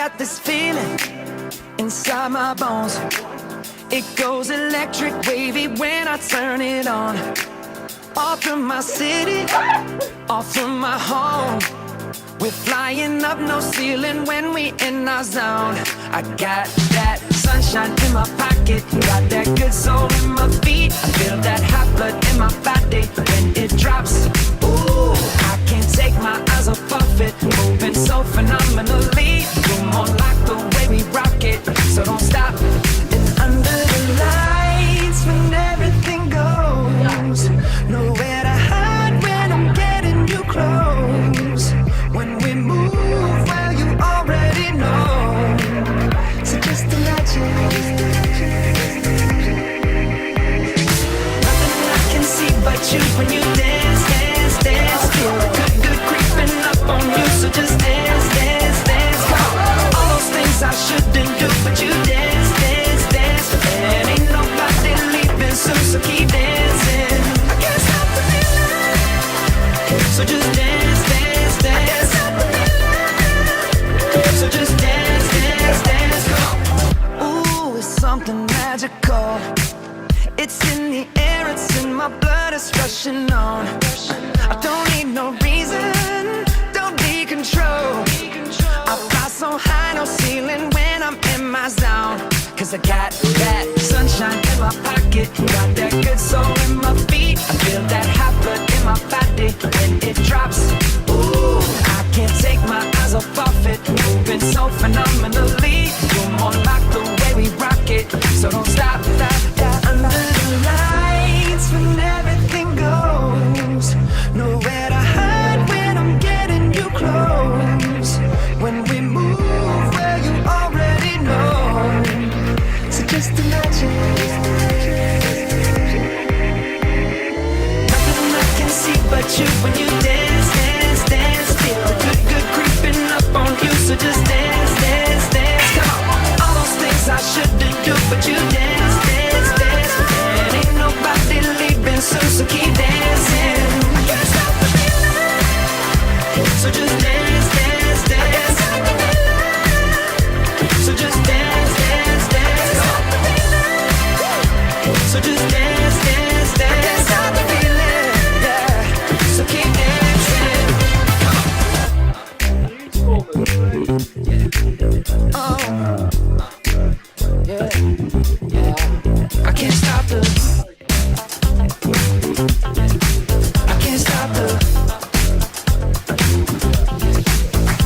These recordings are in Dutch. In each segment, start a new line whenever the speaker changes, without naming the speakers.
got this feeling inside my bones. It goes electric wavy when I turn it on. Off from my city, off from my home. We're flying up, no ceiling when we in our zone. I got that sunshine in my pocket, got that good soul in my feet. I feel that hot blood in my body when it drops. Ooh, I can't take my eyes off it, moving so phenomenally. You're more like the way we rock it, so don't stop. And under the lights when everything goes, nowhere to hide when I'm getting you close. When we move, well, you already know. So just imagine. Nothing I can see but you when you dance, dance, dance. Feel good, good creeping up on you. So just dance, dance, dance. Come on. All those things I shouldn't do, but you dance, dance, dance. And ain't nobody leaving soon, so keep dancing. I can't stop the feeling. So just dance, dance, dance. So just dance, dance, dance. Ooh, it's something magical. It's in the air, it's in my blood, it's rushing on. I don't need no reason, don't need control. I fly so high, no ceiling when I'm in my zone. Cause I got that sunshine in my pocket, got that good soul in my feet. I feel that hot blood in my body when it drops. Ooh, I can't take my eyes off it, moving so phenomenally. You're more like the way we rock it, so don't stop, stop, stop. Under the lights when everything goes, nowhere to hide when I'm getting you close. When we move, well, you already know. So just imagine. Nothing I can see but you when you dance, dance, dance. Feel the good, good creeping up on you. So just dance, dance, dance. Come on. All those things I shouldn't do, but you dance, dance, dance. And ain't nobody leaving soon, so keep dancing. I can't stop the feeling. So just dance, dance, dance. So just dance, dance, dance. So just dance, dance, dance. I can't stop the feeling, yeah. So keep dancing. Oh, yeah, yeah. I can't stop the. I can't stop the.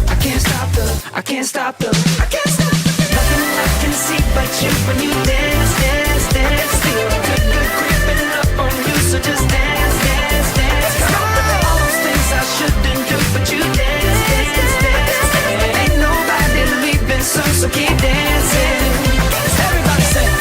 I can't stop the. I can't stop the. I can't stop the. Nothing I can see but you when you dance, dance, dance. Feel the good, good creeping up on you. So just dance, dance, dance. All those things I shouldn't do, but you dance, dance, dance. Ain't nobody leaving soon, so keep dancing. Everybody sing.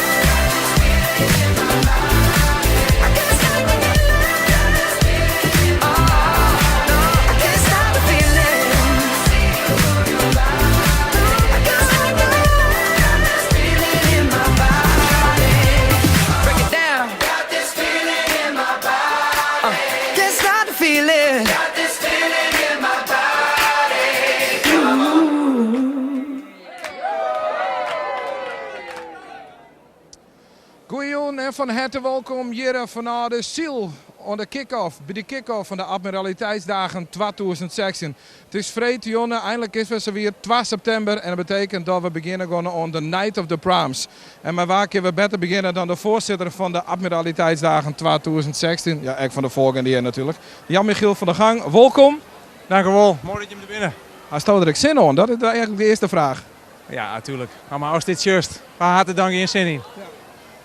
Goeiejoen en van harte welkom hier vanuit de Ziel aan de kick-off, bij de kick-off van de Admiraliteitsdagen 2016. Het is vrede jongen, eindelijk is het weer 2 september en dat betekent dat we beginnen gaan aan de Night of the Proms. En maar waar kunnen we beter beginnen dan de voorzitter van de Admiraliteitsdagen 2016, ja, ik van de volgende jaar natuurlijk, Jan-Michiel van der Gang. Welkom.
Dank u wel, mooi dat je me er binnen.
Hij stelt er ik zin aan, dat is eigenlijk de eerste vraag.
Ja, natuurlijk. Maar als dit juist, waar had het dan geen zin in?
Ja.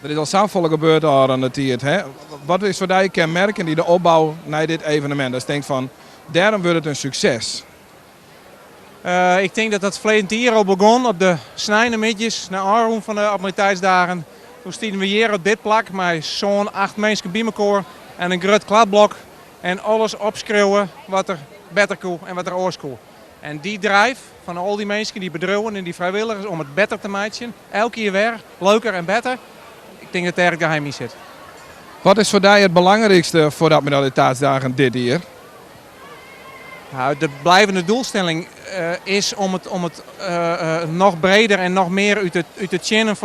Er is al zoveel gebeurd al aan de tijd. Hè? Wat is voor jou kenmerken die de opbouw naar dit evenement? Dat je denkt van, daarom wordt het een succes.
Ik denk dat dat verleden jaar al begon op de snijden midjes naar aanroem van de Admiraliteitsdagen. Toen stonden we hier op dit plak met zo'n 8 mensen bij elkaar en een groot kladblok. En alles opschreeuwen wat er beter kon en wat er oors kon. En die drive van al die mensen, die bedrijven en die vrijwilligers om het beter te maken, elke keer weer leuker en beter. Ik denk dat het erg geheim is zit.
Wat is voor jou het belangrijkste voor de Admiraliteitsdagen dit jaar?
Nou, de blijvende doelstelling is om het nog breder en nog meer uit de channen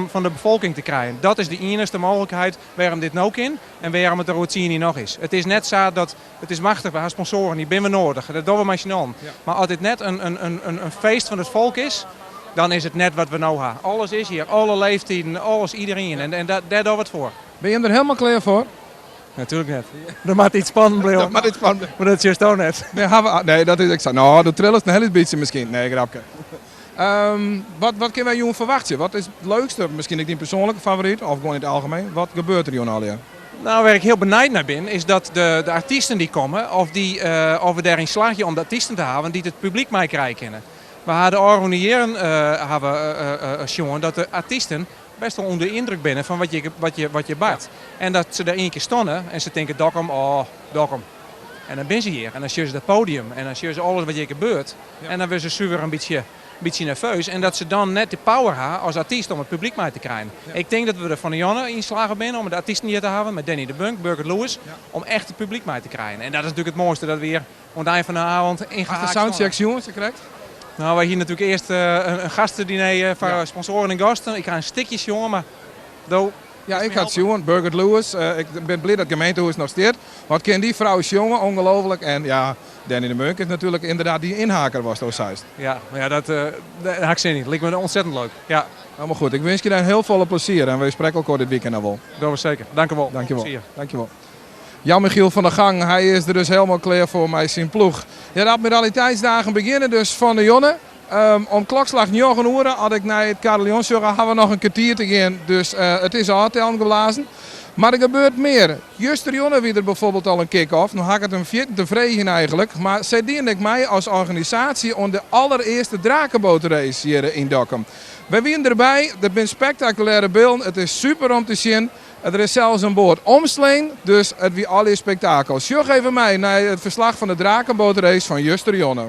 van de bevolking te krijgen. Dat is de enige mogelijkheid waarom dit nou kan en waarom het er routine nog is. Het is net zo dat het is machtig, we hebben sponsoren, die binnen nodig. Dat doen we met z'n allen. Ja. Maar als dit net een feest van het volk is, dan is het net wat we nou hebben. Alles is hier, alle leeftijden, alles, iedereen. En daar doen we het voor.
Ben je er helemaal klaar voor?
Natuurlijk net. Dat maakt iets spannend blijven. Maar dat is juist ook net.
Nee, dat is ik zei. Nou, de trillers een heel beetje misschien. Nee, grapje. Wat kunnen wij jongen verwachten? Wat is het leukste? Misschien niet die persoonlijke favoriet of gewoon in het algemeen. Wat gebeurt er jongen al hier?
Nou, waar ik heel benieuwd naar ben, is dat de artiesten die komen, of we daar een slagje om de artiesten te halen die het publiek mee krijgen. We hadden organiseren jongen dat de artiesten best wel onder de indruk binnen van wat je baat. En dat ze daar één keer stonden en ze denken, dokkum. En dan ben ze hier en dan zie je het podium en dan zie je alles wat je gebeurt. Ja. En dan worden ze zuur een beetje nerveus. En dat ze dan net de power hebben als artiest om het publiek mee te krijgen. Ja. Ik denk dat we er van de Janne inslagen binnen om de artiesten hier te hebben met Danny de Bunk, Birgit Lewis. Ja. Om echt het publiek mee te krijgen. En dat is natuurlijk het mooiste dat we hier aan het eind van de avond ingehaakt
de soundchecks jongens, correct?
Nou, wij hier natuurlijk eerst een gastendiner voor sponsoren en gasten. Ik krijg een stikjes jongen, maar...
Ja, ik had jongen, Birgit Lewis. Ik ben blij dat het gemeentehuis nog steert. Wat ken die vrouw is jongen, ongelooflijk. En ja, Danny de Munk is natuurlijk inderdaad die inhaker was door Zeist.
Ja, dat had ik zin in. Lijkt me ontzettend leuk. Ja.
Helemaal goed. Ik wens je daar heel veel plezier en we spreken elkaar dit weekend nog wel.
Dat was zeker. Dank u wel.
Dank je wel. Jan-Michiel van der Gang, hij is er dus helemaal klaar voor mij zijn ploeg. Ja, de admiraliteitsdagen beginnen dus van de Jonne. Om klokslag 9 uur had ik naar het Carillon hadden we nog een kwartier te gaan. Dus het is al geblazen. Maar er gebeurt meer. Juster Jonne wie er bijvoorbeeld al een kick-off. Nu had ik het hem vier te vregen eigenlijk. Maar zij diende ik mij als organisatie om de allereerste drakenbootrace hier in Dokkum. Wij zijn erbij. Er zijn spectaculaire beelden. Het is super om te zien. Er is zelfs een boord omsleen. Dus het wie alle spektakel. Sjog even mij naar het verslag van de drakenbootrace van Juster Jonne.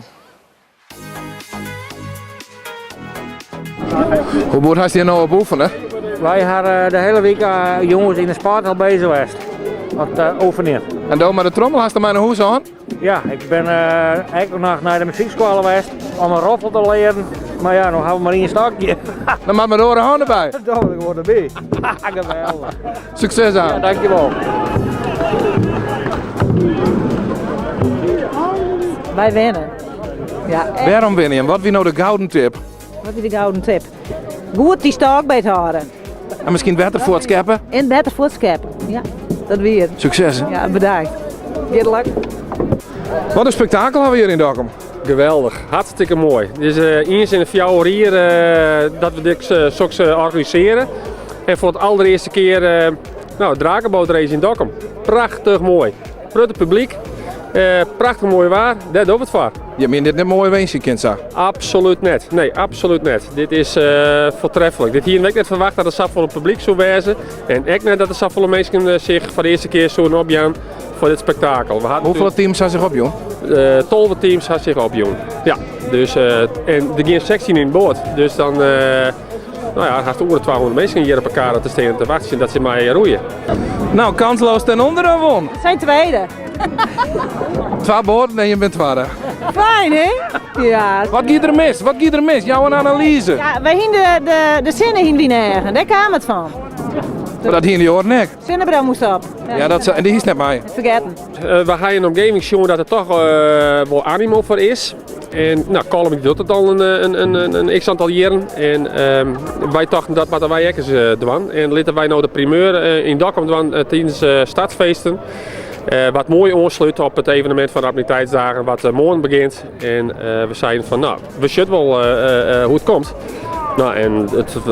Hoe moet hij hier nou op oefenen?
Wij hadden de hele week jongens in de sporthal bezig geweest. Wat oefenen.
En dan met de trommel had je mij naar huis aan?
Ja, ik ben eigenlijk nog naar de muziekschool geweest om een roffel te leren. Maar ja, nog hebben we maar één stakje.
Dan maak maar de oren handen bij.
Dat ik gewoon erbij. Geweldig.
Succes aan.
Ja, dankjewel.
Wij winnen. Ja,
waarom winnen je? Wat wie nou de gouden tip?
Wat is de gouden tip? Goed die stok bij het houden.
En misschien beter voor het scheppen?
En beter voor het scheppen. Ja, dat weer.
Succes hè?
Ja, bedankt. Good luck.
Wat een spektakel hebben we hier in Dokkum.
Geweldig, hartstikke mooi. Het is eens in de 4 jaar hier dat we dit soms organiseren. En voor het allereerste keer de drakenbootrace in Dokkum. Prachtig mooi. Grote publiek. Prachtig mooi waar, daar doen we het voor.
Je meent dit net mooi weesje, kindza?
Absoluut net. Nee, absoluut net. Dit is voortreffelijk. Dit hier heb ik net verwacht dat het zoveel het publiek zou wezen. En ik net dat er zoveel mensen zich voor de eerste keer zo opgaan voor dit spektakel.
Hoeveel teams gaan zich opjoen?
12 teams gaan zich opjoen. Ja, dus en er gaan 16 in boord. Dus dan gaat over de 200 mensen hier op elkaar te staan te wachten dat ze mij roeien.
Nou, kansloos ten onder won.
Het zijn tweede.
2 boorden en je bent tweede.
Fijn, hè? Ja.
Wat gaat er mis? Wat gaat er mis? Jouw analyse.
Ja, wij hebben de zinnen in die negen. Daar kwam het van.
Maar dat hier in die oren nek.
Zinnenbril moest op.
Ja, en die is net mij.
Vergeten.
We gaan een omgeving zien dat er toch wel animo voor is. En nou, Colum doet het al een x-aantal jaren. En wij dachten dat wat wij ook eens doen. En laten wij nou de primeur in Dokkum doen tijdens stadsfeesten. Wat mooi aansluit op het evenement van de admiraliteitsdagen wat morgen begint. En we zijn van nou, we zien wel hoe het komt. Nou, en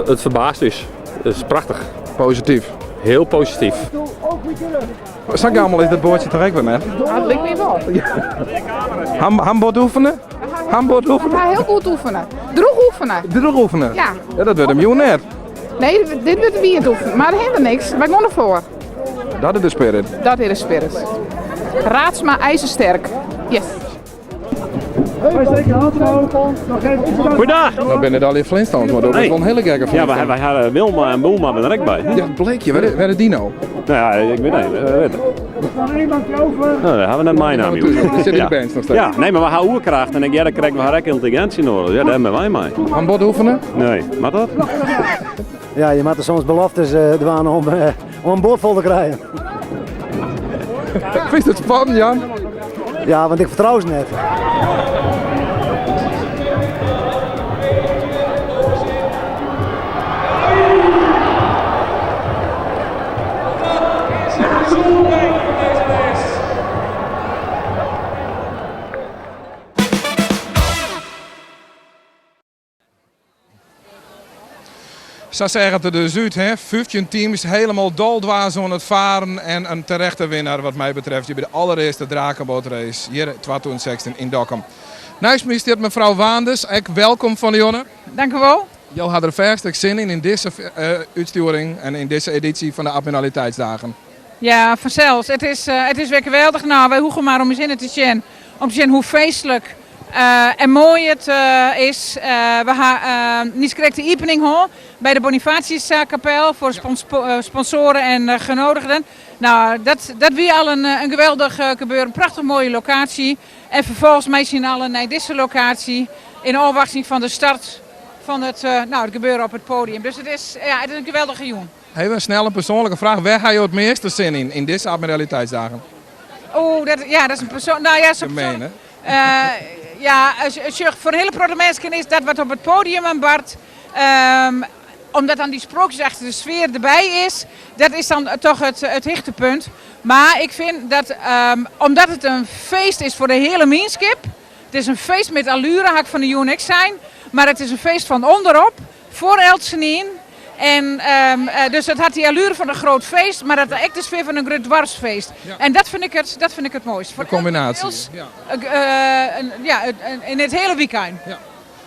het verbaast dus. Het is prachtig.
Positief.
Heel positief.
Zag je allemaal eens dat boordje terecht bij mij?
Dat lukt me wel.
Handboord oefenen? Handboord oefenen?
Ja, heel goed oefenen. Droeg oefenen.
Droeg oefenen?
Ja.
Ja, dat wordt een miljonair.
Nee, dit wordt wie het oefenen. Maar er hindert niks. Wij gaan ervoor.
Dat is de spirit.
Dat is de spirit. Raadsma ijzersterk. Yes.
Goeiedag.
We zijn net al in Flintstones, maar dat is wel een hele gekke
Ja,
Flintstone.
wij hadden Wilma en Boelma met een rek bij.
Ja, dat bleek je. Waar is die nou?
Nou ja, ik weet niet. Nou, daar hebben we net mijn naam.
Er zit in de bands nog steeds.
Ja, nee, maar we gaan oerkracht en dan krijgen we haar intelligentie nodig. Ja, daar hebben wij mee.
Aan bod oefenen?
Nee, maar dat?
Ja, je maakt er soms beloftes doen om een boot vol te krijgen.
Vind je het spannend, Jan?
Ja, want ik vertrouw ze net.
Zo zeggen het er dus uit, hè? 15 teams helemaal doldwaas aan het varen en een terechte winnaar wat mij betreft. Je bent de allereerste drakenbootrace hier 2016 in Dokkum. Naast mij staat mevrouw Waanders, welkom van Jonne.
Dank u wel.
Jou had er verstek zin in deze uitsturing en in deze editie van de Admiraliteitsdagen.
Ja, vanzelfs. Het is weer geweldig. Nou, wij hoegen maar om eens in te zien. Om te zien hoe feestelijk en mooi het is. We gaan niet correct de opening hoor. Bij de Bonifatiuskapel voor sponsoren en genodigden. Nou, dat weer al een geweldig gebeuren. Een prachtig mooie locatie. En vervolgens mij zien allen naar deze locatie. In afwachting van de start van het gebeuren op het podium. Dus het is een geweldige joen.
Even snel een persoonlijke vraag. Waar ga je het meeste zin in deze Admiraliteitsdagen?
Oh, dat is een persoon. Nou ja, zo
Gemeen, hè?
als je voor een hele grote mensen is dat wat op het podium aan Bart. Omdat dan die sprookjesachtige sfeer erbij is, dat is dan toch het hoogtepunt. Maar ik vind dat, omdat het een feest is voor de hele meenschap, het is een feest met allure, hak van de UNX zijn, maar het is een feest van onderop, voor Eltsenien. En dus het had die allure van een groot feest, maar dat is echt de sfeer van een groot dwarsfeest. Ja. En dat vind ik het mooiste.
De combinatie.
In het hele weekend.
Ja.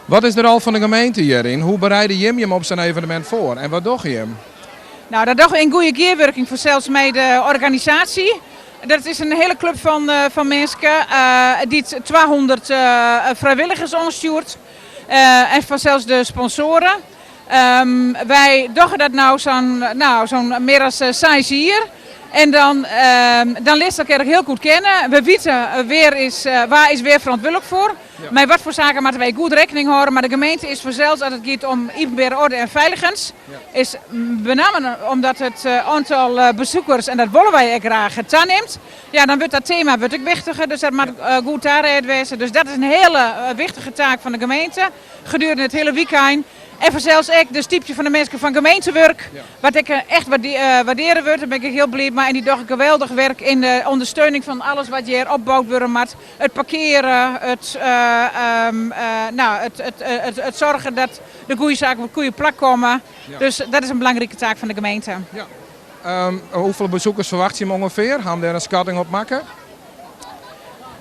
Wat is de rol van de gemeente hierin? Hoe bereidde Jim hem op zijn evenement voor? En wat doe je hem?
Nou, dat doen we in goede keerwerking voor zelfs met de organisatie. Dat is een hele club van mensen die 200 vrijwilligers onderstuurt. En vanzelfs de sponsoren. Wij doen dat nou zo'n meer dan 6 hier. En dan leert elkaar heel goed kennen. We weten waar is weer verantwoordelijk voor. Ja. Met wat voor zaken moeten wij goed rekening houden. Maar de gemeente is vanzelfs als het gaat om openbare orde en veiligheid. Ja. Is met name omdat het aantal bezoekers, en dat willen wij ook graag, het aanneemt. Ja, dan wordt dat thema ook wichtiger. Dus dat moet goed daaruit wezen. Dus dat is een hele wichtige taak van de gemeente. Gedurende het hele weekend. En vanzelfs ook de stiepje van de mensen van gemeentewerk. Ja. Wat ik echt waarderen wordt, daar ben ik heel blij mee. En die doen geweldig werk in de ondersteuning van alles wat hier opgebouwd wordt. Met het parkeren, het zorgen dat de goede zaken op een goede plek komen. Ja. Dus dat is een belangrijke taak van de gemeente. Ja.
Hoeveel bezoekers verwacht je hem ongeveer? Gaan we daar een schatting op maken?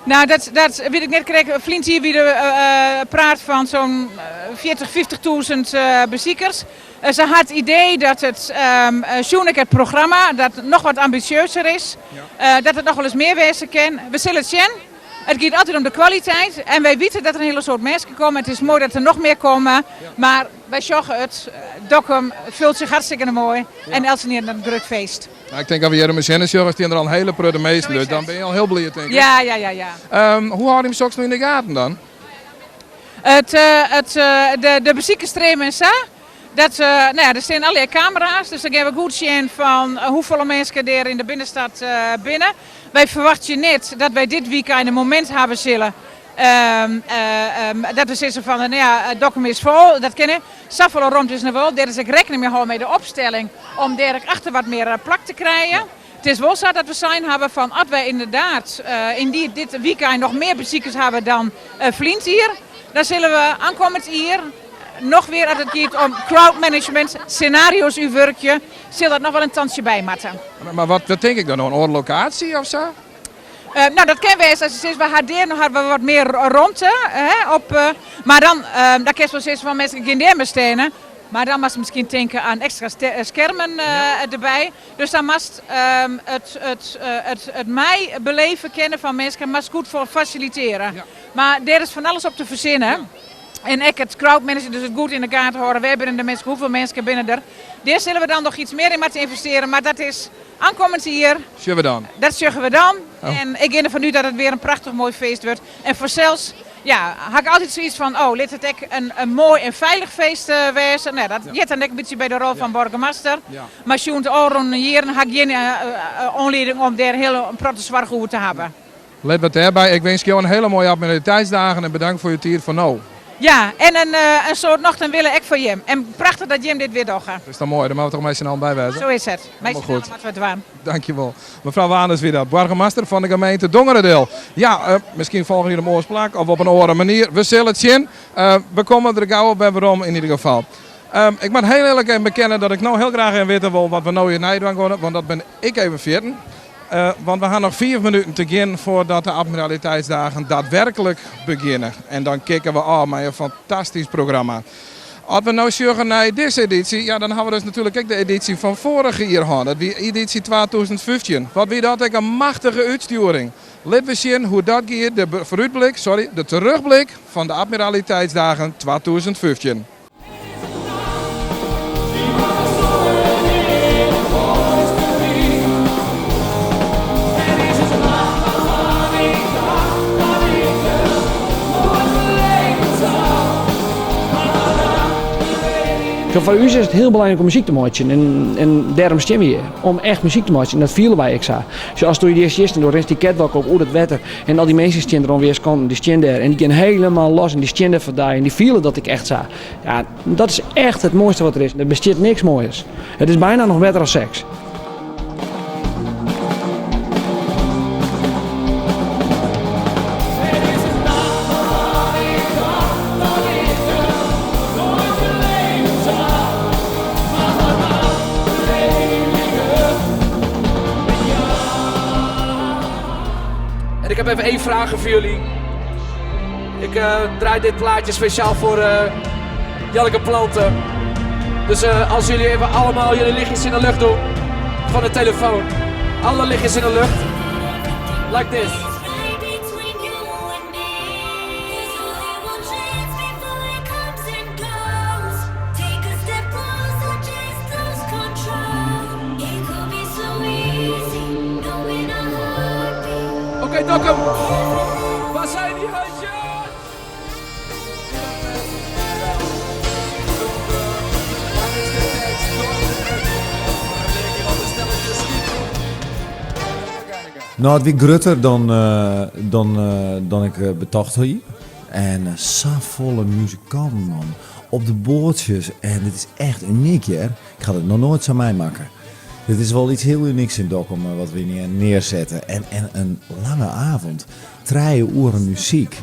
Nou, dat weet ik net krijgen. Flint hier weer praat van zo'n 40.000 bezoekers. Ze had het idee dat het programma dat nog wat ambitieuzer is. Ja. Dat het nog wel eens meer wezen kan. We zullen het zien. Het gaat altijd om de kwaliteit. En wij weten dat er een hele soort mensen komen. Het is mooi dat er nog meer komen. Ja. Maar wij zorgen het. Dokkum vult zich hartstikke mooi. Ja. En Eltsenien een druk feest.
Nou, ik denk dat we hier een machines die er al een hele prudde meesten dus dan ben je al heel blij, denk ik.
Ja.
Hoe houd je hem straks nu in de gaten dan?
De bezoekersstream is er staan allerlei camera's, dus dan gaan we goed zien van hoeveel mensen er in de binnenstad binnen. Wij verwachten niet dat wij dit weekend een moment hebben zullen. Dat we zeggen van, Dokkum is vol, dat kennen. Zoveel rond is er wel. Daar is ik rekening mee houden met de opstelling om daar achter wat meer plak te krijgen. Het is wel zo dat we zijn hebben van, als wij inderdaad in dit weekend nog meer bezoekers hebben dan Flint hier, dan zullen we aankomend hier nog weer als het gaat om crowdmanagement, scenario's uw werkje, zal dat nog wel een tandje bij moeten.
Maar wat denk ik dan? Een andere locatie of zo?
Dat kennen wij eens. Als je zegt, we hadden we wat meer ruimte. Maar dan kun je wel zeggen van mensen die in de stenen. Maar dan moest misschien denken aan extra schermen erbij. Dus dan moest het mij beleven kennen van mensen moest goed voor faciliteren. Ja. Maar daar is van alles op te verzinnen. Ja. En ik het crowdmanagen, dus het goed in de gaten houden. We hebben de mensen, hoeveel mensen binnen er. Daar zullen we dan nog iets meer in moeten investeren. Maar dat is aankomend hier.
Zullen we dan?
Dat zullen we dan.
Oh.
En ik ga ervan uit dat het weer een prachtig mooi feest wordt. En voor zelfs, ja, had ik altijd zoiets van, oh, laat het ook een mooi en veilig feest wezen. Nou, dat zit dan ook een beetje bij de rol van burgemeester. Ja. Maar zo'n het al jaren had ik geen aanleiding om daar heel een zorg over te hebben.
Let wat daarbij. Ik wens je een hele mooie admiraliteitsdagen en bedankt voor je tijd voor nu.
Ja, en een soort nochten willen ik voor Jim. En prachtig dat Jim dit weer doet. Dat
is dan mooi, daar mogen we toch met z'n allen bij wezen.
Zo is het. Meestal
goed.
Wat we het waren.
Dankjewel. Mevrouw Waanders weer dat, burgemeester van de gemeente Dongeredeel. Ja, misschien volgen jullie een oorspraak of op een andere manier. We zullen het zien. We komen er gauw op en waarom in ieder geval. Ik moet heel eerlijk even bekennen dat ik nou heel graag even weten wil wat we nou hier nadenken gaan. Want dat ben ik even vergeten. Want we gaan nog 4 minuten te gaan voordat de admiraliteitsdagen daadwerkelijk beginnen. En dan kijken we af met een fantastisch programma. Als we nou zeggen naar deze editie, ja, dan hebben we dus natuurlijk ook de editie van vorige jaar gehad. Dat was editie 2015. Wat wie dat ook een machtige uitsturing. Laten we zien hoe dat gaat, de terugblik van de admiraliteitsdagen 2015.
Voor u is het heel belangrijk om muziek te maken en daarom stemmen we om echt muziek te maken. En dat vielen wij extra. Zoals toen je eerst gisteren door rest die catwalk op hoe het wetter en al die mensen stemmen er weer komen, die stemmen daar en die gaan helemaal los en die stemmen vandaag en die vielen dat ik echt zag. Ja, dat is echt het mooiste wat er is. Er bestaat niks moois. Het is bijna nog beter dan seks.
Ik heb even 1 vraag voor jullie. Ik draai dit plaatje speciaal voor Janneke Planten. Dus als jullie even allemaal jullie lichtjes in de lucht doen. Van de telefoon. Alle lichtjes in de lucht. Like this. Oké, Dokkum. Waar zijn die handjes?
Nou, het weer grutter dan ik betocht had. En zo volle muzikanten, man. Op de boordjes. En dit is echt uniek, hè. Ik ga het nog nooit zo mij maken. Dit is wel iets heel unieks in Dokkum wat we hier neerzetten. En een lange avond. 3 uren muziek.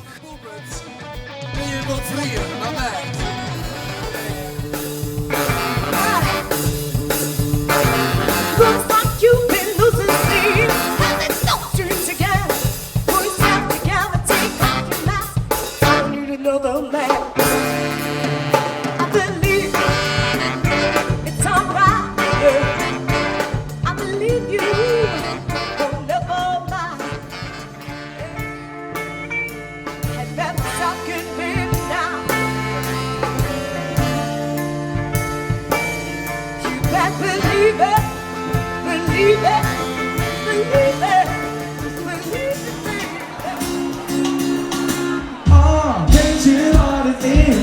Weet je wat het is?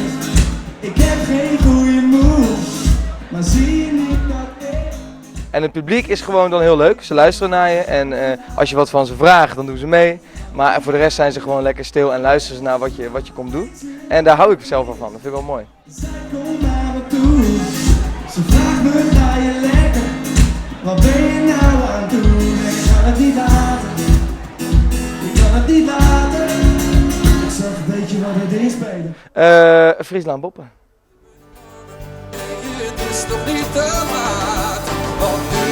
Ik heb geen goede moves, maar zie je niet dat ik...
En het publiek is gewoon dan heel leuk. Ze luisteren naar je en als je wat van ze vraagt, dan doen ze mee. Maar voor de rest zijn ze gewoon lekker stil en luisteren ze naar wat je komt doen. En daar hou ik zelf wel van. Dat vind ik wel mooi.
Zij komt naar me toe. Ze vraagt me, ga je lekker? Wat ben je nou aan het doen? Ik kan het niet laten. Ik kan het niet laten. Ik zag een beetje wat het inspelen.
Friesland Boppen.
Het is nog niet te laat, want nu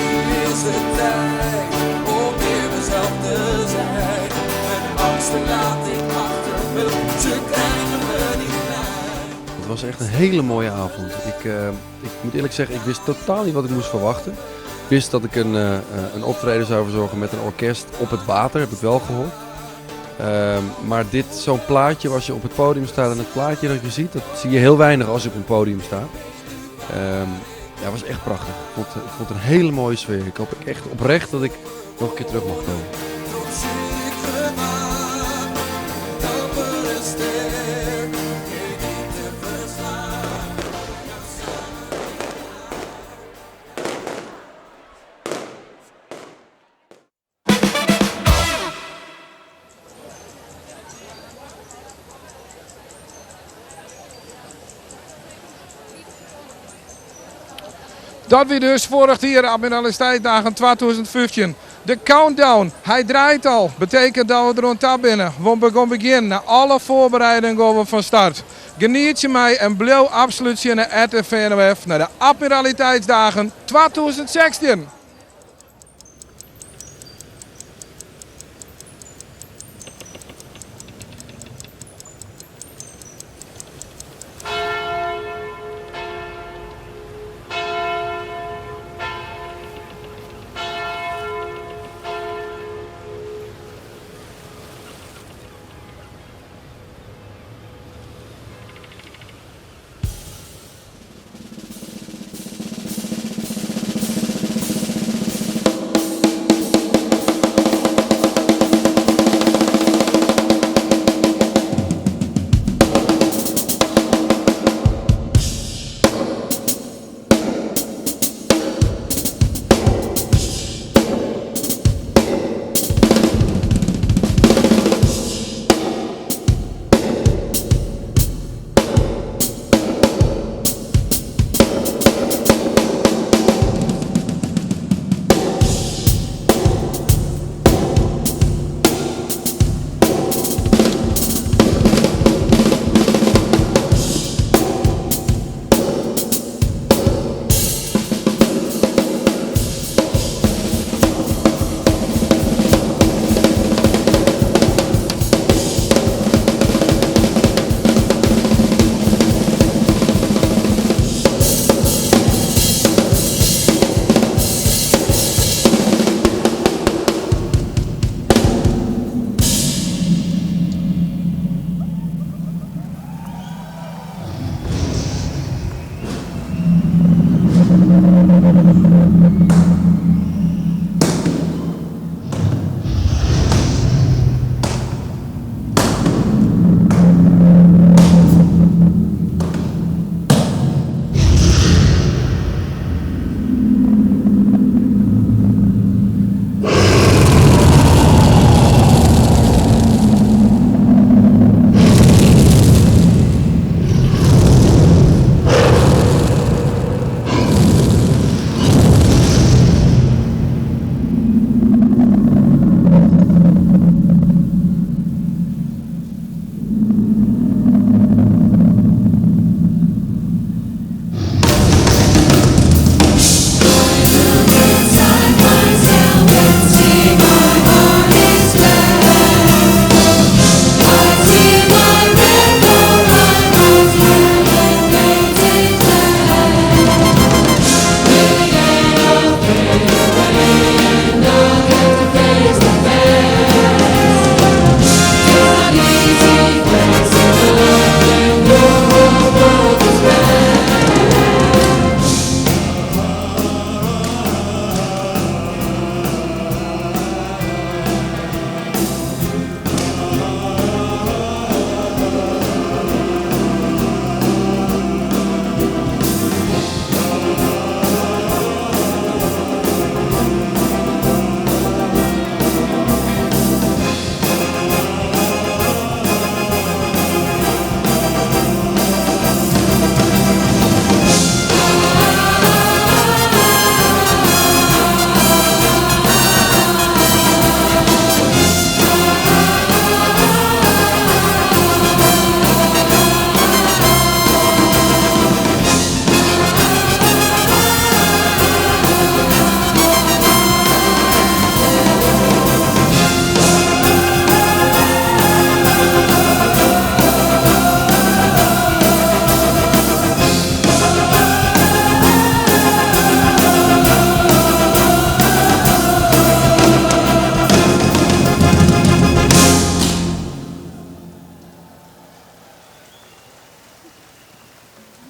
is het tijd om weer mezelf te zijn. Mijn angsten laat ik achter me, ze krijgen me niet blij.
was echt een hele mooie avond. Ik moet eerlijk zeggen, ik wist totaal niet wat ik moest verwachten. Ik wist dat ik een optreden zou verzorgen met een orkest op het water, heb ik wel gehoord. Maar zo'n plaatje, als je op het podium staat en het plaatje dat je ziet, dat zie je heel weinig als je op een podium staat. Ja, was echt prachtig. Ik vond het een hele mooie sfeer. Ik hoop echt oprecht dat ik nog een keer terug mag komen.
Dat weer dus vorig jaar Admiraliteitsdagen 2015. De countdown, hij draait al. Betekent dat we er rond tab binnen. We gaan beginnen. Na alle voorbereidingen gaan we van start. Geniet je mij en blijf absoluut zien naar RTV NOF naar de Admiraliteitsdagen 2016.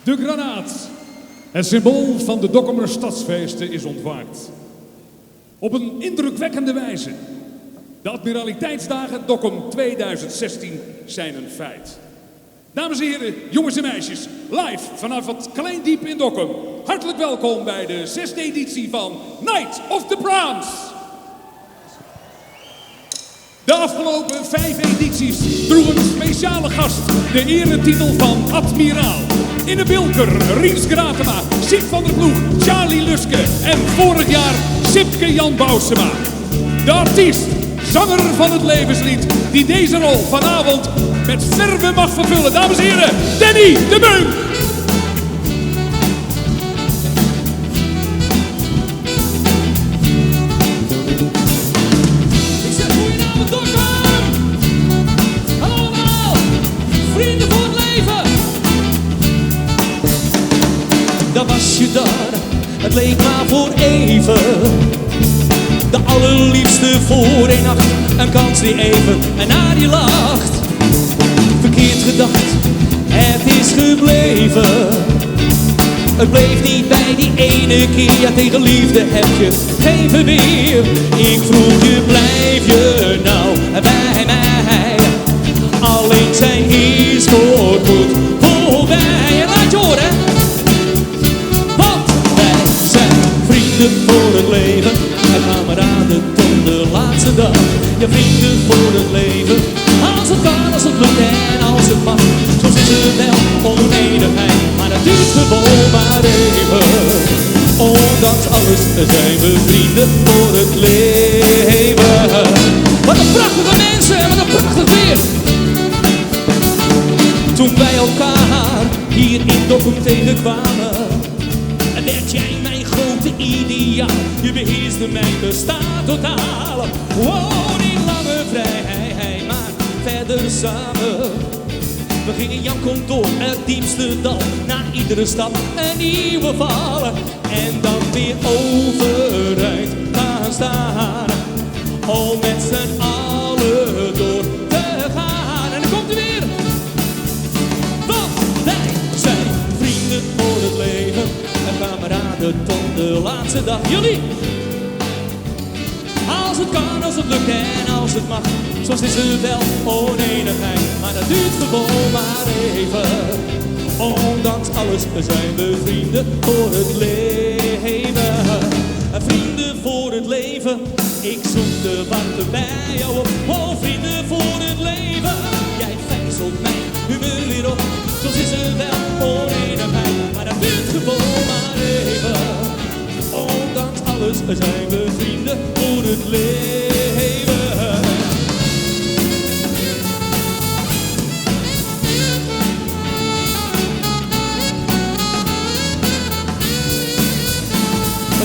De granaat, het symbool van de Dokkumer stadsfeesten, is ontwaakt. Op een indrukwekkende wijze. De Admiraliteitsdagen Dokkum 2016 zijn een feit. Dames en heren, jongens en meisjes, live vanaf het Klein Diep in Dokkum. Hartelijk welkom bij de 6e editie van Night of the Proms. De afgelopen 5 edities droeg een speciale gast de eretitel van admiraal. In de Bilker, Riens Gratema, Siep van der Ploeg, Charlie Luske en vorig jaar Sipke Jan Bousema. De artiest, zanger van het levenslied, die deze rol vanavond met verve mag vervullen. Dames en heren, Danny de Beuk.
Het leek maar voor even, de allerliefste voor een nacht, een kans die even en naar je lacht. Verkeerd gedacht, het is gebleven. Het bleef niet bij die ene keer, ja tegen liefde heb je geen verweer. Ik vroeg je, blijf je nou bij mij? Alleen zijn is voorgoed voorbij. En laat je horen. Vrienden voor het leven, en kameraden tot de laatste dag. Ja, vrienden voor het leven, als het kan, als het lukt en als het mag. Soms is er wel oneenigheid, maar dat duurt gewoon maar even. Ondanks alles zijn we vrienden voor het leven. Wat een prachtige mensen, wat een prachtig weer. Toen wij elkaar hier in Dokkum tegenkwamen, werd jij mijn grote ideaal. Je beheerste mijn bestaan totaal. Wow, die lange vrijheid, maar verder samen. We gingen janken door het diepste dal. Na iedere stap een nieuwe val. En dan weer overeind gaan staan. Om met z'n allen door te gaan. En dan komt er weer. Want wij zijn vrienden voor het leven. Kameraden tot de laatste dag. Jullie! Als het kan, als het lukt en als het mag. Soms is er wel oneenigheid, maar dat duurt gewoon maar even. Ondanks alles zijn we vrienden voor het leven. Vrienden voor het leven. Ik zoek de warmte bij jou op. Oh, vrienden voor het leven. Jij vijzelt mijn humeur weer op. Soms is er wel oneenigheid, maar dat duurt gewoon maar even. Ondanks alles zijn we vrienden voor het leven.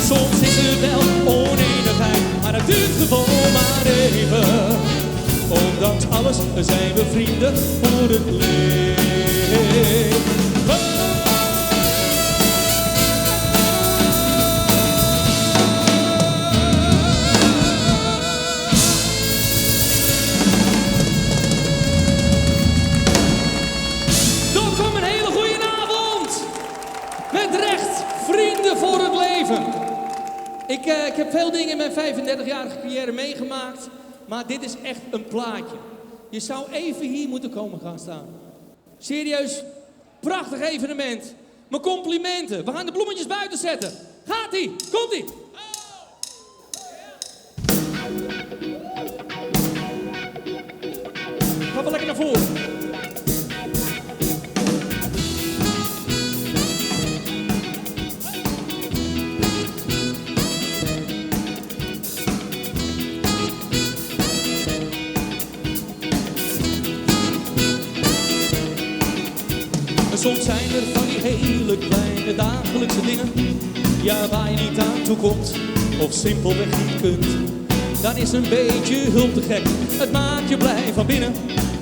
Soms is er wel oneenigheid, maar dat duurt gewoon maar even. Ondanks alles zijn we vrienden voor het leven.
Dokkum, een hele goede avond. Met recht, vrienden voor het leven. Ik heb veel dingen in mijn 35-jarige carrière meegemaakt, maar dit is echt een plaatje. Je zou even hier moeten komen gaan staan. Serieus, prachtig evenement. Mijn complimenten. We gaan de bloemetjes buiten zetten. Gaat-ie, komt-ie. Ga wel lekker naar voren.
Soms zijn er van die hele kleine dagelijkse dingen, ja, waar je niet aan toe komt of simpelweg niet kunt. Dan is een beetje hulp te gek, het maakt je blij van binnen.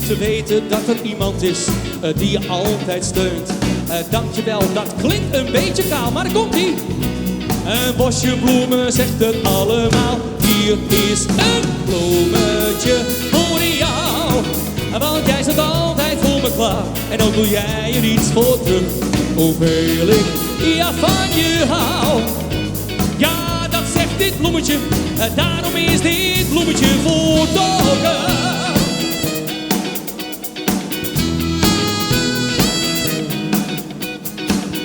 Te weten dat er iemand is die je altijd steunt. Dankjewel, dat klinkt een beetje kaal, maar dan komt-ie. Een bosje bloemen zegt het allemaal. Hier is een bloemetje voor jou. Want jij staat altijd voor me klaar. En ook doe jij er iets voor terug. hoeveel ik ja van je hou. Ja, dat zegt dit bloemetje, daarom is dit bloemetje voor Dogge.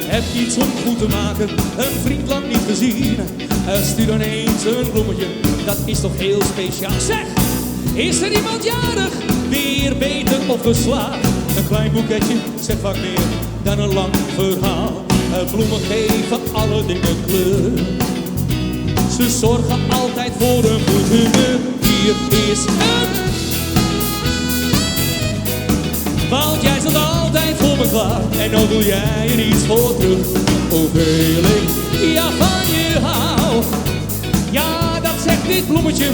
Heb je iets om goed te maken, een vriend lang niet gezien? Stuur dan eens een bloemetje, dat is toch heel speciaal. Zeg, is er iemand jarig, weer beter of geslaagd? Een klein boeketje zegt vaak meer dan een lang verhaal. Bloemen geven alle dingen kleur. Ze zorgen altijd voor een goed humeur. Hier is een, want jij staat altijd voor me klaar. En ook doe jij er iets voor terug. Hoeveel ik ja van je hou. Ja, dat zegt dit bloemetje,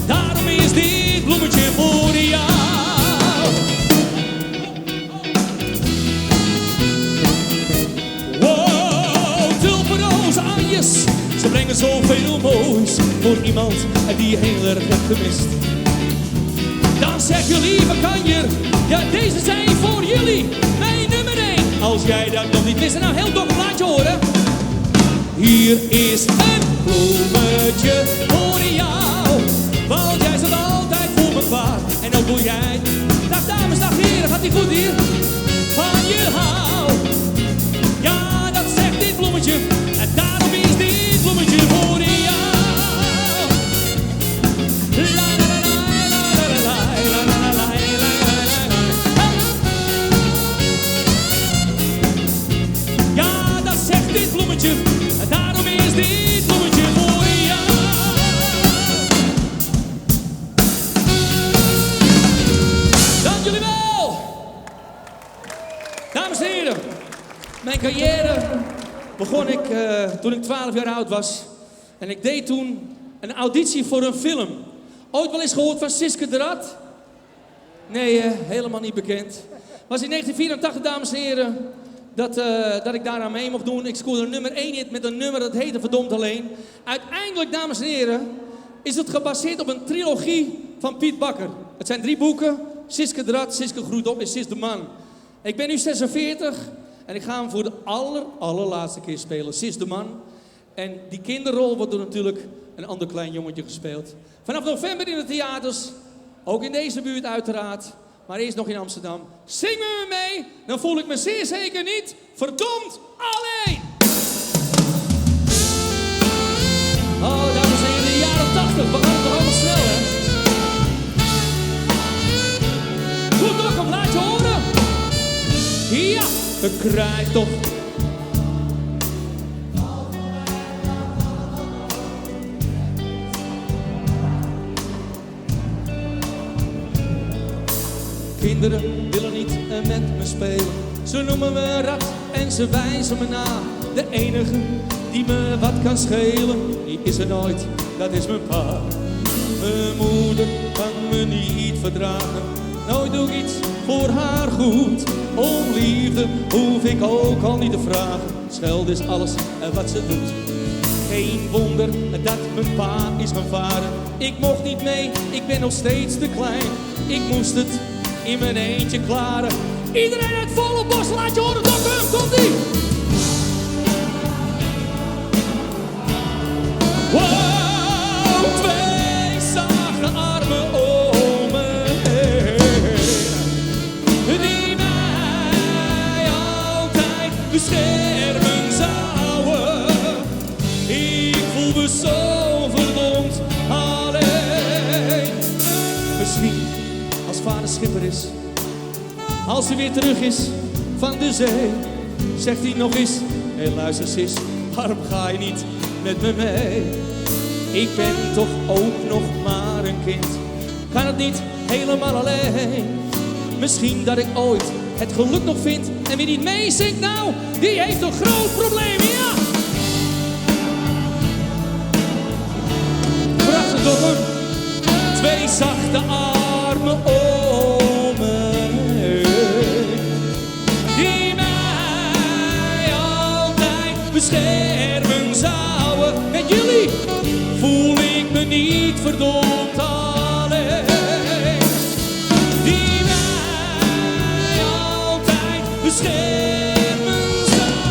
daarom is dit bloemetje voor jou. Wow, tulpenrozen, anjes, ze brengen zoveel moois voor iemand die je heel erg hebt gemist. Dan zeg je lieve kanjer, ja deze zijn voor jullie, mijn nummer 1. Als jij dat nog niet wist, nou heel dom, laat je horen. Hier is een bloemetje voor jou, want jij staat altijd voor me klaar. En ook doe jij, dag dames, dag heren, gaat die goed hier? Van je hou. Ja, dat zegt dit bloemetje, en daarom is dit bloemetje voor jou. La la la la la la la la la la. Ja, dat zegt dit bloemetje, en daarom is dit bloemetje voor jou. Dank jullie wel. Dames en heren, mijn carrière begon ik toen ik 12 jaar oud was. En ik deed toen een auditie voor een film. Ooit wel eens gehoord van Siske de Rad? Nee, helemaal niet bekend. Was in 1984, dames en heren, dat ik daaraan mee mocht doen. Ik scoorde een nummer 1 hit met een nummer dat heette Verdomd Alleen. Uiteindelijk, dames en heren, is het gebaseerd op een trilogie van Piet Bakker. Het zijn 3 boeken. Siske de Rad, Siske groeit op en Sis de Man. Ik ben nu 46 en ik ga hem voor de allerlaatste keer spelen. Sis de Man. En die kinderrol wordt door natuurlijk een ander klein jongetje gespeeld. Vanaf november in de theaters. Ook in deze buurt uiteraard. Maar eerst nog in Amsterdam. Zing me mee, dan voel ik me zeer zeker niet verdomd alleen. Oh, dames en heren, de jaren 80. We gaan het toch allemaal snel, hè? Goed ook, kom, laat je horen. Ja, we krijgen toch. Kinderen willen niet met me spelen. Ze noemen me rat en ze wijzen me na. De enige die me wat kan schelen, die is er nooit, dat is mijn pa. Mijn moeder kan me niet verdragen. Nooit doe ik iets voor haar goed. Om liefde hoef ik ook al niet te vragen. Schelden is alles wat ze doet. Geen wonder dat mijn pa is gaan varen. Ik mocht niet mee, ik ben nog steeds te klein. Ik moest het in mijn eentje klaren. Iedereen uit volle borst, laat je horen, Dokkum, komt-ie! Wow, 2 zachte armen om me heen, die mij altijd beschermen zouden. Ik voel me zo verdomd alleen. Misschien als vader schipper is, als hij weer terug is van de zee, zegt hij nog eens: hé luister sis, waarom ga je niet met me mee? Ik ben toch ook nog maar een kind, kan het niet helemaal alleen. Misschien dat ik ooit het geluk nog vind en wie niet meezingt, nou, die heeft een groot probleem, ja! Prachtig, Dokkum. 2 zachte armen om me heen, die mij altijd beschermen zouden. Met jullie voel ik me niet verdomd alleen. Die mij altijd beschermen zouden.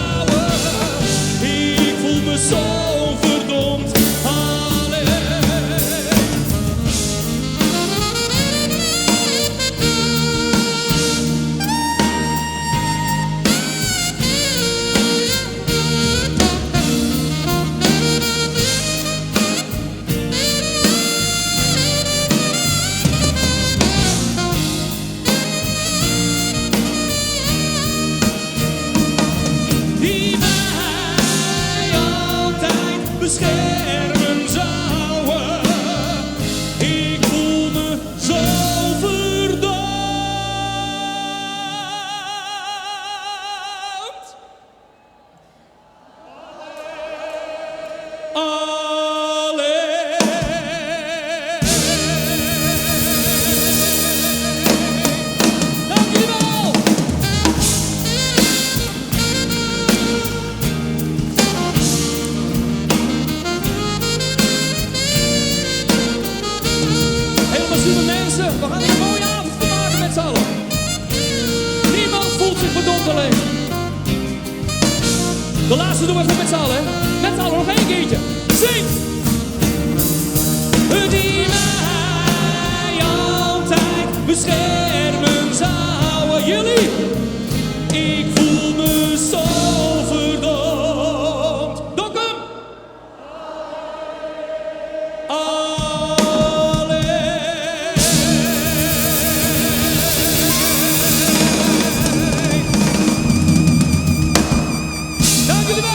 De laatste doen we even met z'n allen. Met z'n allen nog één keertje. Zing! Die mij altijd beschermen zouden. Jullie? Ik voel me zo verdomd. Dokkum! Dank jullie wel!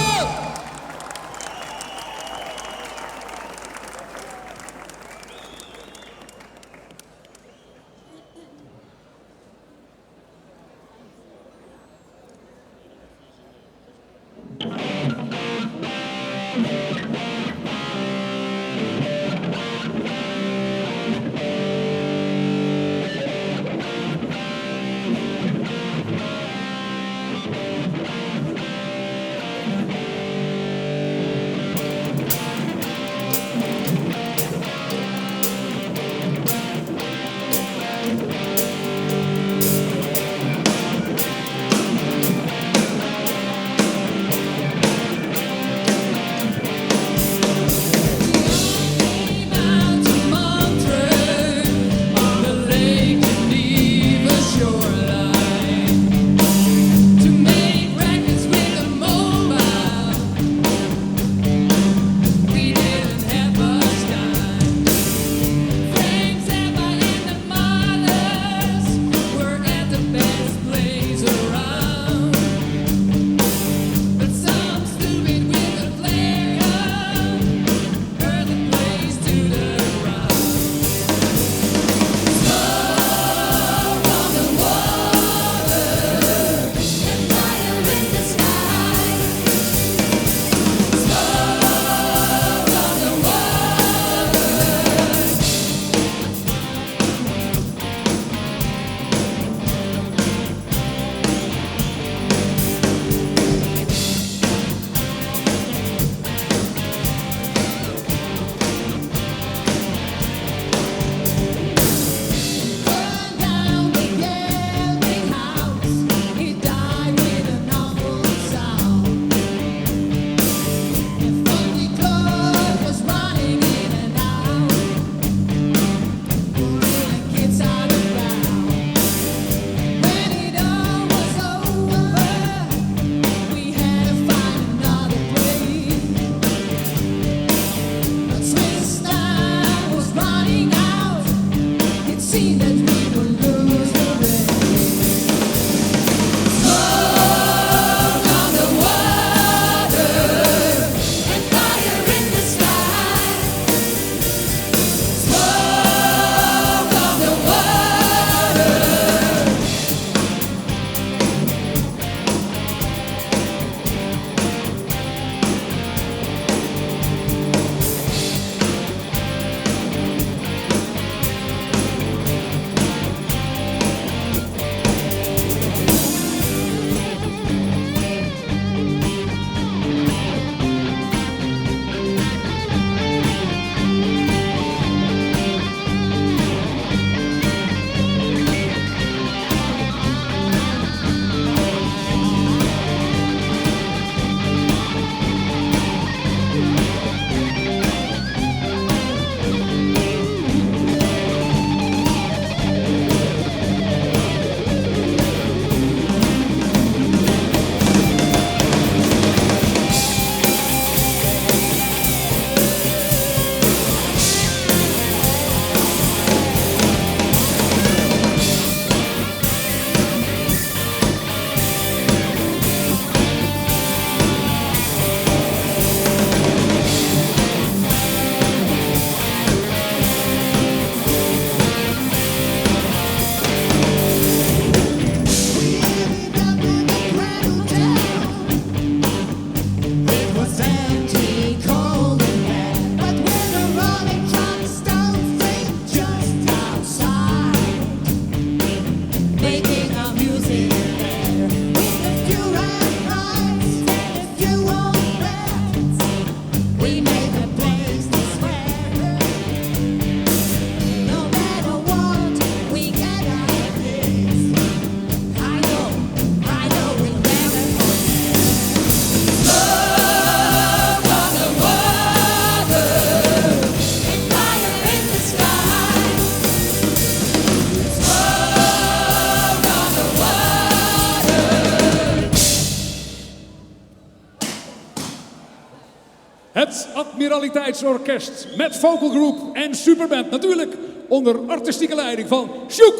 Het Admiraliteitsorkest met vocalgroep en superband. Natuurlijk onder artistieke leiding van Sjoek.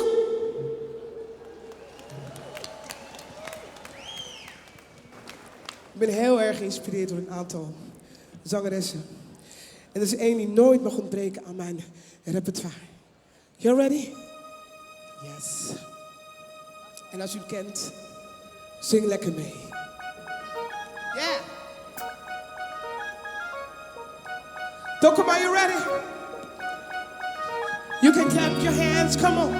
Ik ben heel erg geïnspireerd door een aantal zangeressen. En er is één die nooit mag ontbreken aan mijn repertoire. You ready? Yes. En als u het kent, zing lekker mee. Yeah. Dokkum, are you ready? You can clap your hands, come on.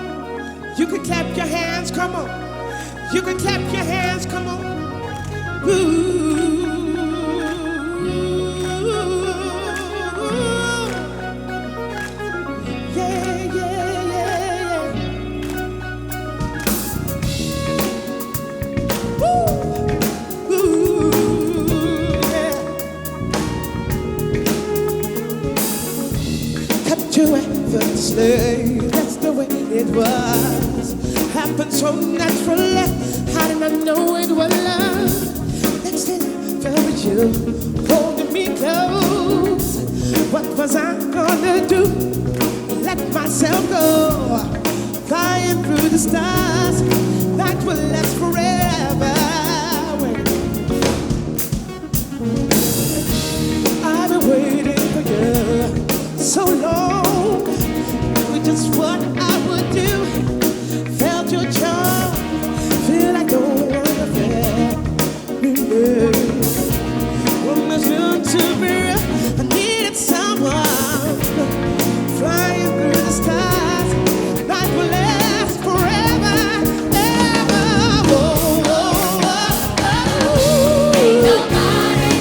You can clap your hands, come on. You can clap your hands, come on. Ooh. That's the way it was. Happened so naturally. How did I know it was love? Next thing I felt you holding me close. What was I gonna do? Let myself go, flying through the stars that will last forever. I've been waiting for you so long. Just what I would do. Felt your charm, feel like no one felt. When there's nothing to be real, I needed someone flying through the stars that will last forever, ever. Whoa, whoa, whoa, whoa. Ain't nobody,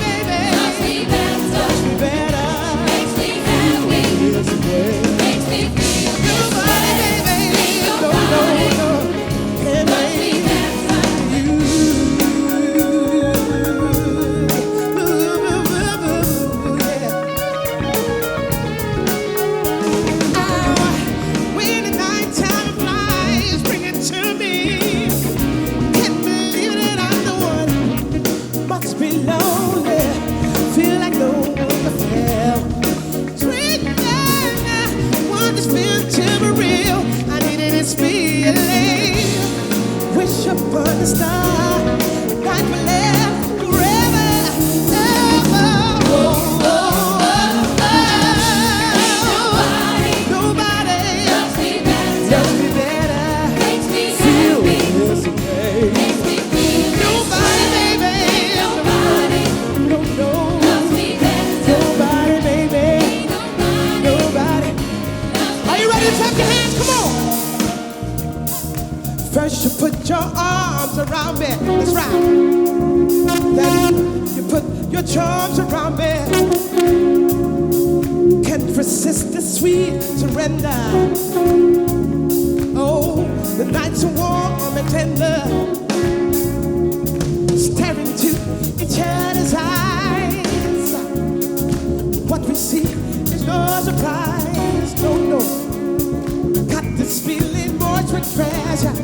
baby, loves me better, makes me happy. Wish upon a star that will last forever, ever. Oh, oh, oh, oh. Nobody loves me better, makes me feel this way. Makes me feel nobody, baby, nobody, no, loves me better. Nobody, baby, nobody. Are you ready to clap your hands? Come on. First you put your arms around me, that's right. Then you put your charms around me. Can't resist the sweet surrender. Oh, the nights are warm and tender. Staring into each other's eyes. What we see is no surprise, no, no. Got this feeling more with treasure.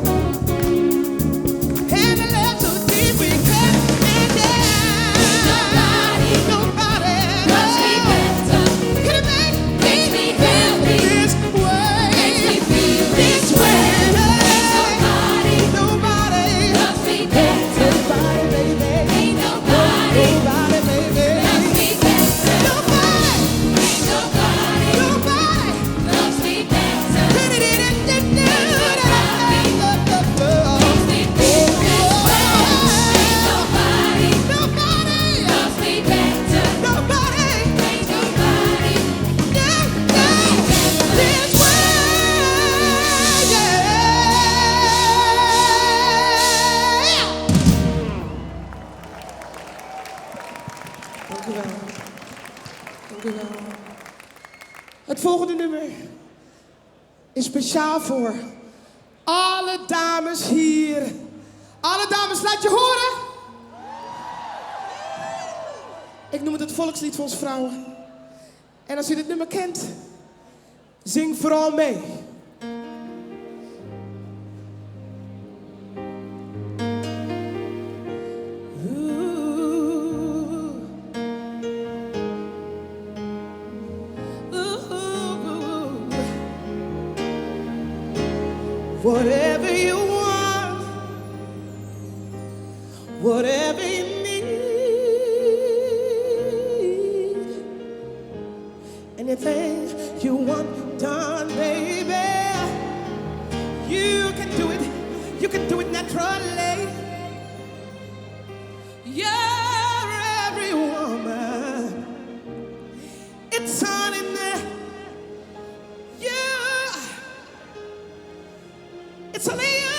Het volgende nummer is speciaal voor alle dames hier. Alle dames, laat je horen. Ik noem het volkslied voor ons vrouwen. En als je dit nummer kent, zing vooral mee. whatever you need. Anything you want done, baby, you can do it. You can do it naturally. You're every woman. It's all in there. It's only you.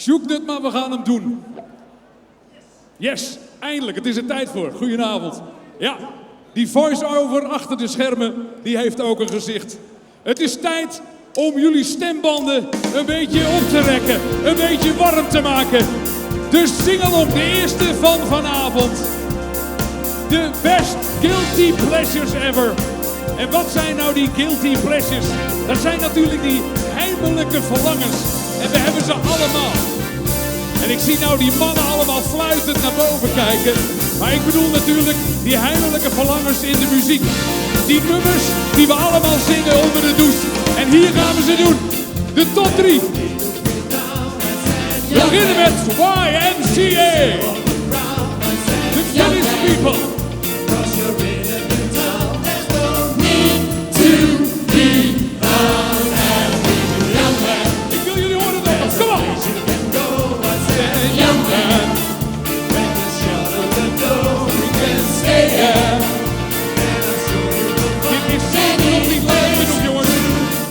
Zoek het, maar we gaan hem doen. Yes, eindelijk. Het is er tijd voor. Goedenavond. Ja, die voice-over achter de schermen, die heeft ook een gezicht. Het is tijd om jullie stembanden een beetje op te rekken. Een beetje warm te maken. Dus zing along, de eerste van vanavond. De best guilty pleasures ever. En wat zijn nou die guilty pleasures? Dat zijn natuurlijk die heimelijke verlangens. En we hebben ze allemaal. En ik zie nou die mannen allemaal fluitend naar boven kijken. Maar ik bedoel natuurlijk die heimelijke verlangens in de muziek. Die nummers die we allemaal zingen onder de douche. En hier gaan we ze doen. De top 3. We beginnen met YMCA. The Village People. Ik wil jullie horen nog. Kom op. Young man, when the shut of the door, we can stay here. Dit is zeker nog niet leuk genoeg, jongens.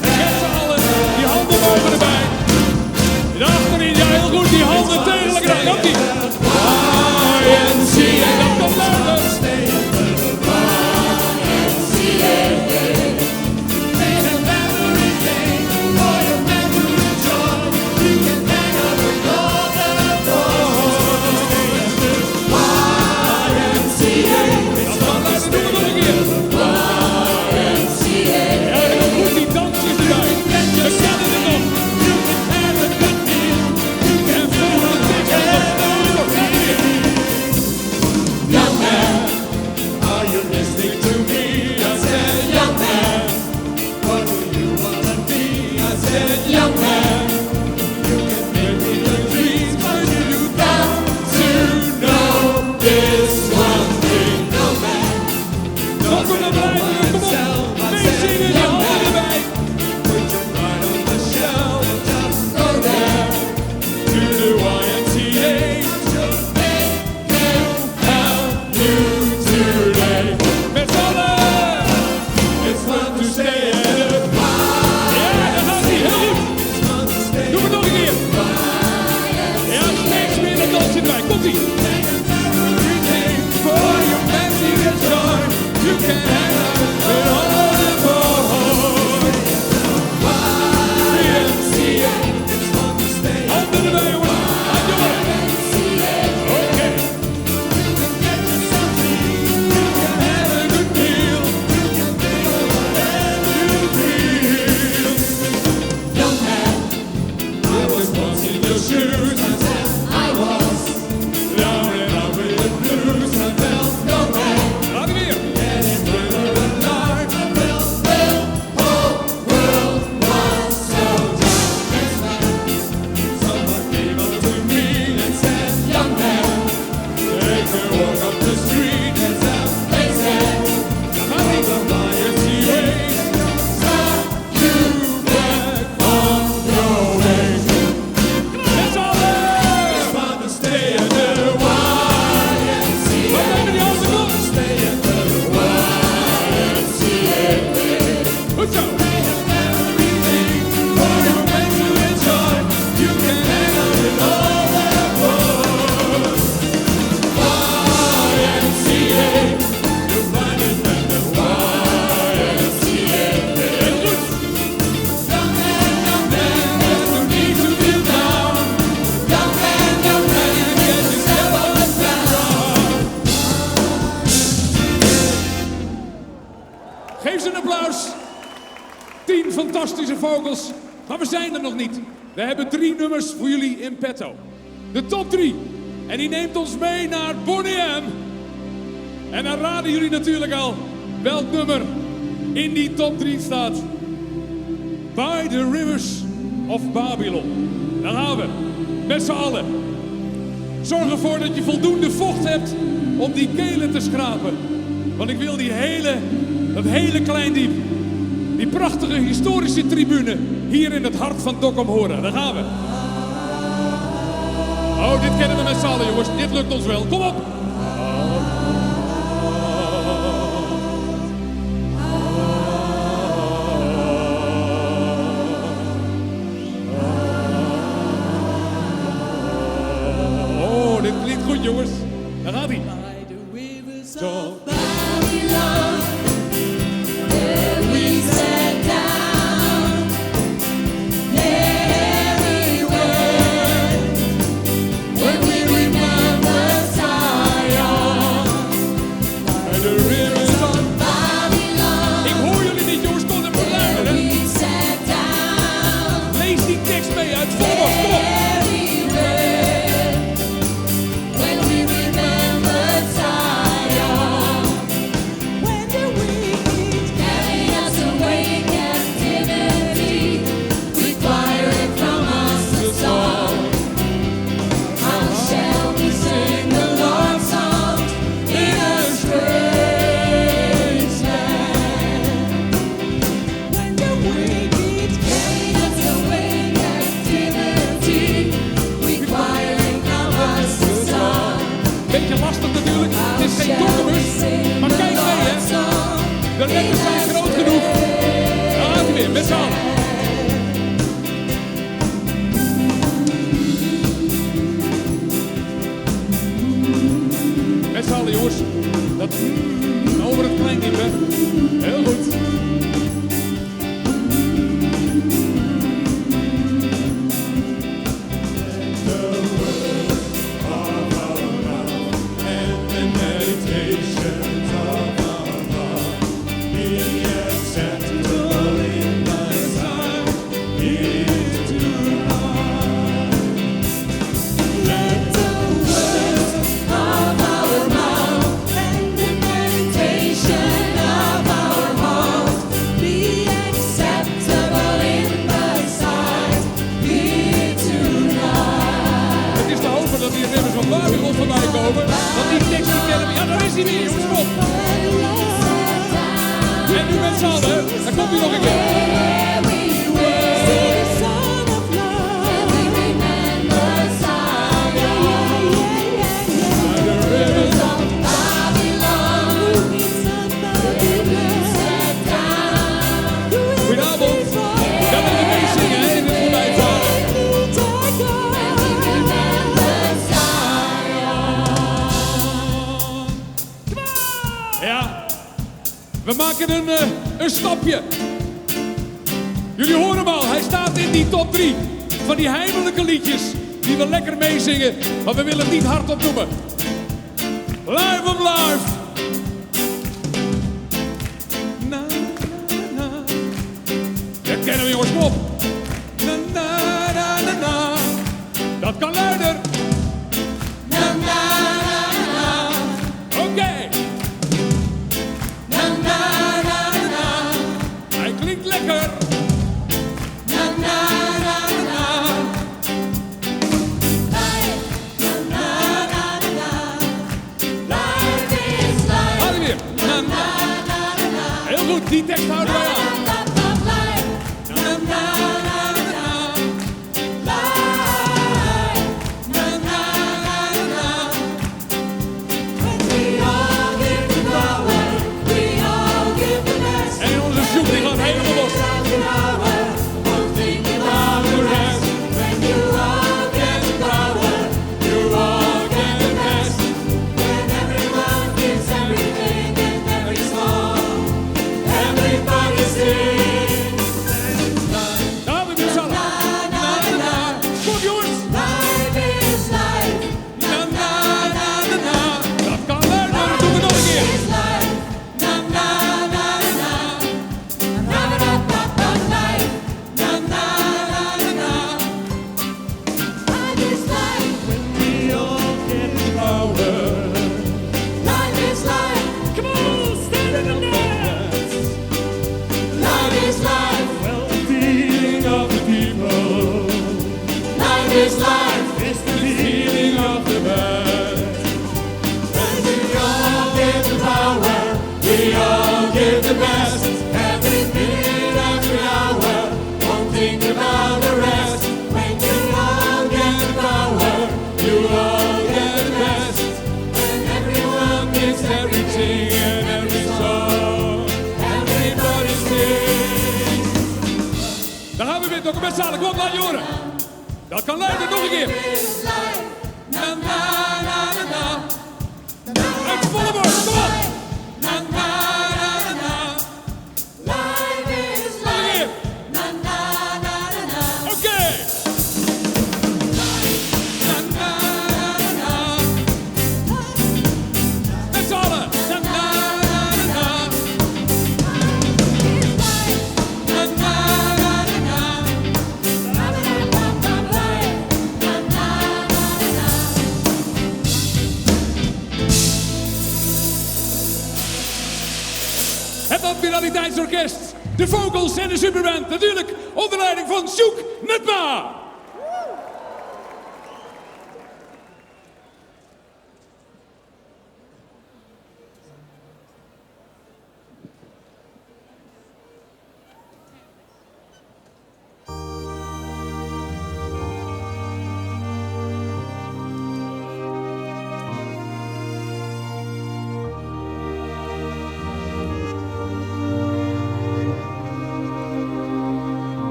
Met z'n allen, die handen boven erbij. En achterin, ja heel goed, die handen tegen elkaar. Komt-ie. YMCA, dat komt luider. Geef ze een applaus. 10 fantastische vogels. Maar we zijn er nog niet. We hebben 3 nummers voor jullie in petto. De top 3. En die neemt ons mee naar Boney M. En dan raden jullie natuurlijk al welk nummer in die top 3 staat. By the Rivers of Babylon. Daar gaan we. Met z'n allen. Zorg ervoor dat je voldoende vocht hebt om die kelen te schrapen. Want ik wil dat hele Kleindiep, die prachtige historische tribune hier in het hart van Dokkum horen. Daar gaan we. Oh, dit kennen we met z'n allen, jongens. Dit lukt ons wel. Kom op. z'n allen. Met z'n allen, jongens. Dat over het kleinkind, hè. Heel goed. Want die tekst die kennen we. Ja, daar is hij weer, jongens, kom. En nu met z'n allen, dan komt hij nog een keer. Goedenavond. Kan er mee zingen, hè, in het voorbijvaren. Ja, we maken een stapje. Jullie horen hem al, hij staat in die top 3 van die heimelijke liedjes die we lekker meezingen, maar we willen het niet hardop noemen. Live of Life. Na, na, na. Ja, kennen we, jongens, kom op. Na, na, na, na, na. Dat kan luider. Na, na, na, na. Oké. Na, na, na, na. Hij klinkt lekker. Na, na, na, na. Hou weer. Na, na. Heel goed, die tekst houden wij aan. En onze zoek die gaat helemaal los. Nog met z'n allen, kom op, laat je horen. Dat kan luiden, nog een keer. Na, na, na, na, na. Het volle borst, kom op. Na, na, na, na, na. Nog een keer. Oké. Na, na, na, na. Met z'n allen. Na, na, na, na. Na, na, na. Het Admiraliteitsorkest, de Vocals en de Superband, natuurlijk onder leiding van Sjoek Nutma.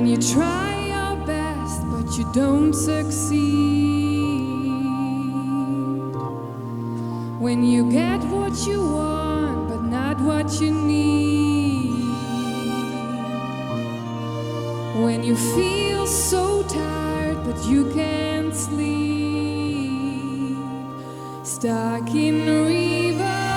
When you try your best but you don't succeed. When you get what you want but not what you need. When you feel so tired but you can't sleep. Stuck in the river.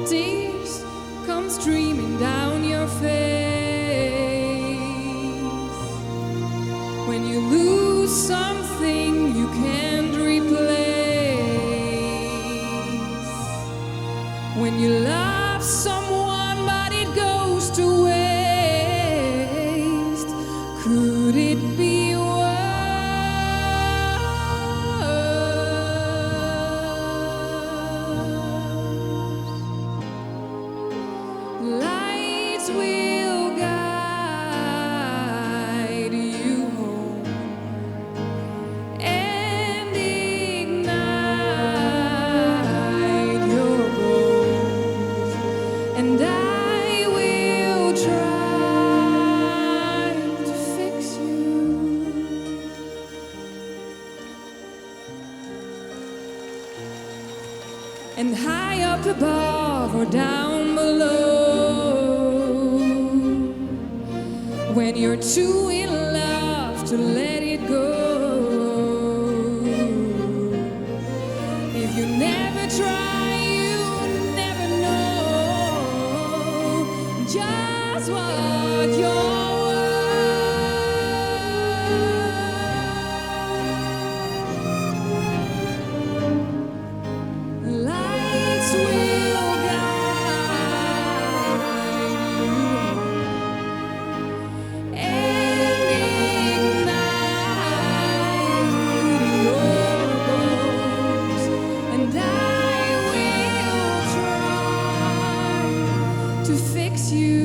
Tears come streaming down your face. When you lose something you can't replace. When you love someone but it goes to waste. Could it be worse? Lights will guide you home and ignite your bones, and I will try to fix you. And high up above or down below, when you're too in love to let it go. If you never try, you never know just what you're worth. Lights will guide you and ignite your bones, and I will try to fix you.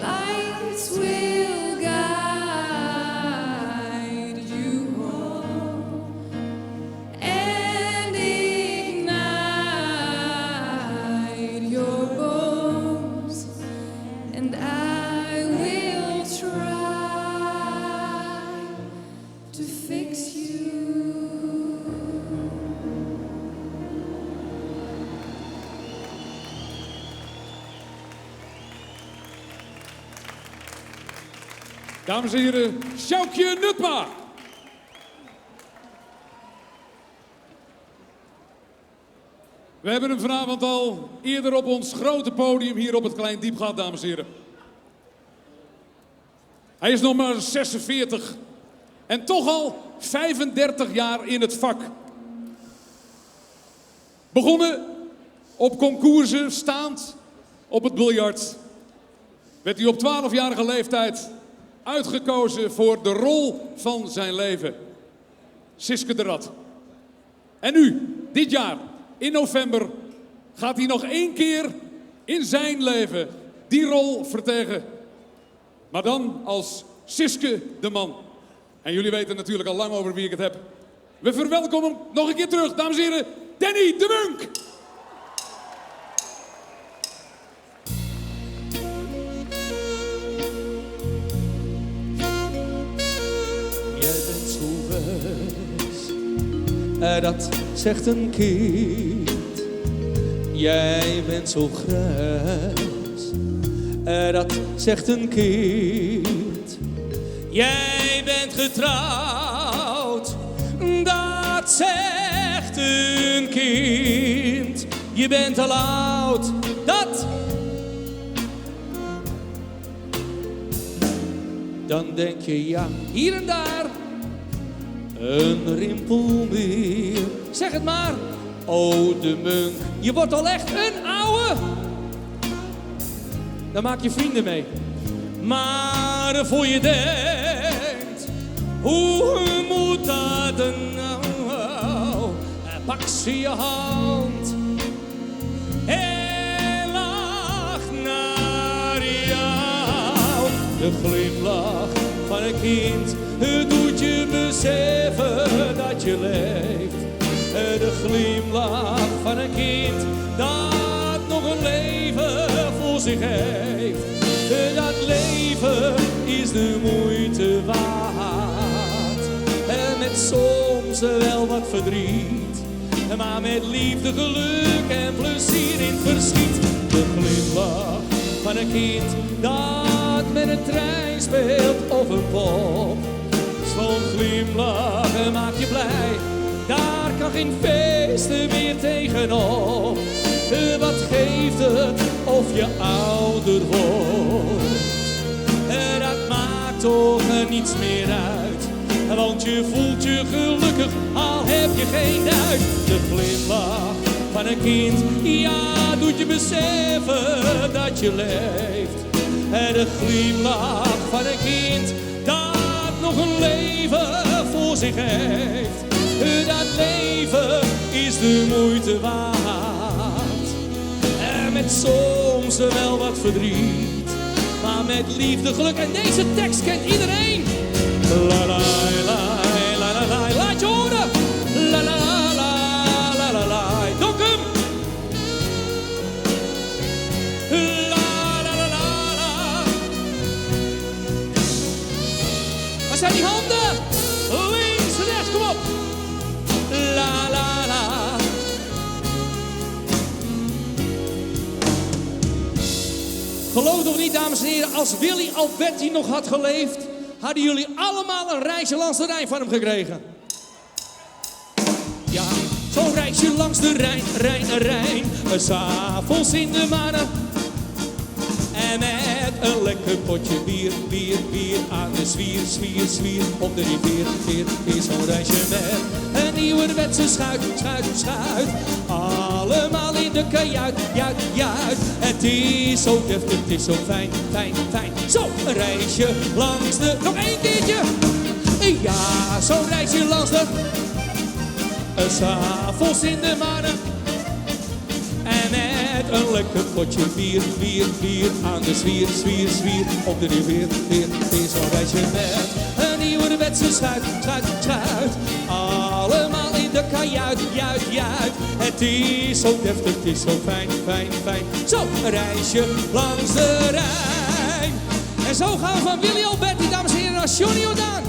Lights will guide you home and ignite your bones, and I will try to fix you.
Dames en heren, Sjoukje Nutma. We hebben hem vanavond al eerder op ons grote podium hier op het Klein Diep gehad, dames en heren. Hij is nog maar 46 en toch al 35 jaar in het vak. Begonnen op concoursen, staand op het biljart. Werd hij op 12-jarige leeftijd uitgekozen voor de rol van zijn leven. Siske de Rat. En nu, dit jaar, in november, gaat hij nog 1 keer in zijn leven die rol vertegen. Maar dan als Siske de Man. En jullie weten natuurlijk al lang over wie ik het heb. We verwelkomen hem nog een keer terug, dames en heren, Danny de Munk.
Jij bent zo wijs, dat zegt een kind. Jij bent zo grijs, dat zegt een kind. Jij bent getrouwd, dat zegt een kind. Je bent al oud, dat. Dan denk je ja, hier en daar een rimpel meer. Zeg het maar, oh de Munk, je wordt al echt een ouwe. Dan maak je vrienden mee. Maar voor je denkt, hoe moet dat nou? Pak ze je hand en lach naar jou. De glimlach van een kind, het doet je beseffen dat je leeft. De glimlach van een kind dat nog een leven voor zich heeft. Dat leven is de moeite waard. En met soms wel wat verdriet, maar met liefde, geluk en plezier in verschiet. De glimlach van een kind dat met een trein speelt of een pop. Zo'n glimlach maakt je blij, daar kan geen feesten meer tegenop. Wat geeft het of je ouder wordt? Dat maakt toch niets meer uit, want je voelt je gelukkig al heb je geen duit. De glimlach van een kind, ja, doet je beseffen dat je leeft. De glimlach van een kind dat nog een leven voor zich heeft. Dat leven is de moeite waard. Met soms wel wat verdriet, maar met liefde, geluk. En deze tekst kent iedereen. La la la la la la, laat je horen. La la la la la la, donk hem. La la la la la. Waar zijn die handen? Links, rechts, kom op. La la la. Geloof toch niet, dames en heren, als Willy Alberti nog had geleefd, hadden jullie allemaal een reisje langs de Rijn van hem gekregen. Ja, zo'n reisje langs de Rijn, Rijn, 's'avonds in de mannen. En met een lekker potje bier aan de zwier, op de rivier, zo'n reisje met een nieuwerwetse schuit. Allemaal in de kajuit, juit. Het is zo deftig, het is zo fijn. Zo, een reisje langs de... Nog 1 keertje! Ja, zo'n reisje langs de... 's'avonds in de mannen. En met een lekker potje bier aan de zwier, op de rivier, zo'n reisje met een nieuwerwetse schuit. Allemaal in de kajuit, juit. Het is zo deftig, het is zo fijn. Zo, een reisje langs de Rijn. En zo gaan we van Willy Alberti, dames en heren, naar Johnny Jordaan.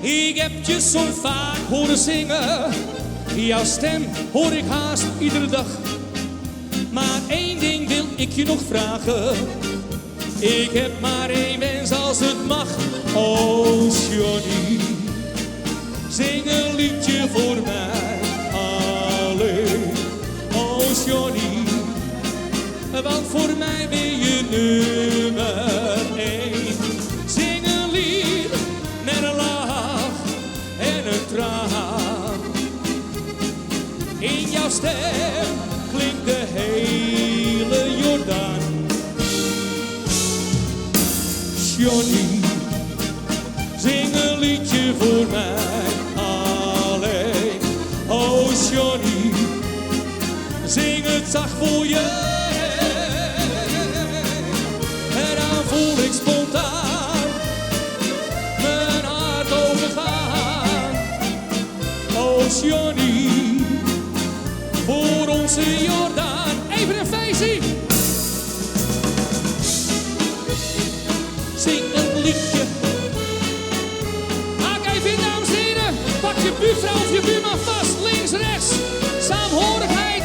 Ik heb je zo vaak horen zingen. Jouw stem hoor ik haast iedere dag. Maar 1 ding wil ik je nog vragen. Ik heb maar 1 wens als het mag. Oh Johnny, zing een liedje voor mij alleen. Oh Johnny, want voor mij ben je nummer 1. Johnny, zing een liedje voor mij alleen. Oh Johnny, zing het zacht voor je. En dan voel ik spontaan mijn hart overgaan. Oh Johnny, voor onze Jordaan. Even een feestje. Zing een liedje. Haak even in, dames en heren. Pak je buurvrouw of je buurman vast. Links, rechts. Saamhorigheid.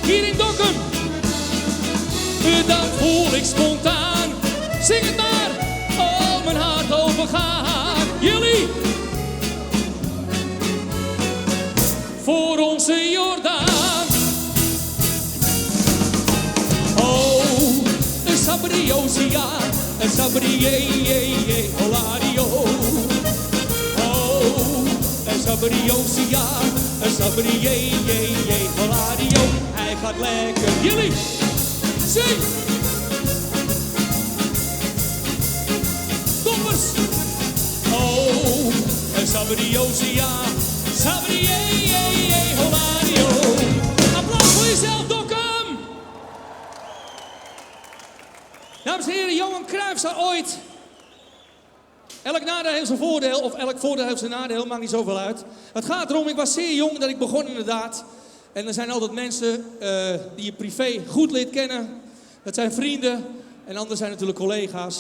Hier in Dokkum. Dan voel ik spontaan. Zing het maar. Oh, mijn hart overgaan. Jullie. Voor onze Jordaan. Oh, een sabriosia. Een sabrié, holario. Oh, een sabriosia. Een sabrié, holario. Hij gaat lekker. Jullie, zing! Koppers! Oh, een sabriosia. Sabrié, holario. Applaus voor jezelf, Dokkum! Dames en heren, Johan Cruijff zei ooit: elk nadeel heeft zijn voordeel, of elk voordeel heeft zijn nadeel, maakt niet zoveel uit. Het gaat erom, ik was zeer jong dat ik begon inderdaad. En er zijn altijd mensen die je privé goed leert kennen. Dat zijn vrienden en anderen zijn natuurlijk collega's.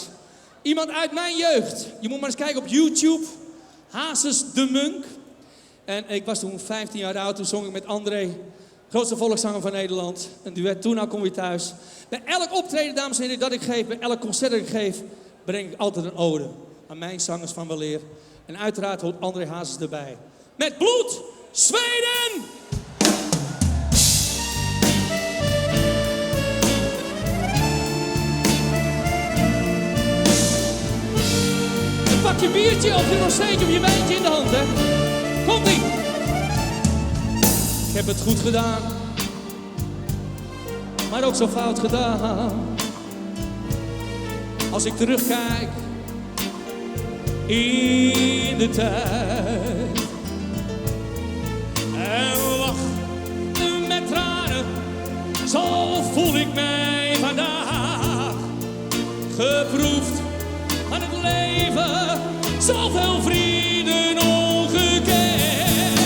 Iemand uit mijn jeugd, je moet maar eens kijken op YouTube. Hazes de Munk. En ik was toen 15 jaar oud, toen zong ik met André, grootste volkszanger van Nederland. Een duet, Toen nou kom je thuis. Bij elk optreden, dames en heren, dat ik geef, bij elk concert dat ik geef, breng ik altijd een ode aan mijn zangers van weleer. En uiteraard hoort André Hazes erbij. Met bloed, Zweden! Pak je biertje of je nog steeds of je wijntje in de hand, hè? Komt-ie! Ik heb het goed gedaan, maar ook zo fout gedaan. Als ik terugkijk in de tijd en lach met tranen, zo voel ik mij vandaag. Geproefd aan het leven, zoveel vrienden ongekend.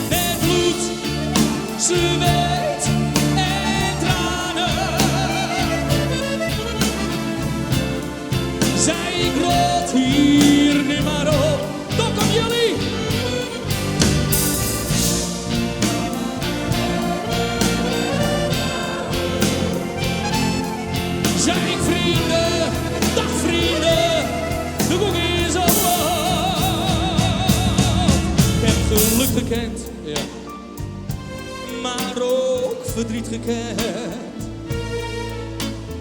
Met bloed, zweet en tranen. Zij ik rot hier nu maar op. Dokkum jullie! Zijn vrienden, dag vrienden, de boek is op. Ik heb geluk gekend, ja, maar ook verdriet gekend.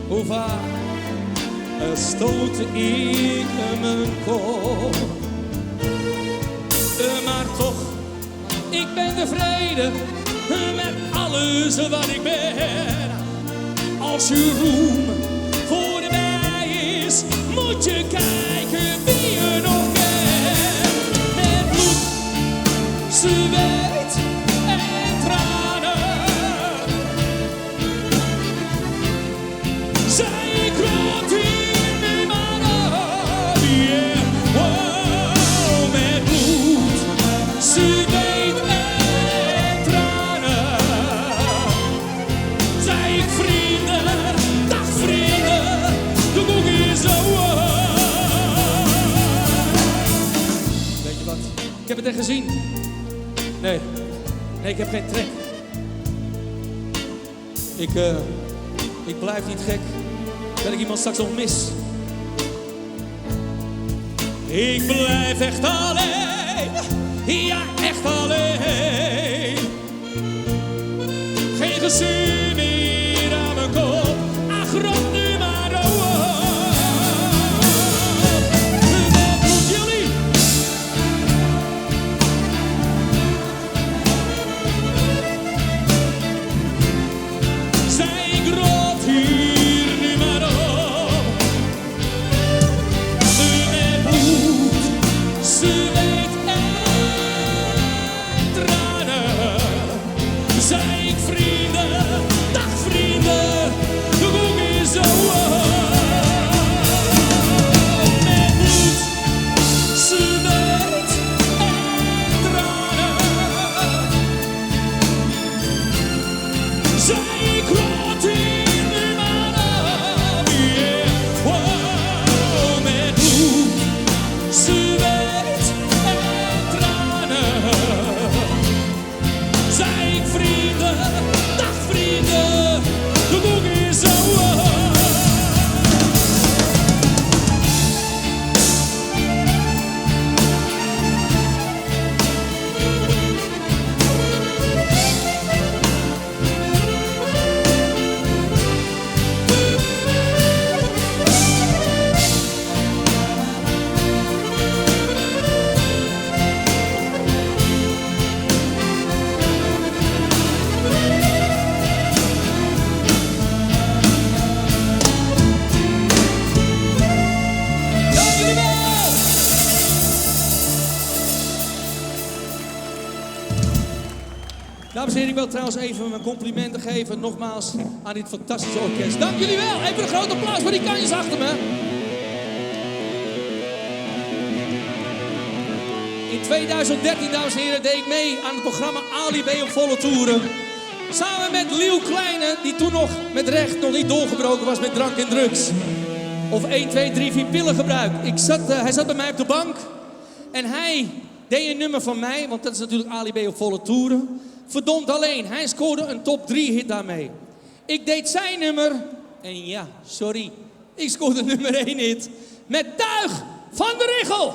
Hoe vaak stootte ik mijn kop. Maar toch, ik ben tevreden met alles wat ik ben. Als je roem voorbij is, moet je kijken wie je nog kent. Met bloed, zweet en tranen. Zij kroot hier nu maar op, yeah. Wow, met bloed, zweet en tranen. Zij ik vrienden, dag vrienden, de boek is over. Weet je wat, ik heb het echt gezien. Nee, ik heb geen trek. Ik blijf niet gek dat ik iemand straks nog mis. Ik blijf echt alleen, ja echt alleen. Geen gezin meer aan mijn kop, ach rot nu maar op. Met bloed jullie. Zij grot hier nu maar op. Dames en heren, ik wil trouwens even mijn complimenten geven nogmaals aan dit fantastische orkest. Dank jullie wel. Even een groot applaus voor die kanjes achter me. In 2013, dames en heren, deed ik mee aan het programma Ali B op volle toeren. Samen met Leeuw Kleine, die toen nog met recht nog niet doorgebroken was met drank en drugs. Of 1, 2, 3, 4 pillen gebruik. Hij zat bij mij op de bank en hij deed een nummer van mij, want dat is natuurlijk Ali B op volle toeren. Verdomd alleen, hij scoorde een top 3 hit daarmee. Ik deed zijn nummer en ja, sorry, ik scoorde nummer 1 hit met Tuig van de Richel.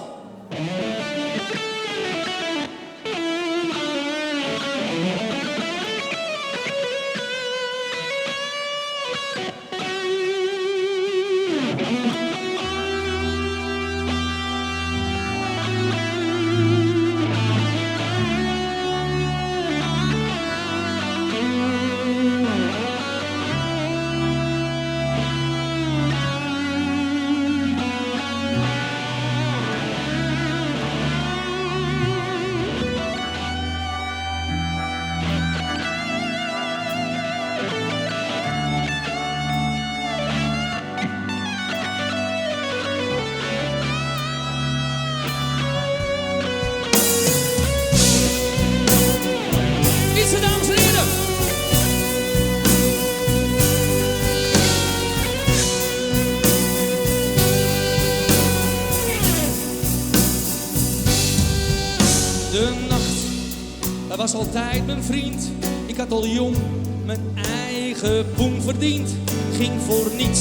Was altijd mijn vriend, ik had al jong mijn eigen poen verdiend. Ging voor niets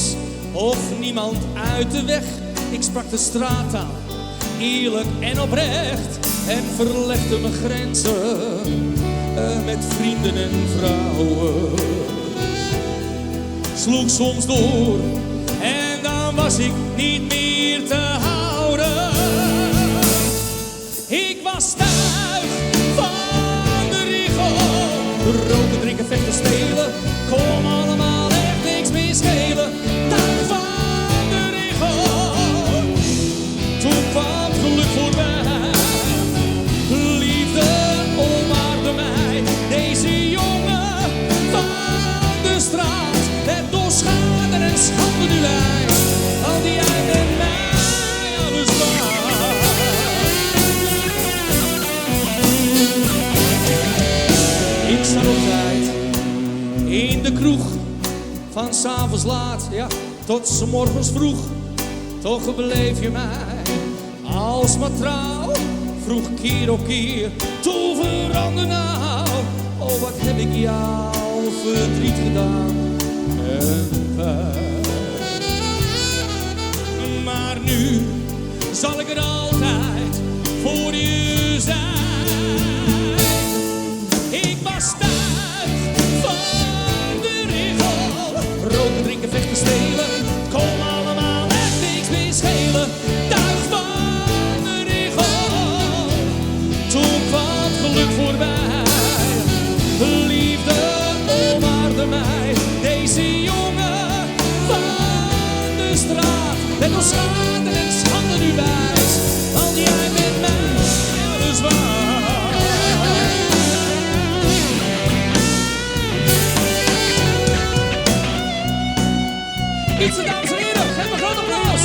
of niemand uit de weg. Ik sprak de straattaal, eerlijk en oprecht. En verlegde mijn grenzen met vrienden en vrouwen. Sloeg soms door en dan was ik niet meer te houden. Ik was thuis van roken, drinken, vechten, stelen, kon allemaal echt niks meer schelen. Tuig van de Richel, toen kwam geluk voorbij. Liefde omarmde mij, deze jongen van de straat. Het door schade en schande nu wijs, al die jij met mij alles waar. Ik sta op tijd in de kroeg, van 's avonds laat, ja, tot 's morgens vroeg. Toch beleef je mij als maar trouw. Vroeg keer op keer, toen verander nou. Oh, wat heb ik jou verdriet gedaan en pijn. Maar nu zal ik er altijd voor je zijn. Ik was Tuig van de Richel. Roken, drinken, vechten, stelen, kon allemaal echt niks meer schelen. Tuig van de Richel, toen kwam geluk voorbij. Liefde omarmde mij, deze jongen van de straat. Met ons schade en schande nu wijs, al jij met mij alles waar. Fietsen, dames en heren, geef een groot applaus.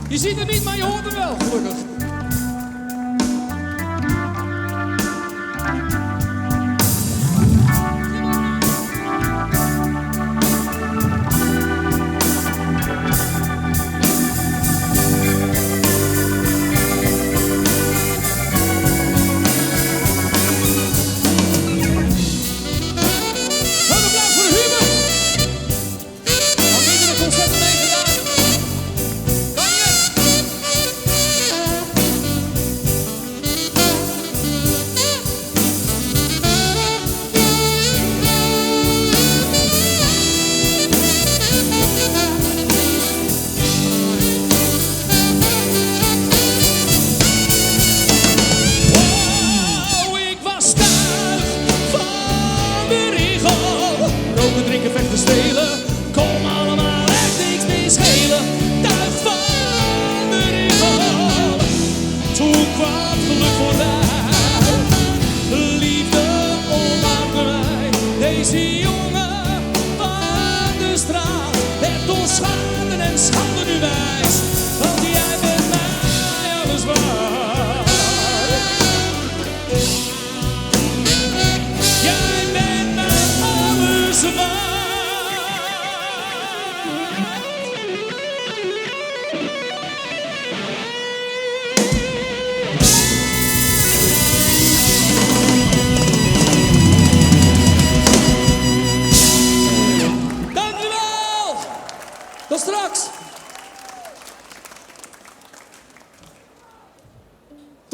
Je ziet het niet, maar je hoort het wel, gelukkig.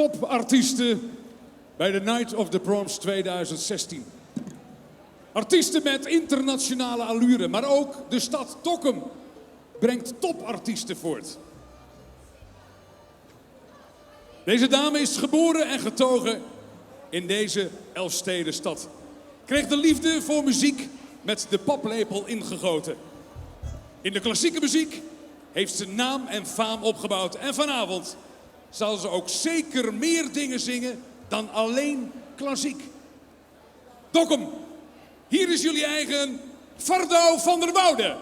topartiesten bij de Night of the Proms 2016. Artiesten met internationale allure, maar ook de stad Dokkum brengt topartiesten voort. Deze dame is geboren en getogen in deze Elfstedenstad. Kreeg de liefde voor muziek met de paplepel ingegoten. In de klassieke muziek heeft ze naam en faam opgebouwd. En vanavond zal ze ook zeker meer dingen zingen dan alleen klassiek. Dokkum, hier is jullie eigen Fardouw van der Woude.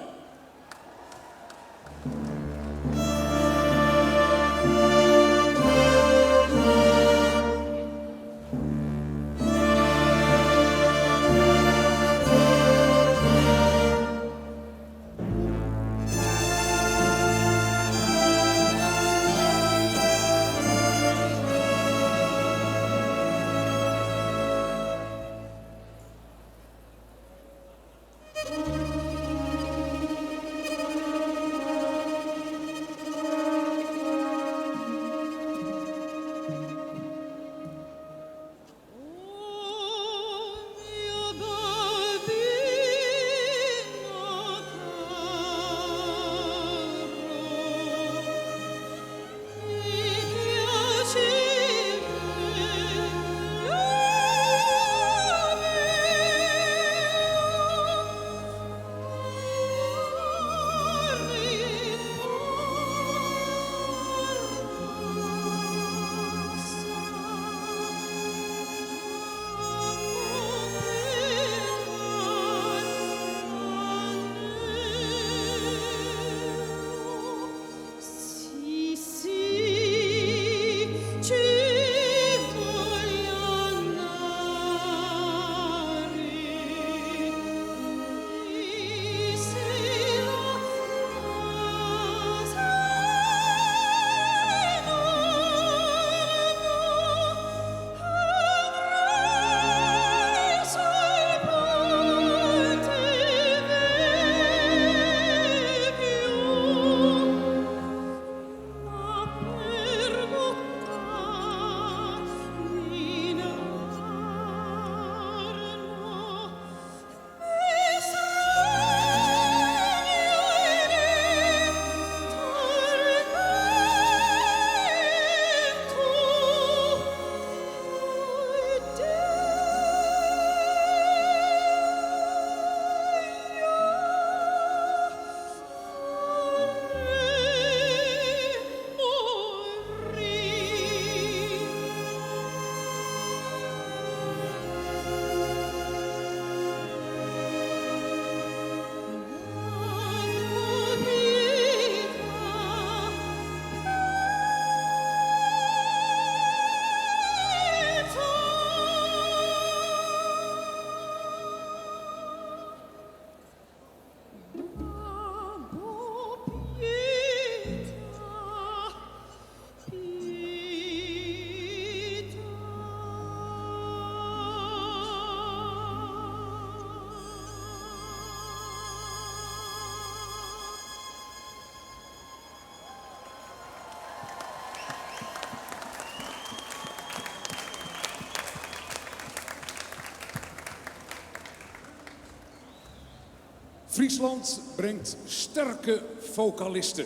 Friesland brengt sterke vocalisten.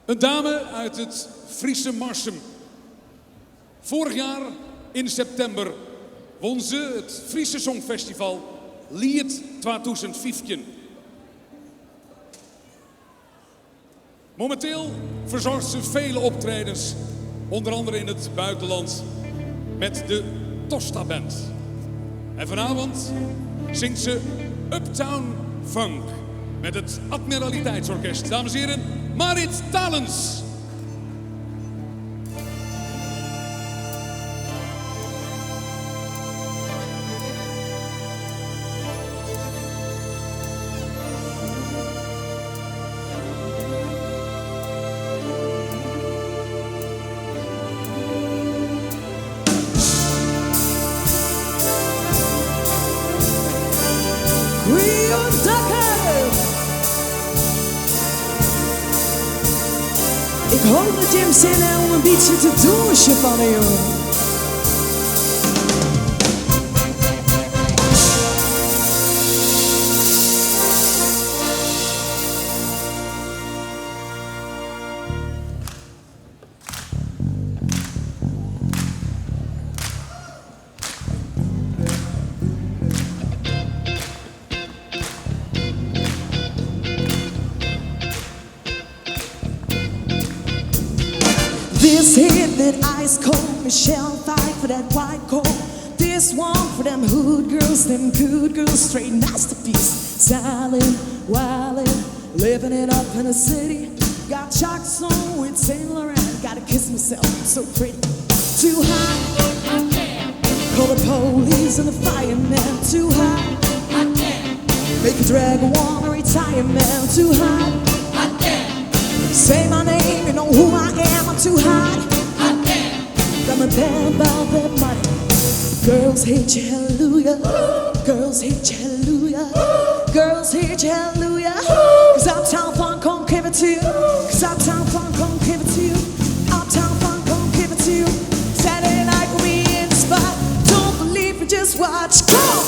Een dame uit het Friese Marsum. Vorig jaar in september won ze het Friese Songfestival Lied 2015. Momenteel verzorgt ze vele optredens, onder andere in het buitenland, met de Tosta Band. En vanavond zingt ze Uptown Funk met het Admiraliteitsorkest. Dames en heren, Marit Talens.
Ik hoop dat je hem zin hebt om een beetje te douchen van de jongen. This hit that ice cold Michelle fight for that white coat. This one for them hood girls, them good girls, straight masterpiece. Silent, wildin', living it up in the city. Got Chuck's on with Saint Laurent. Gotta kiss myself, so pretty. Too high, I can't. Call the police and the fireman. Too high, I can't. Make a drag wanna retire man. Too high, I can't. Say my name, you know who I am. I'm too hot, I can't. Got my band about that money. Girls hate you, hallelujah. Girls hate you, hallelujah. Girls hate you, hallelujah. Cause Uptown Funk gon' give it to you. Cause Uptown Funk gon' give it to you. Uptown Funk gon' give it to you. Saturday night we'll be in the spot. Don't believe me, just watch. Come on!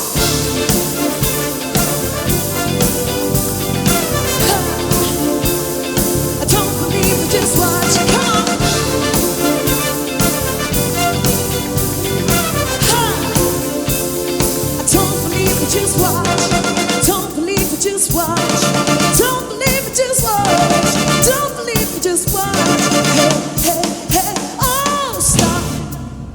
Just watch, come on. I don't believe it, just watch. Don't believe it, just watch. Don't believe it, just watch. Don't believe it, just watch. Hey, hey, hey, oh, stop.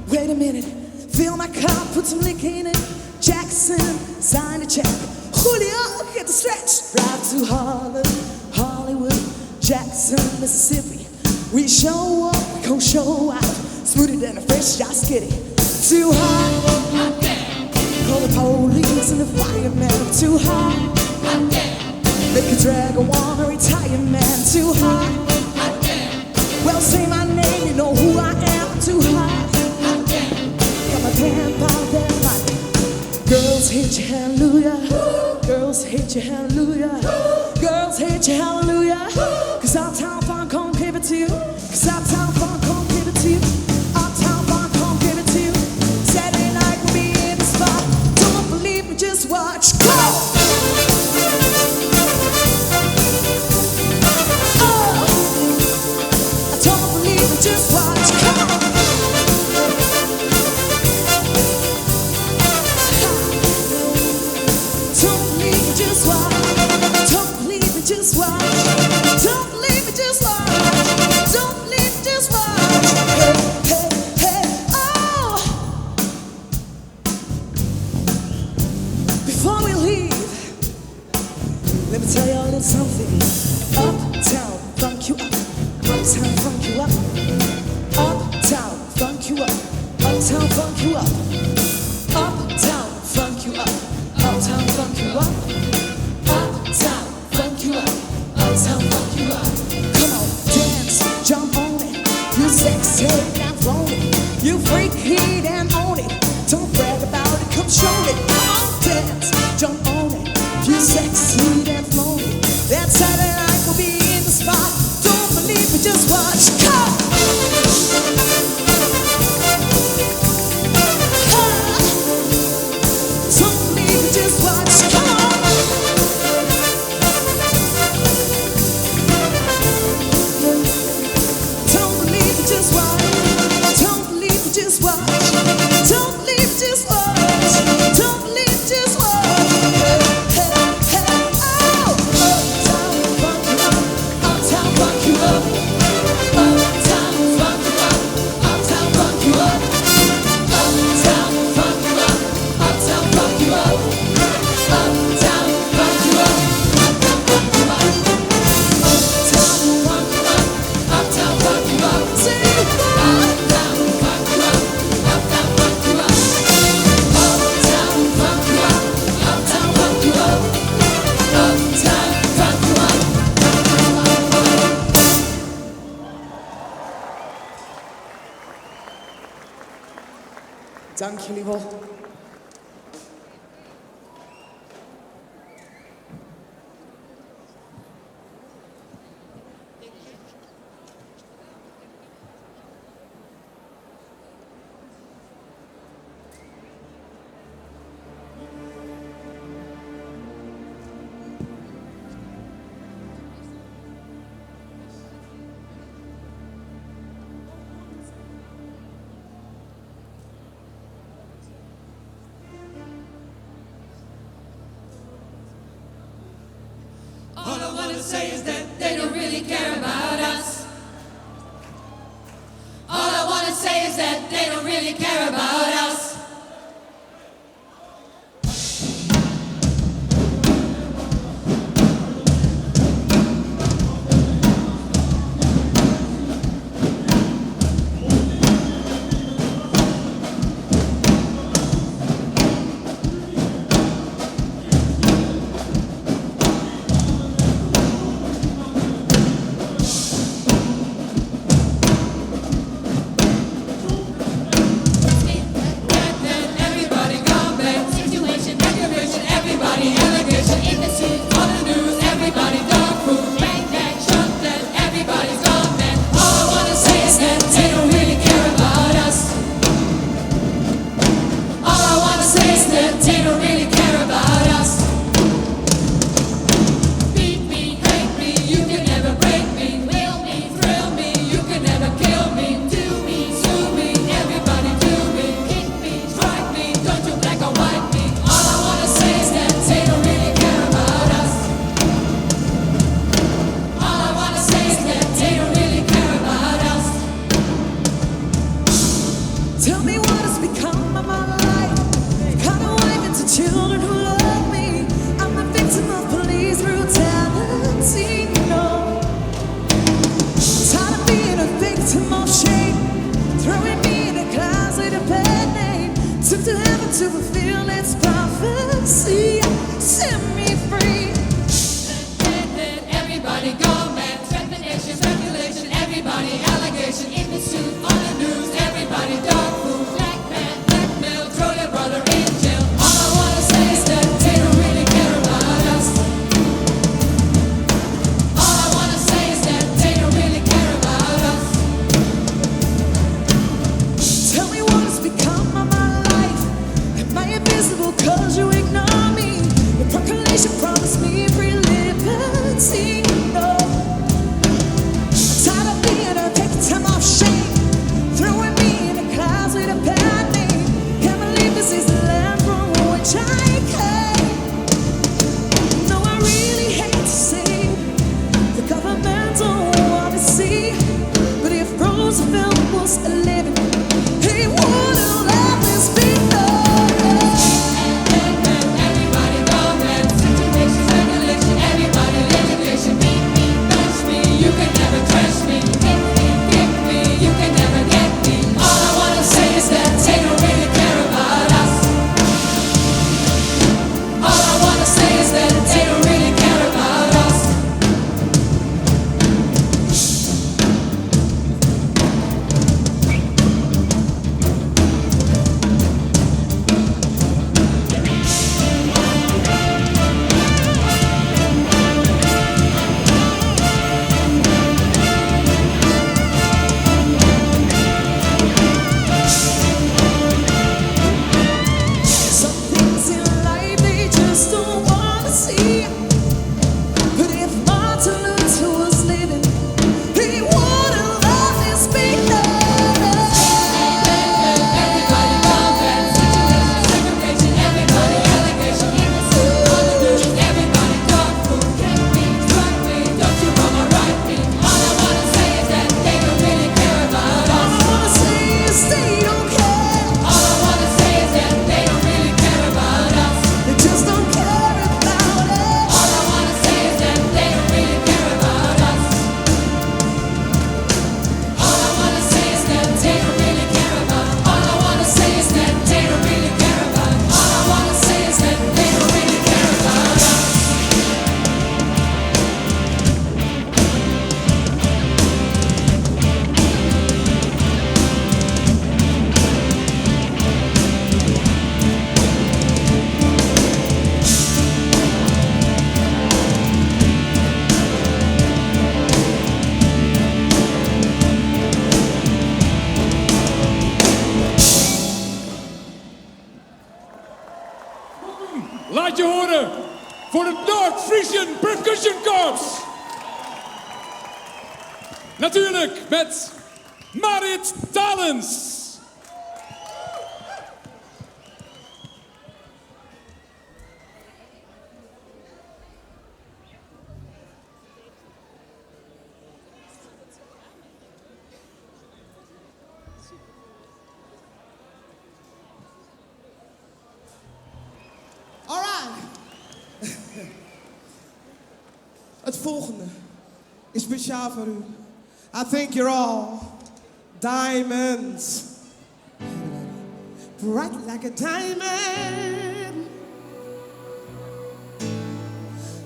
Wait a minute. Fill my cup, put some liquor in it. Jackson, sign a check. Julio, get the stretch. Drive to Harlem, Hollywood, Jackson, Mississippi. We show up, we gon' show out. Smoother than a fresh shot skitty. Too high, I can't. Call the police and the fireman. Too high, I can't. Make a drag wanna retire man. Too high, I can't. Well, say my name, you know who I am. Too high, I can't. Got my band by that money. Girls hate you, hallelujah. Girls hate you, hallelujah. Girls hate you, hallelujah. Cause Uptown Funk gon' give it to you. Cause Uptown Funk gon' give it to you. Uptown Funk gon' give it to you. Saturday night we'll be in the spot. Don't believe me, just watch. Go! Oh, I don't believe me, just watch. Come on! Don't believe me, just watch. Don't believe me, just watch. Don't believe me, just watch. Don't believe me, just watch. Hey, hey, hey, oh. Before we leave, let me tell you a little something. Uptown, funk you up. Uptown, funk you up. Uptown, funk you up. Uptown, funk you up. Uptown, funk you up. Uptown, funk you up. Uptown, funk you up. Uptown, funk you up. Come on, dance, jump on it. You sexy and flown it. You freak heat and own it. Don't brag about it, come show it. Come on, dance, jump on it. You sexy and flown it. That Saturday night will be in the spot. Don't believe me, just watch. Come! Don't believe me, just watch. Come on! Don't believe me, just watch. Don't believe me, just watch. Don't believe me, just watch. Don't believe me, just watch. Hey, hey, hey, oh! Uptown, funk you up. Uptown, funk you up. Uptown, funk you up. Uptown, funk you up. Uptown, funk you up. Uptown, funk you up. Uptown, funk you up. Uptown, funk you up. Uptown, funk you up. Uptown, funk you up. Say uptown, funk you up. Uptown, funk you up. Uptown, funk you up. Uptown, funk you up. Uptown, funk you up. Dank jullie wel.
say is that they don't really care about us. All I wanna say is that they don't really care about us.
Laat je horen voor het Noord-Frisian Percussion Corps. Natuurlijk met Marit Talens.
Het volgende is speciaal voor u. I think you're all diamonds. Bright like a diamond.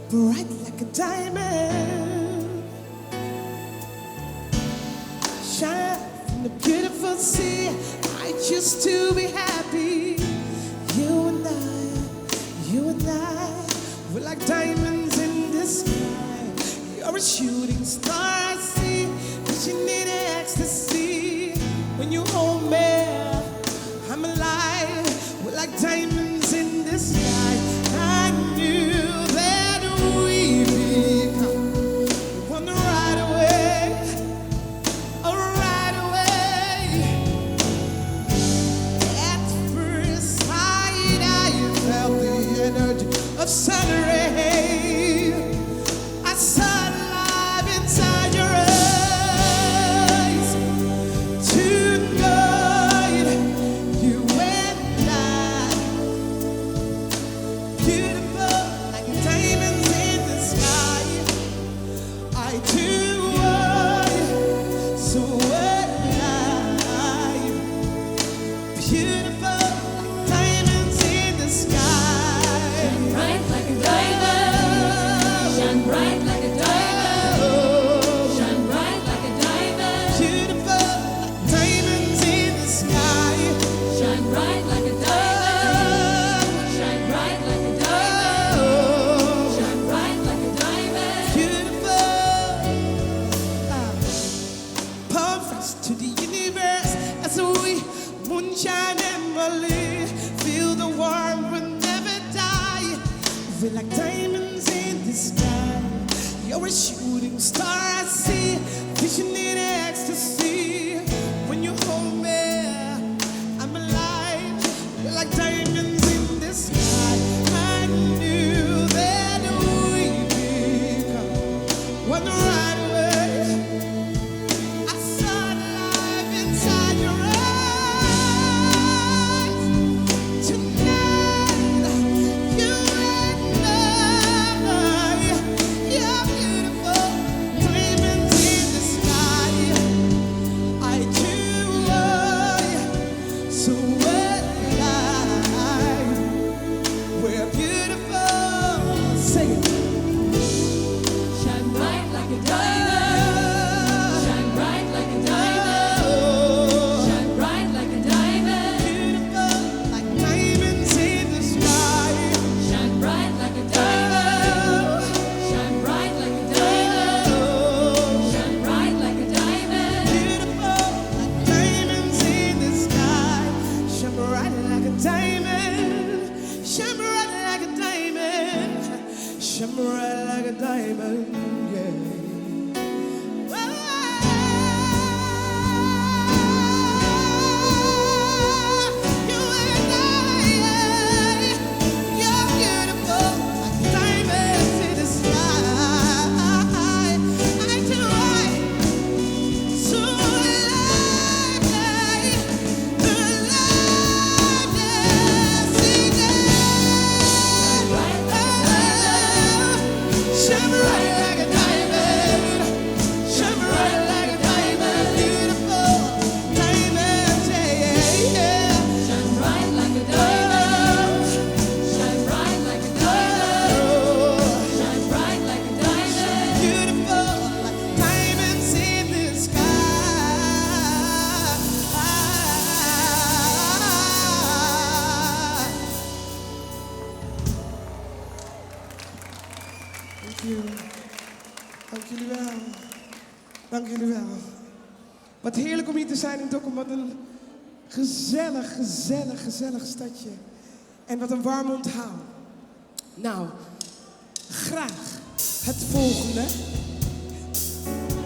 Bright like a diamond. Shine from the beautiful sea. I choose to be happy. You and I, we're like diamonds in the sky. You're a shooting star, I see, but you need ecstasy. When you hold me, I'm alive. We're like diamonds in the sky. I knew that we'd become one right away, right away. At first sight, I felt the energy of sun ray. I saw life inside your eyes. Tonight, you and I, beautiful like diamonds in the sky. I do want so alive, beautiful like diamonds in the sky.
Shine bright like a diamond. Shine bright like a diamond. Shine bright like a diamond.
Beautiful like diamonds in the sky.
Shine bright like a diamond. Shine bright like a diamond. Shine bright like a diamond.
Beautiful. Palm first to the universe as we moonshine and Molly. Feel the warmth will never die. We're like diamonds in the sky. You're a shooting star, I see. Vision in ecstasy. When you hold me, I'm alive. We're like diamonds in the sky. I knew that we'd become one right away. I saw life inside your eyes. Tonight, you and I, you're beautiful, diamonds in the sky. I do so alive. We're beautiful. Sing it.
Shine bright like a diamond. Shine bright like a diamond. Shine bright like a diamond.
Beautiful like diamonds in the sky.
Shine bright like a diamond. Shine bright like a diamond. Shine bright like a diamond.
Beautiful like diamonds in the sky. Shine bright like a diamond. Shine bright like a diamond. Shine bright like a diamond. Yeah. You and I, you're beautiful like diamonds in the sky. I do so alive, yeah, sing it. Shine bright like a diamond. Shine bright like a diamond. Beautiful diamonds, yeah, yeah.
Shine bright like a diamond. Shine bright like a diamond. Shine bright like a diamond.
Beautiful like diamonds in the sky. Thank you. Dank jullie wel. Dank jullie wel. Wat heerlijk om hier te zijn in Dokkum. Wat een gezellig, gezellig, gezellig stadje. En wat een warm onthaal. Nou, graag het volgende.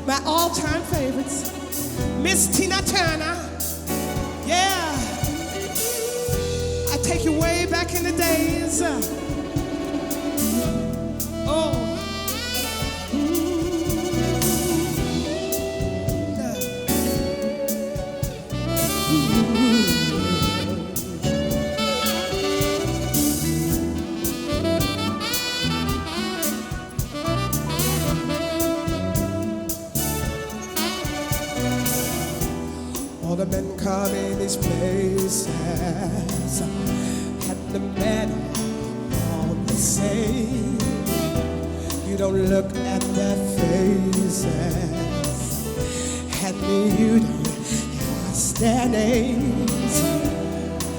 My all-time favorites. Miss Tina Turner. Yeah. I take you way back in the days. Oh. All the men come in these places, and the men all the same. You don't look at their faces, and you don't ask their names.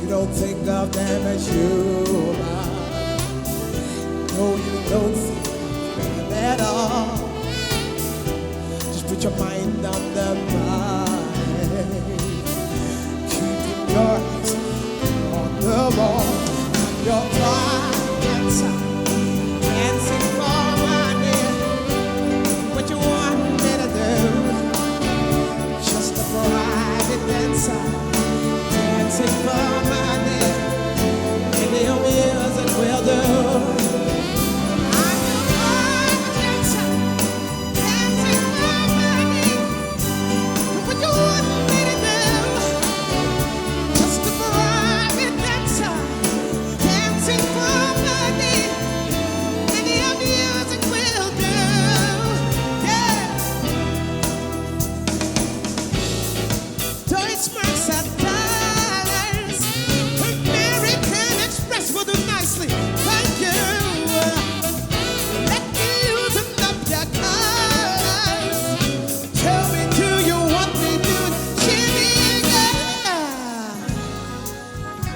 You don't think of them as human. No, you don't think of them at all. Just put your mind on the mind, keeping your eyes on the ball, on your clients, dancing for money. What you want me to do? Just a private dancer, dancing for money, and the only music will do.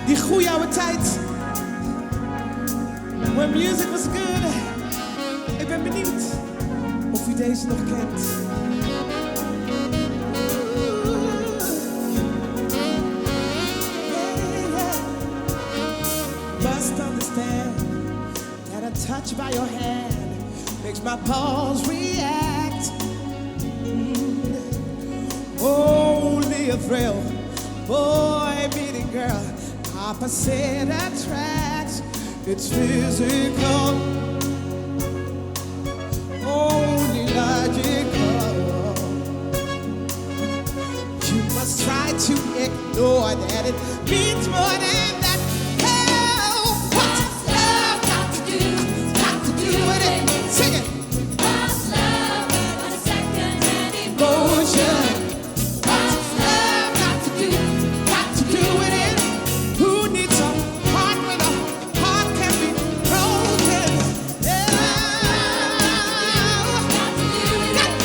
Die goeie oude tijd, when music was good. Ik ben benieuwd of u deze nog kent. Must understand that a touch by your hand makes my pulse react. Only a thrill, boy meeting girl, opposite attracts. It's physical, only logical. You must try to ignore that it means more than that. Hell, what's love got to do? Got to do with it. Sing it. What's love but a second-hand emotion? What's love got to do? Got to do with it. Who needs a heart when a heart can be broken?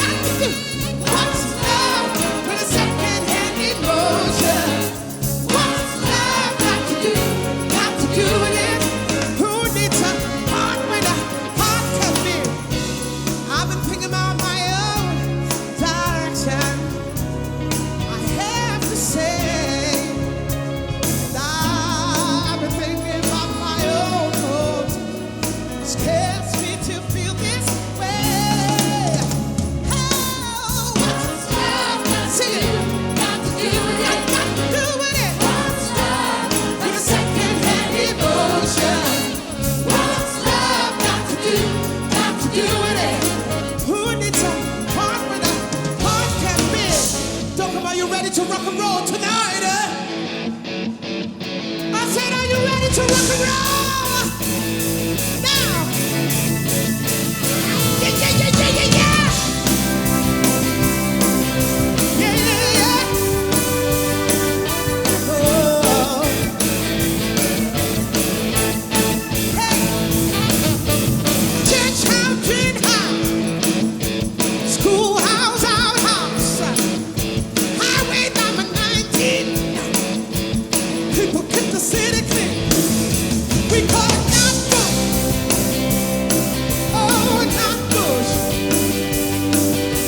Got to do. What's love but a second-hand emotion? What's love got to do? Got to do with it. Who needs a heart when a heart can be? I've been thinking about my own direction. I have to say, and I've been thinking about my own hopes. It scares me to feel this way. Oh, what's love got to do? Got to do with it. Got to do with it. What's love but a second-hand emotion? What's love got to do? Got to do with it. Who needs a heart when a heart can be? Don't come, are you ready to rock and roll tonight? I said, are you ready to rock and roll? Now. Yeah, yeah, yeah, yeah, yeah, yeah. Yeah, yeah, yeah. Oh. Hey. Church house, dream house, schoolhouse, outhouse, highway number 19. People keep the city clean. We call it Nutbush. Oh, Nutbush.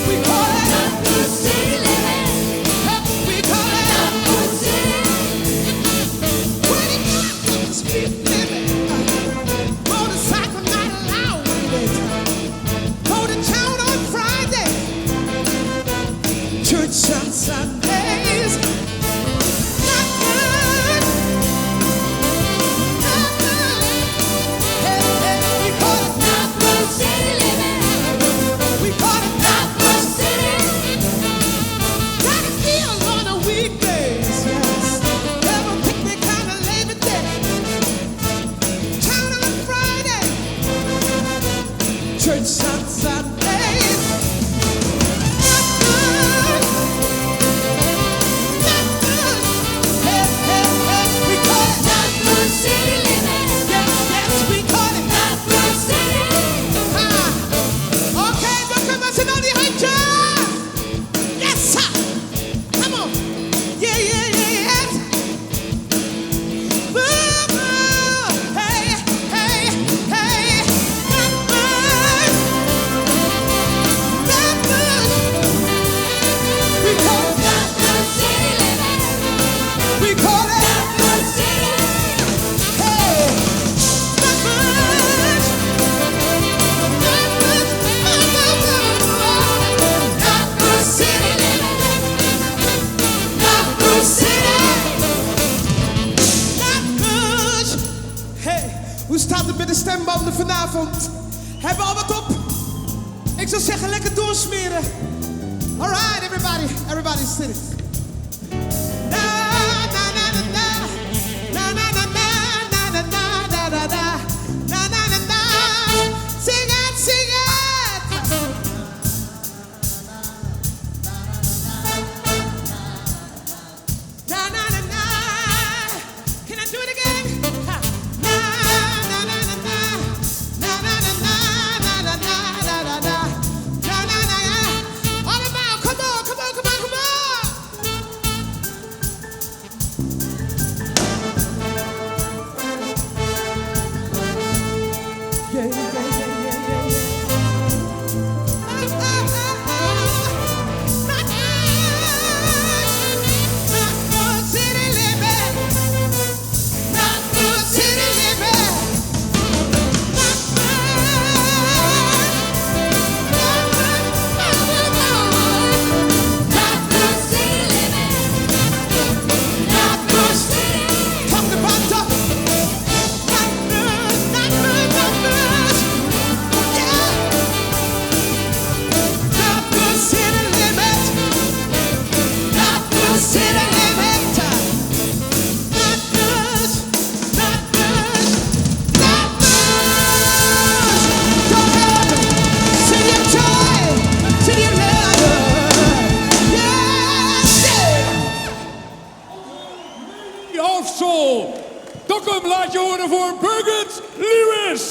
We call it Nutbush City living. We call it Nutbush City. When it comes to the street living, motorcycle not allowed with it. Go to town on Friday, church on Sundays. Not good. Not good. Hey, hey, we call it Nutbush City living. We call it Nutbush City. Got a deal on the weekdays, yes. Have a picnic on a Labor Day. Town on Friday, church on Sundays. Not good. avond. Hebben we al wat op? Ik zou zeggen, lekker doorsmeren. Alright, everybody sit it. Na na na na na, na na na na na na na na na, na na na na. Sing it, sing it. Na na na na. Can I do it again? Ha. Na na na na na, na na na na na na na na na. Na na na na. All about, come on, come on, come on, come on. Yeah, yeah, yeah, yeah, yeah,
Of Soul. Dokkum, laat je horen voor Birgit Lewis.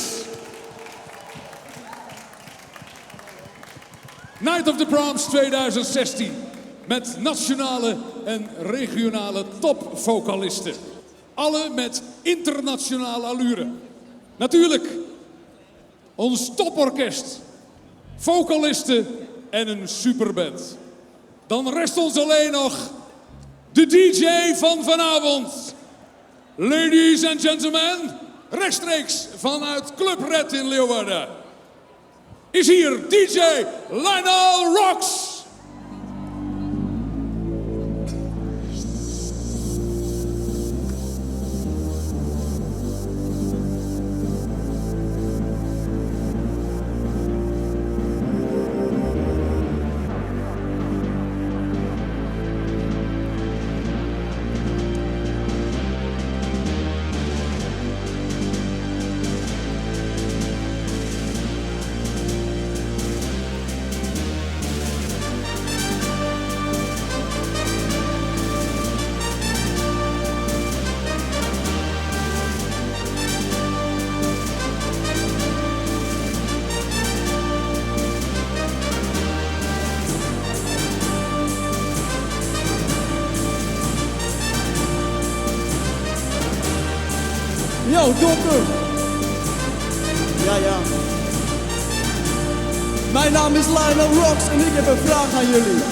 Night of the Proms 2016. Met nationale en regionale topvocalisten. Alle met internationale allure. Natuurlijk, ons toporkest. Vocalisten en een superband. Dan rest ons alleen nog de DJ van vanavond. Ladies and gentlemen, rechtstreeks vanuit Club Red in Leeuwarden is hier DJ Lionel Rocks.
Yo, Dokkum. Ja. Mijn naam is Lionel Rocks en ik heb een vraag aan jullie.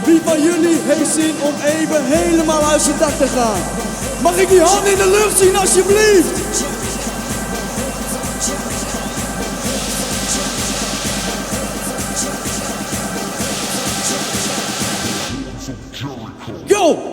Wie van jullie heeft zin om even helemaal uit zijn dak te gaan? Mag ik die hand in de lucht zien alsjeblieft? Go!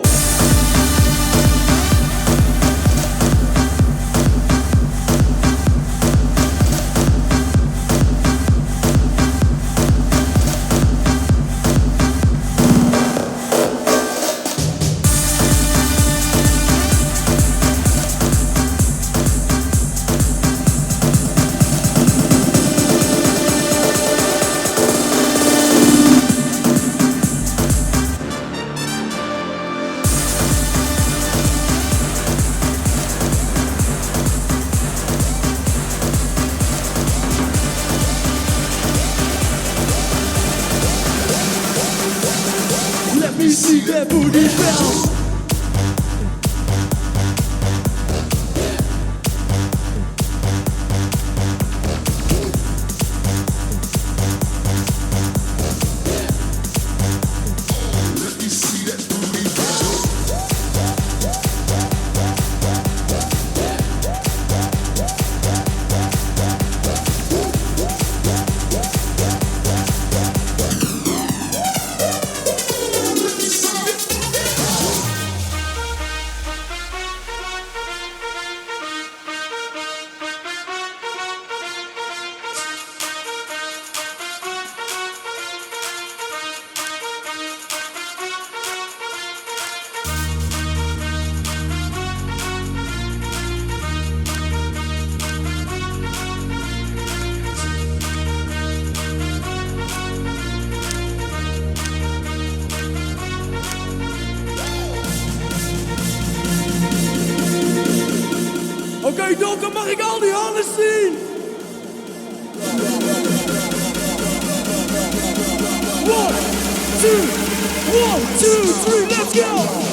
Let me see that booty bounce. Hey Dokker, mag ik al die handen zien? One, two, three, let's go!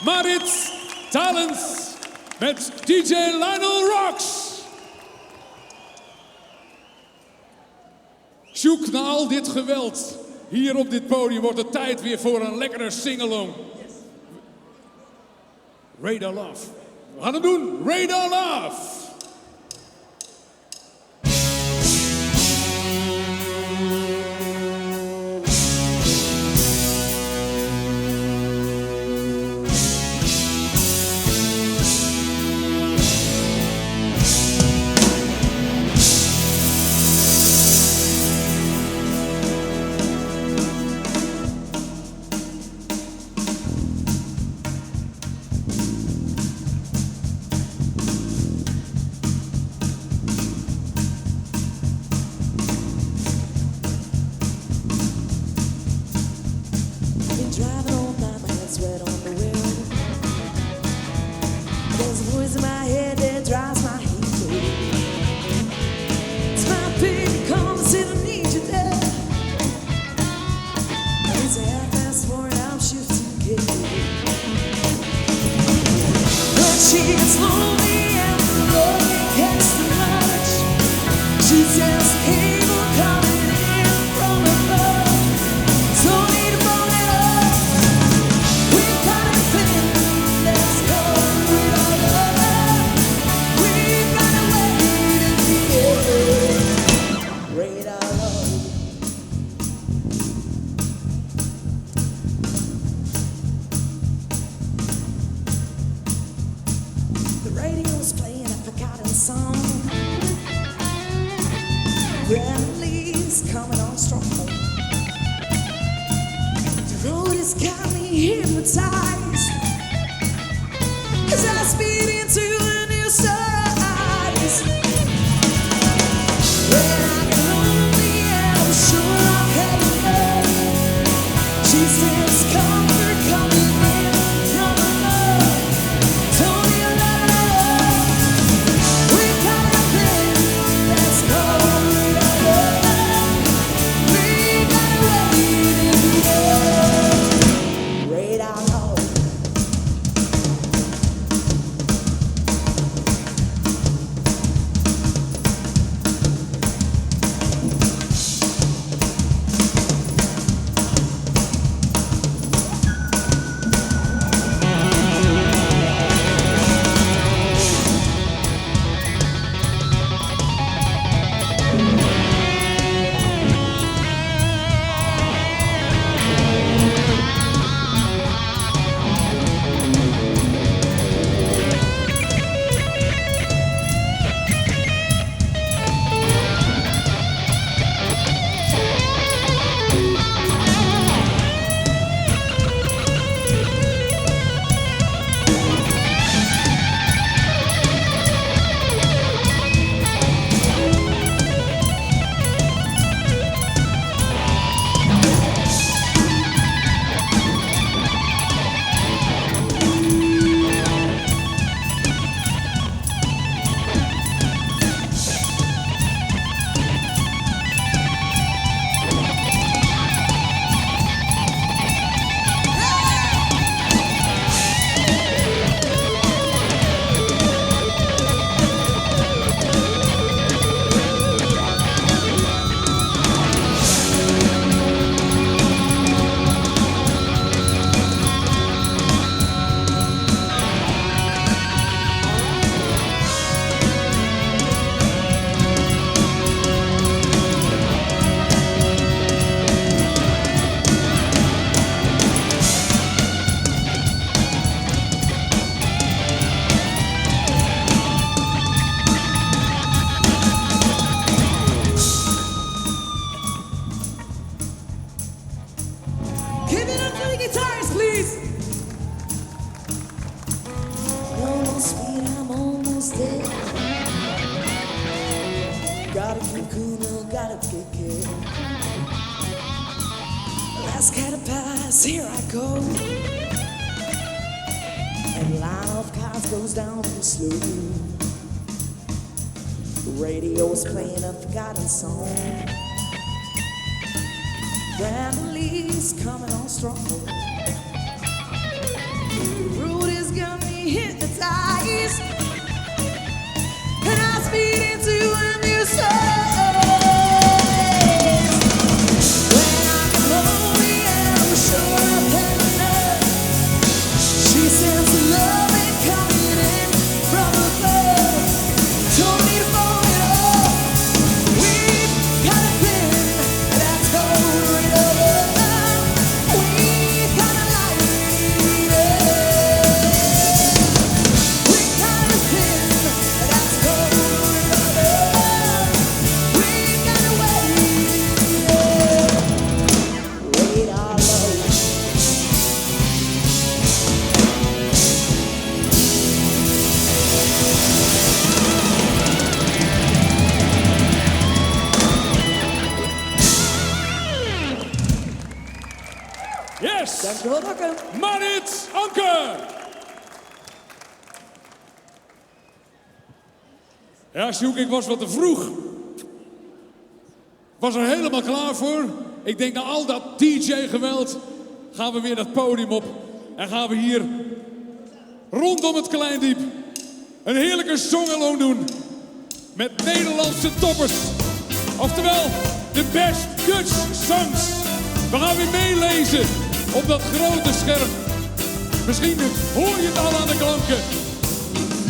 Marit Talens met DJ Lionel Rocks. Zoek na al dit geweld. Hier op dit podium wordt het tijd weer voor een lekkere sing-along. Radar Love. We gaan het doen. Radar Love.
Families coming on strong.
Dankjewel, Bakken.
Marit Anker. Ja, Sjoek, ik was wat te vroeg. Ik was er helemaal klaar voor. Ik denk na al dat DJ-geweld gaan we weer dat podium op. En gaan we hier rondom het Kleindiep een heerlijke song-along doen. Met Nederlandse toppers. Oftewel, de best Dutch songs. We gaan weer meelezen op dat grote scherm. Misschien hoor je het al aan de klanken.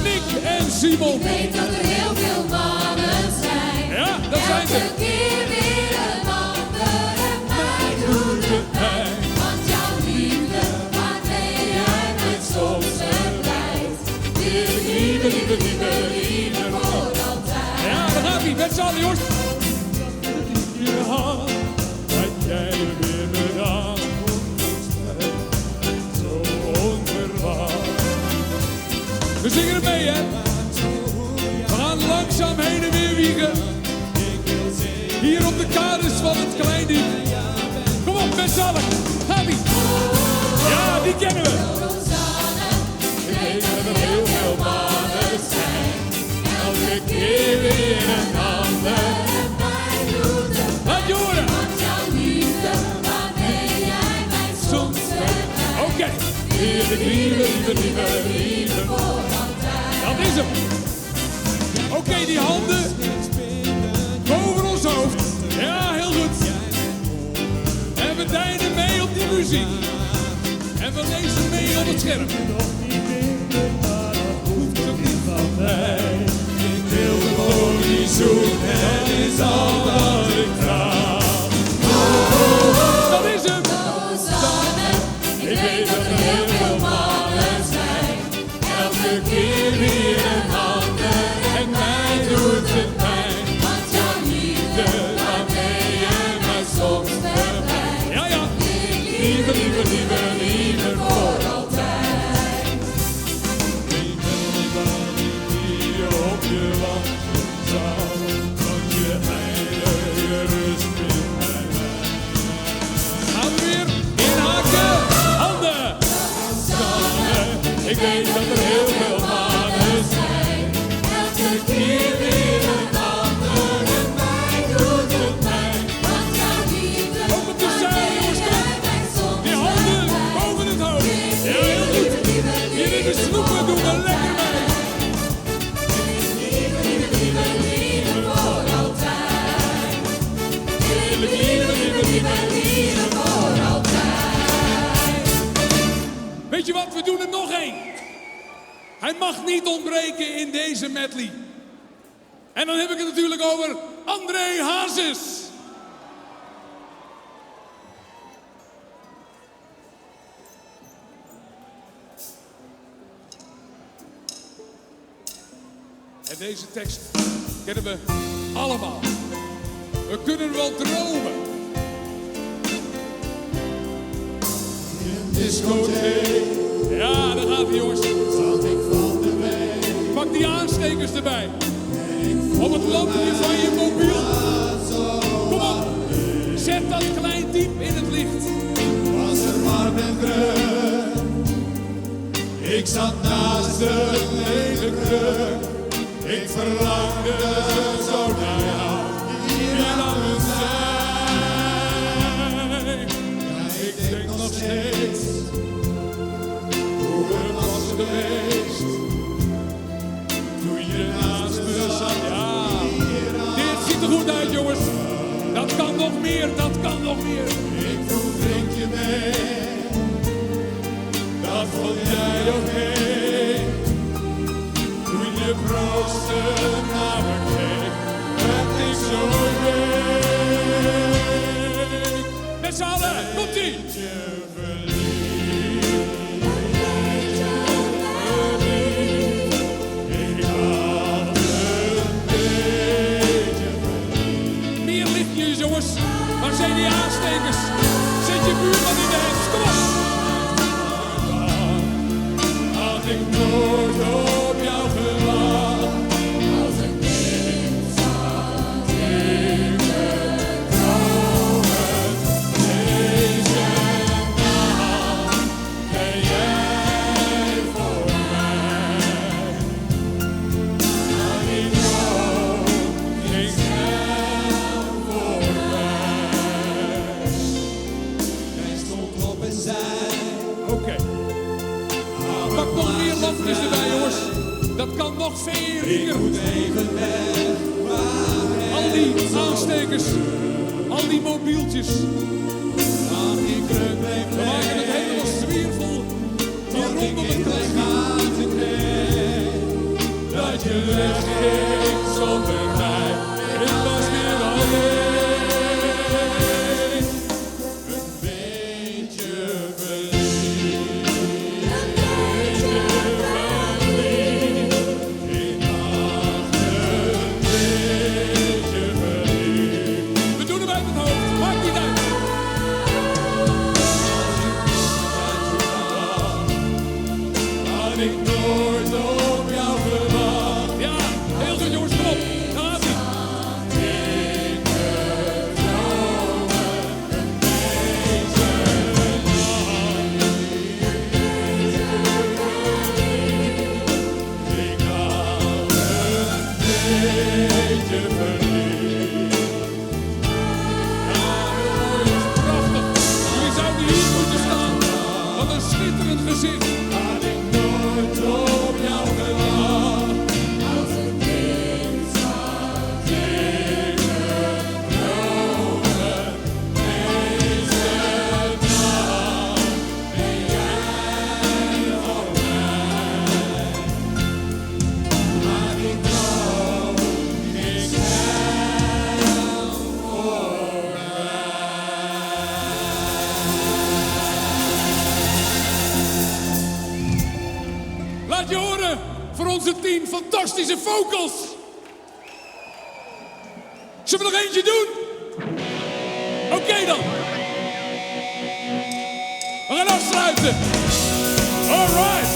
Nick en Simon.
Ik weet dat er heel veel mannen zijn.
Ja, dat zijn ze.
Elke keer weer een ander en mij doet het pijn. Want jouw liefde, waarmee jij mij soms verleidt. Lieve, lieve, lieve, lieve voor altijd.
Ja, daar gaat hij. Met z'n allen, jongens. Je hand, wat jij weer gedaan. Zo onverwacht. We zingen er mee, hè? We gaan langzaam heen en weer wiegen. Hier op de kades van het Kleindiep. Kom op, met z'n allen. Gaat-ie. Ja, die kennen we.
Ik weet dat er heel veel mannen zijn. Elke keer weer een ander en mij doet het pijn.
Laat je horen.
Want jouw liefde, waarmee jij mij soms verleidt.
Oké.
Lieve, lieve, lieve, lieve, lieve voor altijd.
Dat is hem. Oké, die handen boven ons hoofd. Ja, heel goed. En we deinen mee op die muziek. En we lezen mee op het scherm. Hoeft ook niet van mij. Ik wil gewoon niet zoen. Het is al wat ik vraag. Dat is hem.
Ik weet dat er heel veel mannen zijn. Elke keer weer een ander en mij doet het pijn. Want jouw liefde, waarmee jij mij soms verleidt.
Ja, ja.
Lieve, lieve, lieve, lieve voor altijd.
Ik ben niet bang hier op je wachten zal. Want je eindige rust in mij. Gaan we weer inhaken. Handen.
Samen, ik weet dat er heel veel mannen zijn. Elke keer weer een ander en mij doet het pijn. Want jouw liefde,
Ook op de zij, jongens, kom.
mij soms
Die handen boven het hoofd. Ja, heel goed. Hier in de snoepen doen we lekker mee.
lieve, lieve, lieve, lieve voor altijd. Lieve, lieve, lieve, lieve, lieve voor altijd.
Weet je wat, we doen er nog één. Hij mag niet ontbreken in deze medley. En dan heb ik het natuurlijk over André Hazes. En deze tekst kennen we allemaal. We kunnen wel dromen. Discotheek. Ja, daar gaat hij, jongens. Pak die aanstekers erbij. Op het lampje van je mobiel. Kom op. Zet dat Kleindiep in het licht.
Was er maar met druk. Ik zat naast het lege kruk. Ik verlangde zo naar jou. Hier aan het zijn. Ja, ik denk nog steeds hoe het was geweest. Toen je naast me zat.
Ja, dit ziet er goed uit, jongens. Dat kan nog meer, dat kan nog meer.
Ik vroeg, drink je mee? Dat vond jij oké. Toen je proostte naar me keek, werd ik zo week.
Met z'n allen, komt-ie. Meer lichtjes, jongens. Waar zijn die aanstekers? Zet je buurman in de hens, kom op.
Had ik nooit op jou gewacht. Als een kind zat in de dromen. Deze nacht
beloftenis erbij, jongens. Dat kan nog veel hier. Al die aanstekers, al die mobieltjes. We maken het helemaal sfeervol. Hier rondom het plein. Dat je wegging zonder mij. Ik was weer alleen. Een beetje verliefd. Een beetje verliefd. In nacht een beetje verliefd. We doen hem uit het hoofd, maakt niet uit. Had ik nooit op jou verwacht. Ja, heel goed jongens, kom op. Daar gaat hij. Jullie zouden hier moeten staan. Wat een schitterend gezicht. Had ik nooit op jou gewacht. Als het kind zou tegenkomen. Deze nacht ben jij voor mij. Maar ik droom is hel voor Laat je horen voor onze 10 fantastische vocals. Zullen we nog eentje doen? Oké dan. We gaan afsluiten. Alright.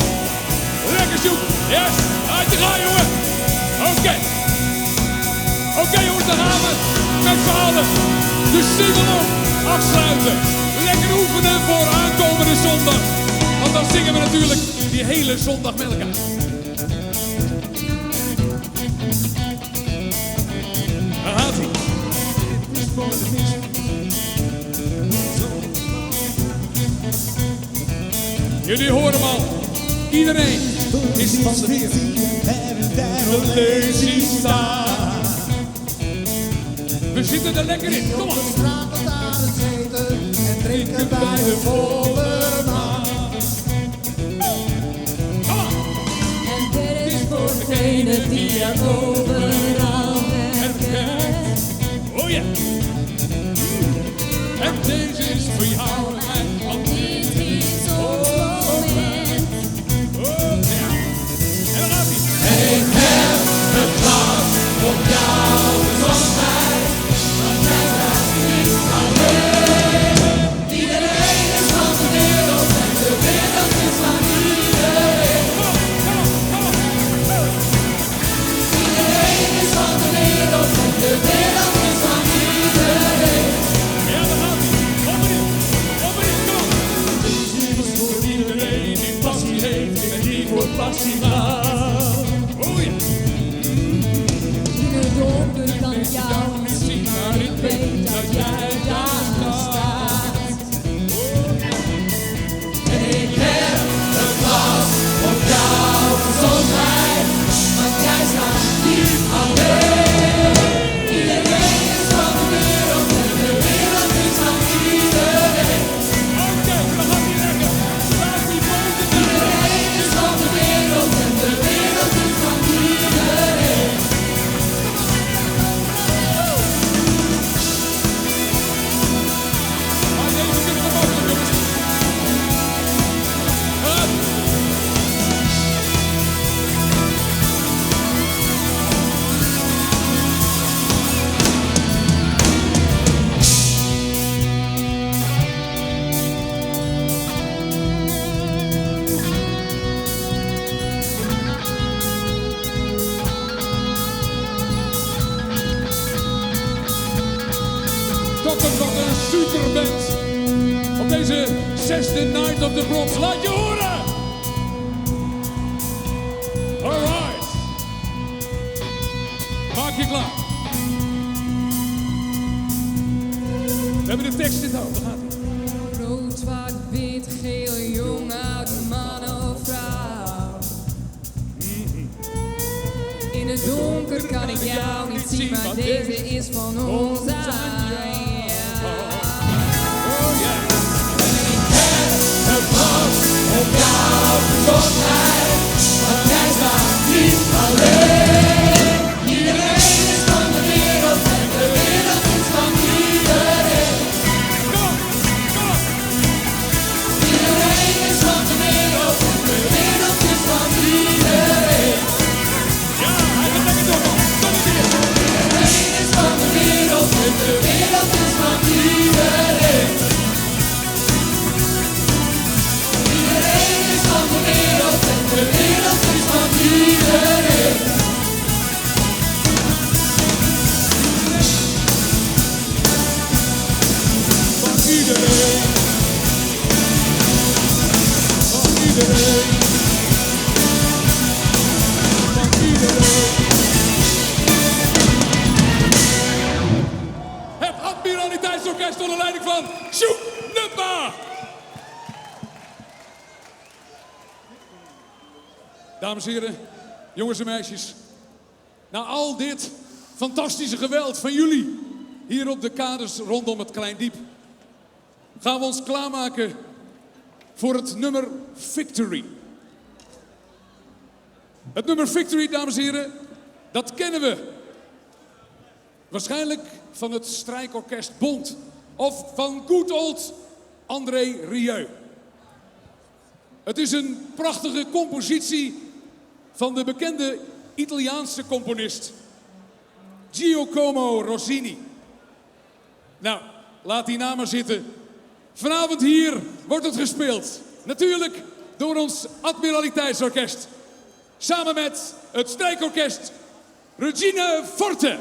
Lekker zoek. Yes. Uit te gaan, jongen. Oké jongens, dan gaan we met z'n allen de single afsluiten. Lekker oefenen voor aankomende zondag. Want dan zingen we natuurlijk die hele zondag met elkaar. Daar gaat hij. Jullie horen hem al. Iedereen is van de weer. De lazy staan. We zitten er lekker in. Kom op. En drinken bij de volle maan.
En dit is voor degene die er overal herkent.
Oh ja. En deze is voor jou en mij. Want
dit is ons moment.
Oh ja. En dan gaat hij.
Ik heb het glas op jou gezondheid. Want jij staat niet alleen. Iedereen is van de wereld en de wereld is van iedereen. Iedereen is van de wereld en de wereld is van iedereen.
Ja, daar gaat hij. Op erin, kom. Deze is voor iedereen die passie heeft en die voor passie gaat. Oh ja.
In het donker kan ik jou niet zien, maar ik weet dat jij daar staat. En ik heb het glas op jouw gezondheid, want jij staat niet alleen. Iedereen is van de wereld en de wereld is van iedereen.
Oké, dan gaat hij lekker. Laat die boven.
Iedereen is van de wereld en de wereld is van iedereen.
Maar deze kunnen we mogelijk, jongens. Hup. Toppen van een superband op deze 6e Night of the Bronx. Laat je horen! Alright. Maak je klaar. We hebben de tekst in het hoofd. Daar gaat hij.
Rood, zwart, wit, geel, jong, oud, man of vrouw.
het donker kan ik jou niet zien, maar deze is van ons aan.
Het was op jouw gezondheid, want jij staat niet alleen. Iedereen is van de wereld en de wereld is van iedereen. Iedereen is van de wereld en de wereld is van iedereen. Ja, hij gaat lekker door, man. Iedereen is van de wereld en de wereld is van iedereen. Iedereen is van de wereld en de wereld is van iedereen. Van iedereen. Van iedereen. Van iedereen. Het Admiraliteitsorkest onder leiding van Sjoep Nutma. Dames en heren, jongens en meisjes. Na al dit fantastische geweld van jullie hier op de kades rondom het Klein Diep, gaan we ons klaarmaken voor het nummer Victory. Het nummer Victory, dames en heren, dat kennen we waarschijnlijk van het Strijkorkest Bond of van good old André Rieu. Het is een prachtige compositie van de bekende Italiaanse componist Giacomo Rossini. Nou, laat die naam maar zitten. Vanavond hier wordt het gespeeld. Natuurlijk door ons Admiraliteitsorkest. Samen met het Strijkorkest Regina Forte.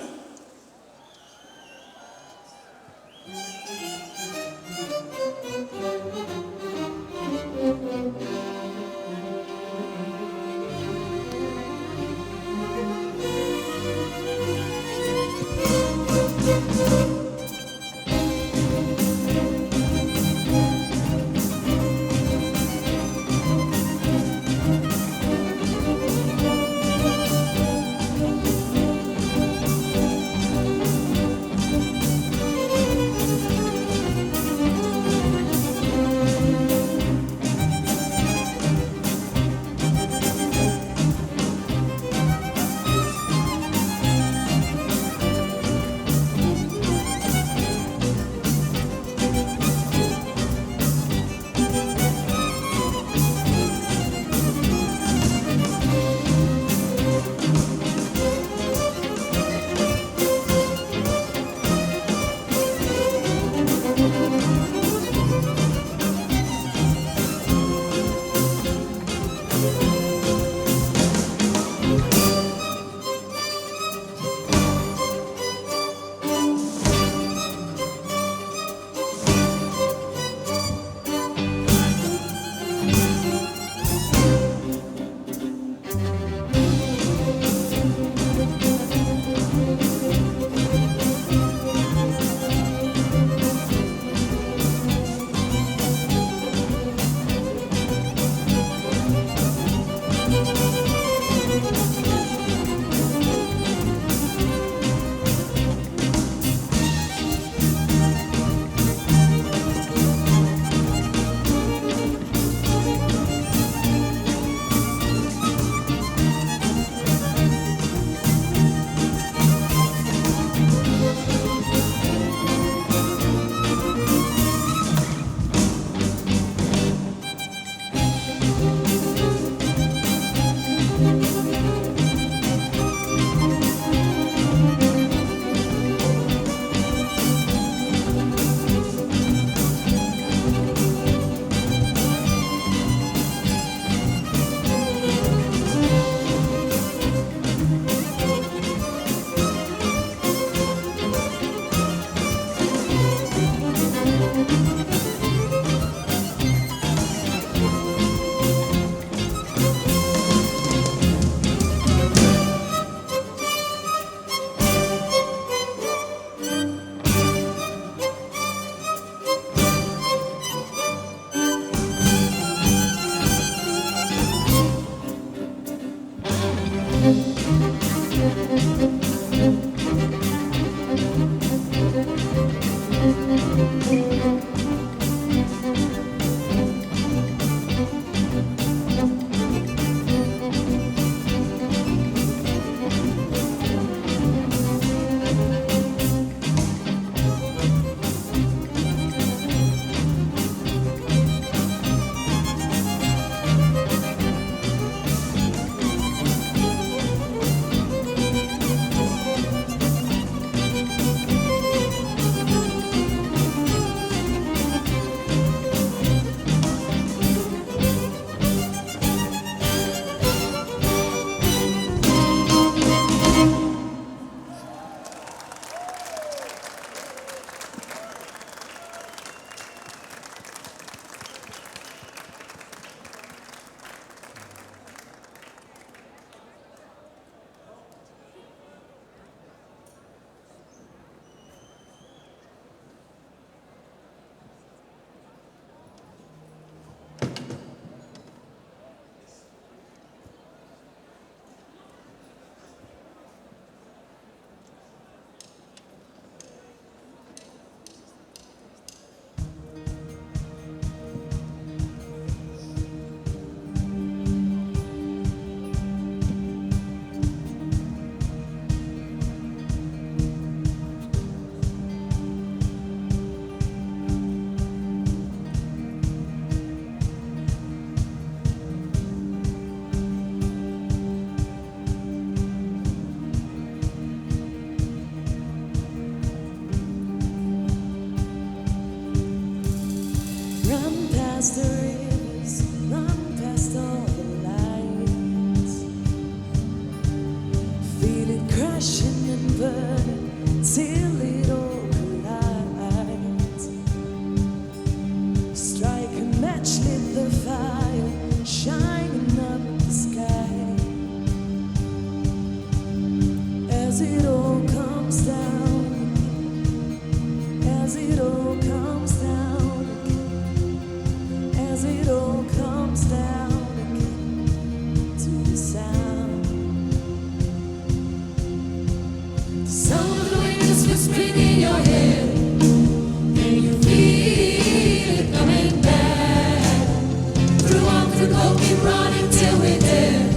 keep running till we're there.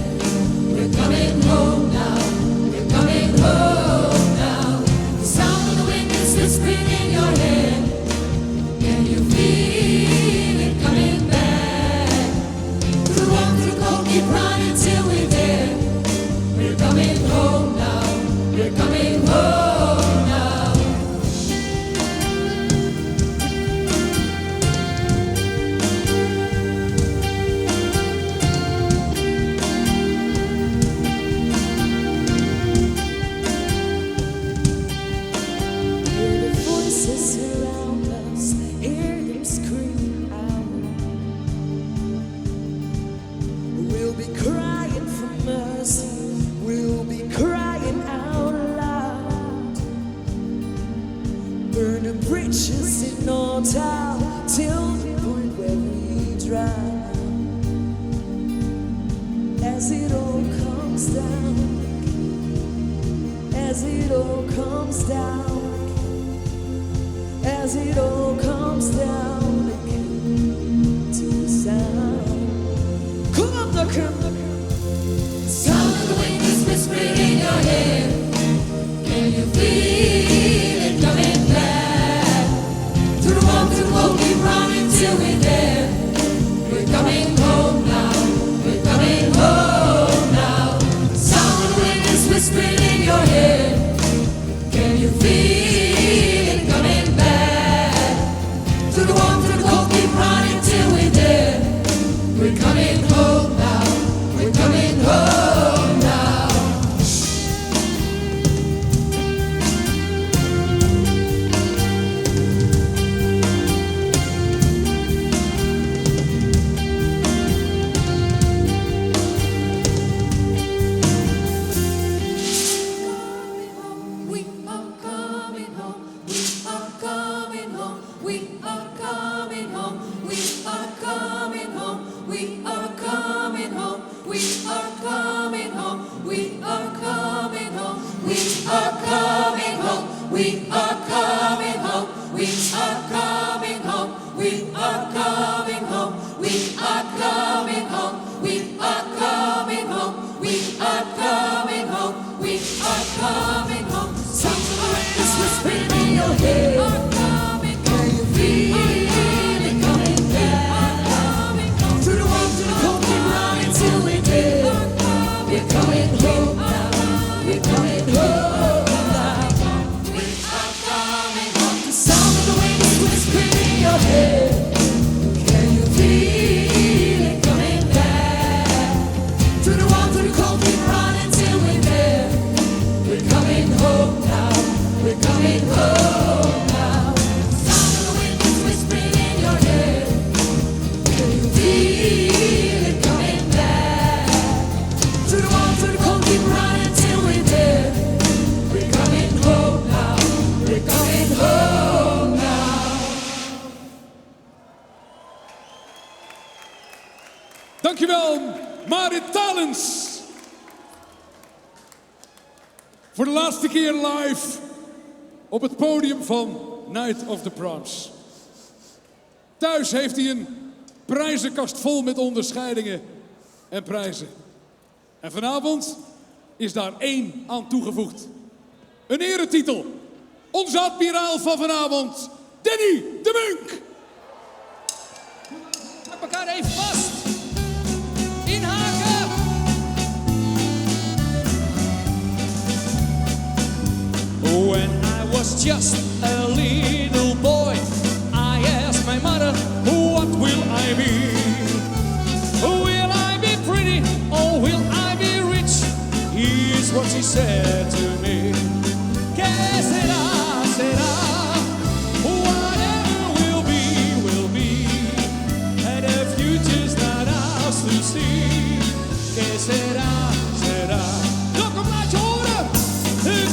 We're coming home now. We're coming home now. The sound of the wind is whispering in your head. Can you feel it coming back? Through the warm, through the cold, keep running till we're there. We're coming home now. We're coming home now.
Around us, hear them scream out. We'll be crying for mercy, we'll be crying out loud. Burn the bridges in no time till the point where we drown. As it all comes down, as it all comes down. As it all comes down again to the sound. Come on, the
sound of the wind is whispering in your head. Can you feel it coming back? Through the warm, through the cold, keep running till we're there. We're coming home now. We're coming home now. The sound of the wind is whispering in your head. Can you feel it coming back? Through the warm, through the cold, keep running till we're there. We're coming home now. We're coming home now. We are coming home. We are coming home. We are coming home. We are coming home. We are coming home. We are coming home. We are coming home. We are coming home. We are coming home. We are coming home. We are coming home. We are coming home. We are coming home. We are coming home. We are coming home. Something is whispering in your head. Can you feel it coming back? Through the warm, through the cold, keep running till we're there. We're coming home now. We're coming home now. We are coming home. The sound of the wind is whispering in your head. Can you feel it coming back? Through the warm, through the cold, keep running till we're there. We're coming home now. We're coming home now. The sound of the wind is whispering in your head. Can you feel it coming back? Through the warm, through the cold, keep running till we're there. We're coming home now. We're coming home now.
Dankjewel, Marit Talens. Voor de laatste keer live op het podium van Night of the Proms. Thuis heeft hij een prijzenkast vol met onderscheidingen en prijzen. En vanavond is daar 1 aan toegevoegd. Een eretitel. Onze admiraal van vanavond, Danny de Munk.
Pak elkaar even vast. Inhaken. When I was just a little boy, I asked my mother, what will I be? Will I be pretty or will I be rich? Here's what she said to me. Que será, será. Whatever will be. And the future's not ours to see. Que será, será. Look, I'm not your order. Que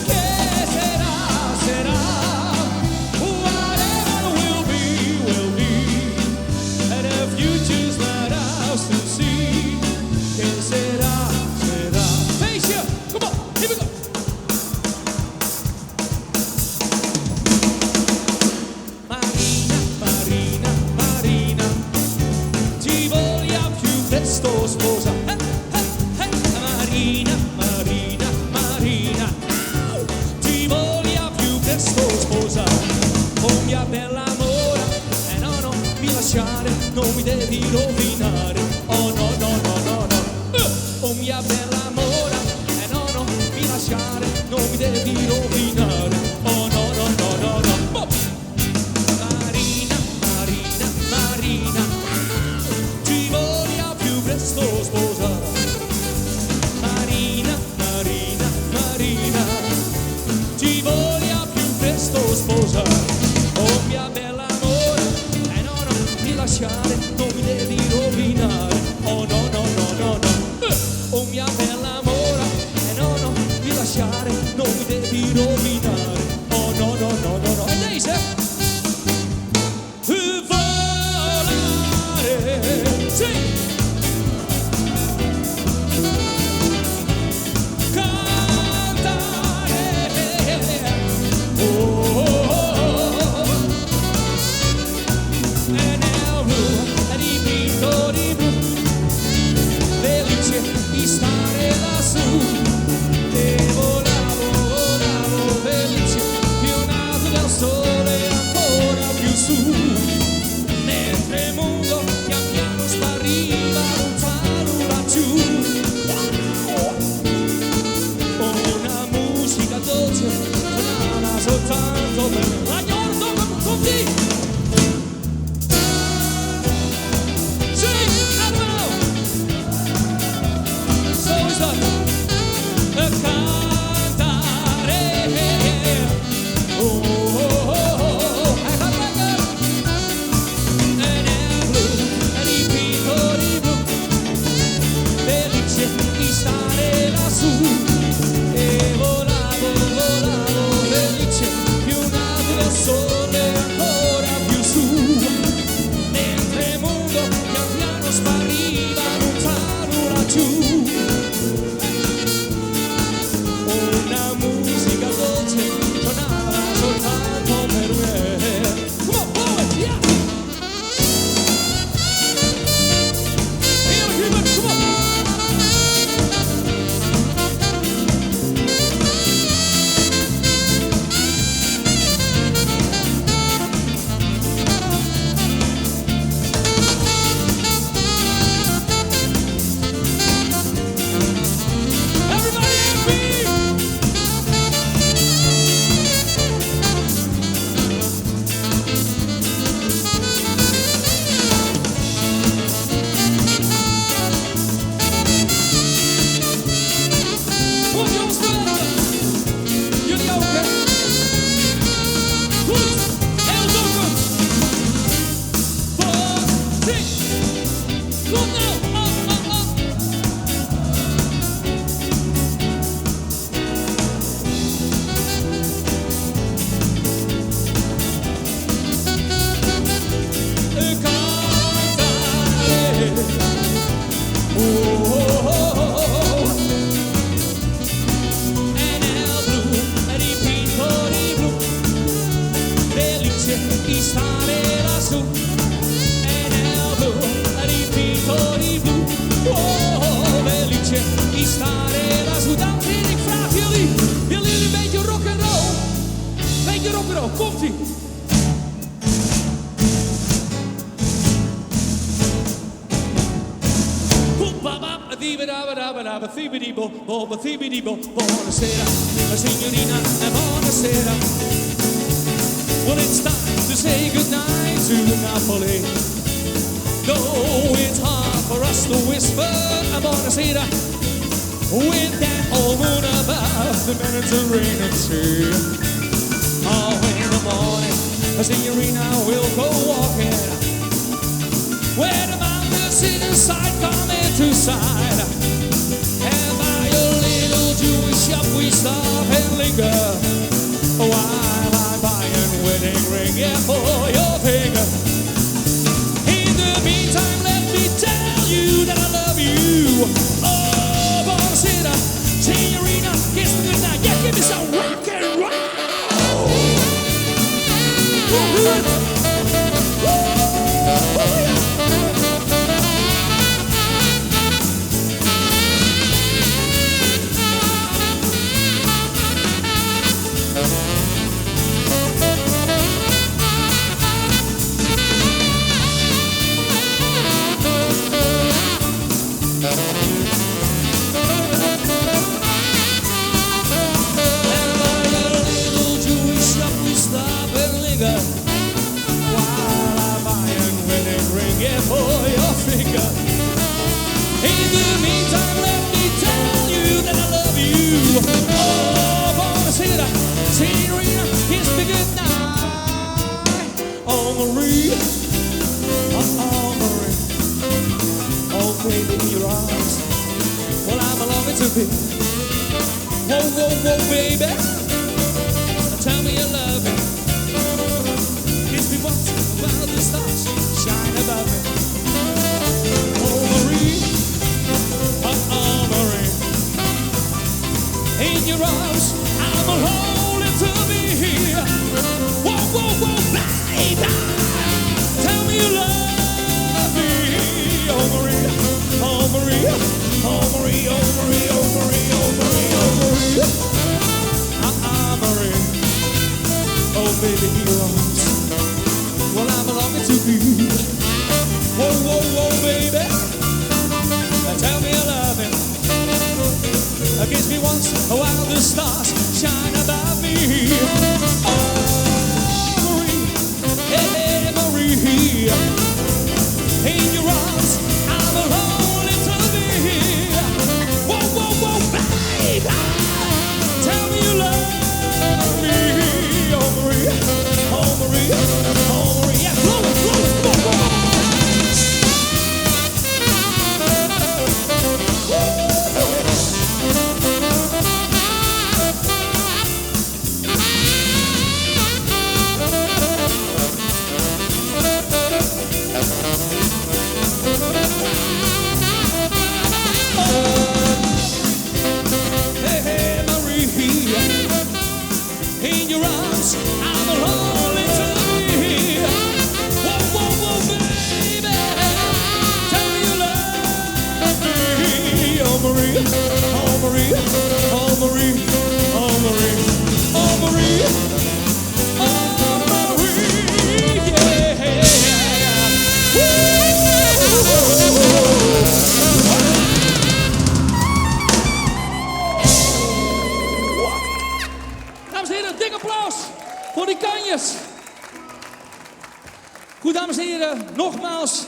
será, será. Whatever will be. And the future's not ours to see. Que será, será. Feestje, come on, here we go. Marina, Marina, Marina, ti voglio più presto sposare. devi rovinare. Oh no, no, no, no, no. Oh mia bella amora, no, non mi lasciare, non mi devi rovinare. Oh no, no, no, no, no. Marina, Marina, Marina, ti voglio più presto sposare. Marina, Marina, Marina, ti voglio più presto sposare. Oh mia bella amore, no, non mi lasciare, non mi devi rovinare. Oh no, no, no, no, no. Oh mia bella amore, no, non mi lasciare, non mi devi rovinare. Oh no, no, no, no, no. E deze? Volare, sì. Stare lassù e volavo, volavo felice, pionato dal sole ancora più su, mentre il mondo pian piano spariva lontano laggiù. Una musica dolce suonava soltanto per me. La York con te. E volavo, volavo felice, pionato dal sole ancora più su, mentre il mondo pian piano spariva lontano laggiù. Una musica dolce suonava soltanto per me. Come on, boy, yeah! Here, come on! Di stare lassù e nel blu ripito di blu. Oh, felice di stare lassù. Dan vind ik vraag jullie, willen jullie een beetje rock'n'roll? Beetje rock'n'roll, komt-ie. Buonasera, signorina, buonasera. Well, it's time to say goodnight to Napoli. Though it's hard for us to whisper buonasera with that old moon above the Mediterranean Sea. Oh, in the morning, signorina will go walking where the mountains sit inside, come into sight. And by a little Jewish shop we stop and linger while I'm buying wedding ring, yeah, for your finger. In the meantime, let me tell you that I love you. Oh, buonasera, signorina, kiss me goodnight. Yeah, give me some rock and roll. In the meantime, let me tell you that I love you. Oh, buonasera, signorina, kiss me goodnight. Oh, Marie, oh, Marie, oh, baby, in your arms. Well, I'm longing to be. Whoa, whoa, whoa, baby, tell me you love me. Kiss me once while the stars shine above me. Oh, Marie, oh, Marie, in your arms, I'm holding to be here. Whoa, whoa, whoa, baby, tell me you love me. Oh, Marie, oh, Marie, oh, Marie, oh, Marie, oh, Marie, oh, Marie, oh, Marie, Marie, oh, baby, in your arms, well, I'm longing to be. Whoa, whoa, whoa, baby, tell me you love me. Kiss me once while the stars shine above me. Oh, Marie, hey, Marie, in your arms, I'm holding to be. Whoa, whoa, whoa, baby, tell me you love me. Oh, Marie, oh, Marie, oh, Marie, yeah, blow it, blow it, blow it. Hey, hey, Marie, in your arms, I'm holding to be. Whoa, whoa, whoa, baby, tell me you love me. Oh, Marie, oh, Marie, oh, Marie, oh, Marie, oh, Marie, oh, Marie, yeah. Dames en heren, dik applaus voor die kanjes. Goed, dames en heren, nogmaals.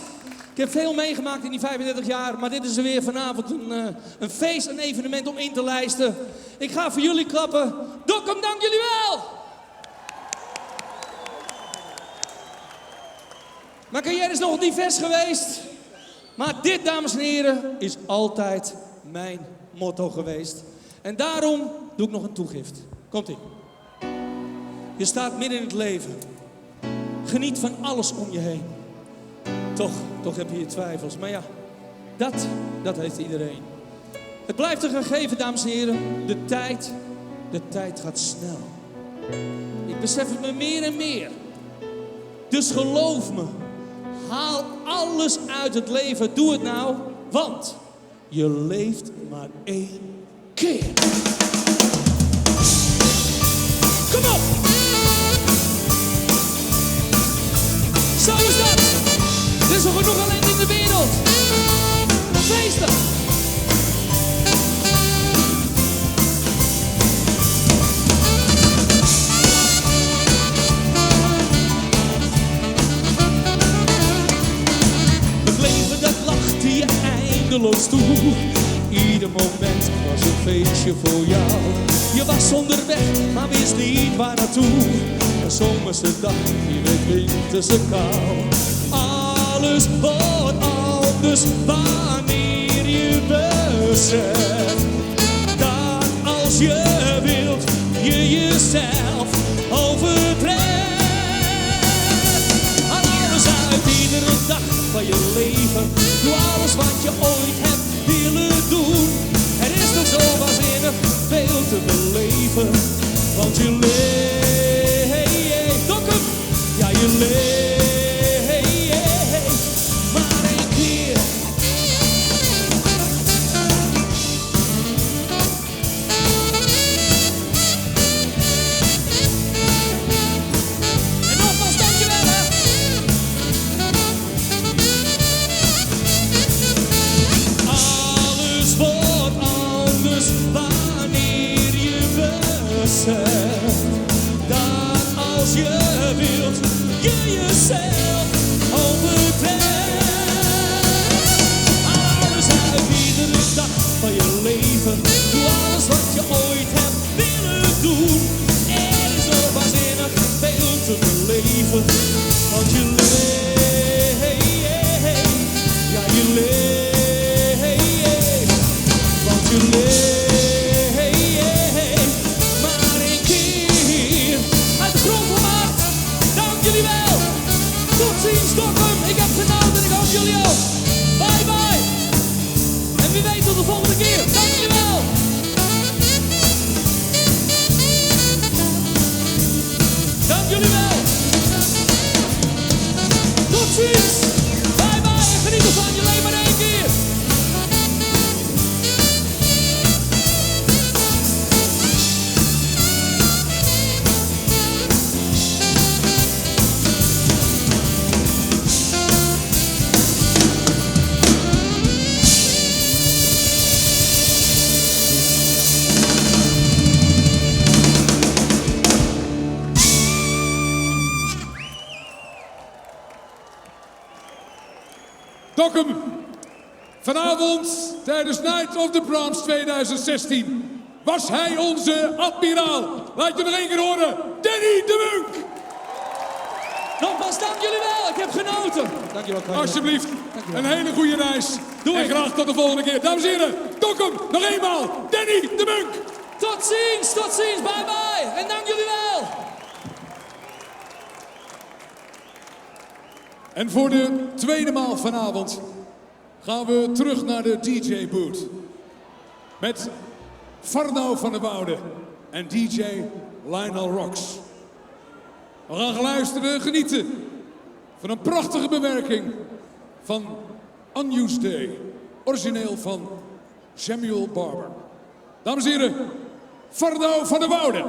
Ik heb veel meegemaakt in die 35 jaar, maar dit is er weer vanavond een feest, een evenement om in te lijsten. Ik ga voor jullie klappen. Dokkum, dank jullie wel! Mijn carrière is nog divers geweest, maar dit, dames en heren, is altijd mijn motto geweest. En daarom doe ik nog een toegift. Komt-ie. Je staat midden in het leven. Geniet van alles om je heen. Toch heb je je twijfels. Maar ja, dat heeft iedereen. Het blijft een gegeven, dames en heren. De tijd gaat snel. Ik besef het me meer en meer. Dus geloof me. Haal alles uit het leven. Doe het nou. Want je leeft maar één keer. Kom op! Zo is dat! Er is nog genoeg ellende in de wereld. Feesten! Het leven dat lacht je eindeloos toe. Ieder moment was een feestje voor jou. Je was onderweg, maar wist niet waar naartoe. Een zomerse dag, die werd winterse kou. Alles wordt anders wanneer je beseft dat als je wilt, je jezelf overtreft. Haal alles uit iedere dag van je leven. Doe alles wat je ooit hebt willen doen. Er is nog zo waanzinnig veel te beleven. Want je leeft, Dokkum, ja je leeft maar één keer. En nogmaals, dankjewel hè. je leed. Maar een keer uit de grond van mijn hart, dank jullie wel. Tot ziens, Dokkum. Ik heb genoten en ik hoop jullie ook. Bye bye. En wie weet tot de volgende keer. Dank jullie wel. Dank jullie wel. Tot ziens. Bye bye. En geniet ervan. Je leeft maar één keer.
Dokkum, vanavond tijdens Night of the Proms 2016 was hij onze admiraal. Laat je nog één keer horen, Danny de Munk.
Nogmaals, dank jullie wel. Ik heb genoten.
Dankjewel. Alsjeblieft, een hele goede reis. En graag tot de volgende keer. Dames en heren, Dokkum, nog eenmaal, Danny de Munk.
Tot ziens, tot ziens. Bye bye. En dank jullie wel.
En voor de tweede maal vanavond gaan we terug naar de DJ-boot. Met Fardau van der Woude en DJ Lionel Rocks. We gaan geluisteren, genieten van een prachtige bewerking van Unused Day. Origineel van Samuel Barber. Dames en heren, Fardau van der Woude.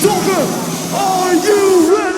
Doggen, are you ready?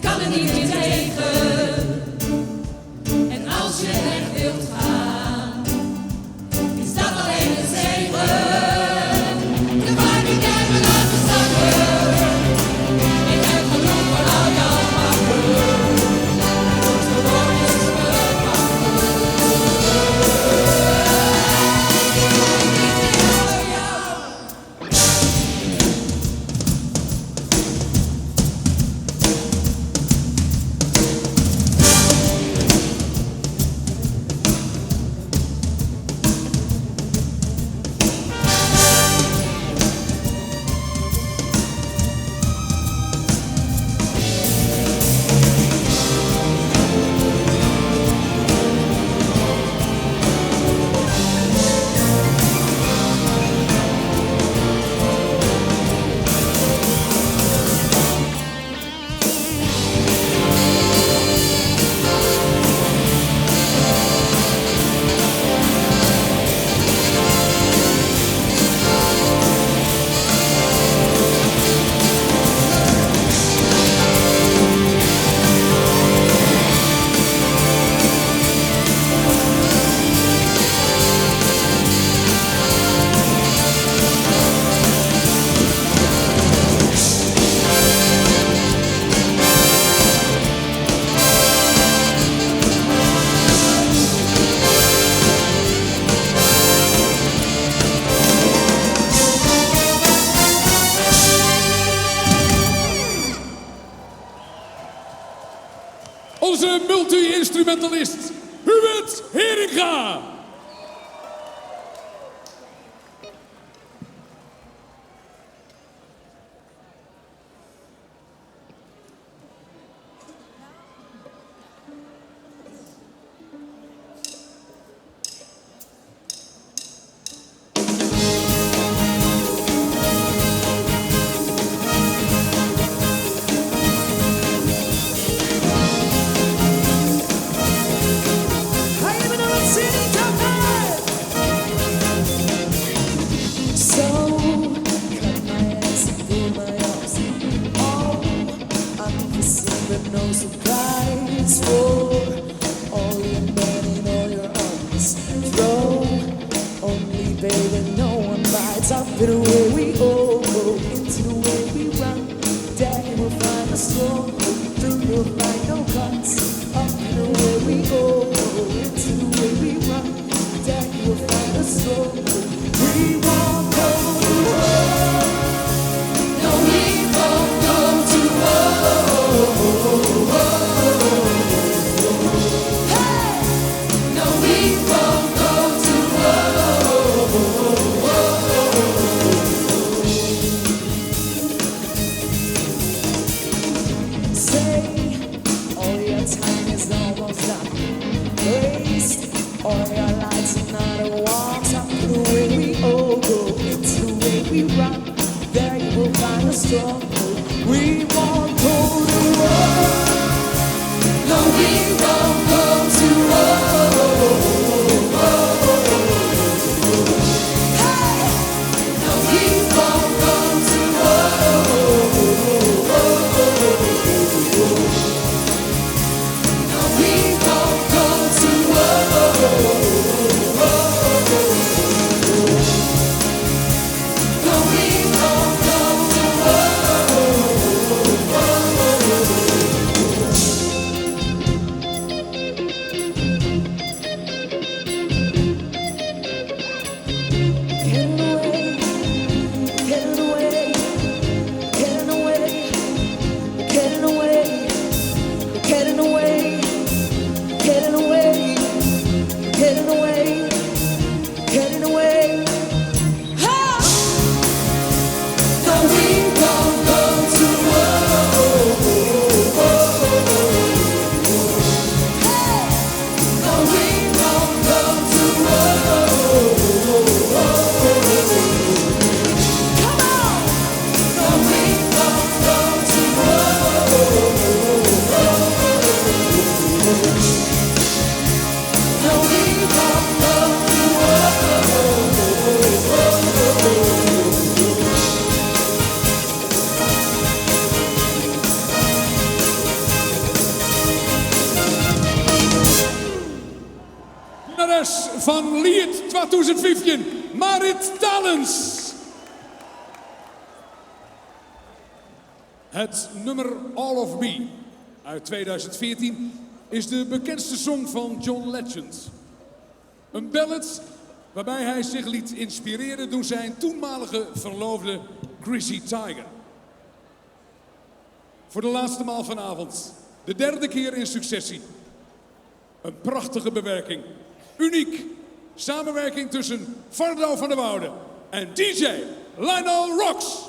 kan er niet meer tegen. En als je echt wilt gaan, is dat alleen een zegen. De waarde kan me laten zakken. Ik heb genoeg van al jouw makken. Ons gewoon is
Onze multi-instrumentalist Hubert Heringa.
No surprise for all your men in all your arms. Throw only, baby, no one bites. Up and away we all go, into the way we run. Daddy will find us strong, through you'll find no cuts. Up and away we all go, into the way we run. Daddy will find us strong. We won't go to war. No, we won't go to war. All your lights and not a walks up the way we all go. It's the way we run. There you will find a strong hold. We won't go to war. No, we won't go to war. Hey! No, we won't go to war. No, we won't go to war. No, we won't go to war.
winnares van Lied 2015, Marit Talens. Het nummer All of Me uit 2014 is de bekendste song van John Legend. Een ballad waarbij hij zich liet inspireren door zijn toenmalige verloofde Chrissy Teigen. Voor de laatste maal vanavond, de derde keer in successie. Een prachtige bewerking, uniek. Samenwerking tussen Vardo van der Woude en DJ Lionel Rocks.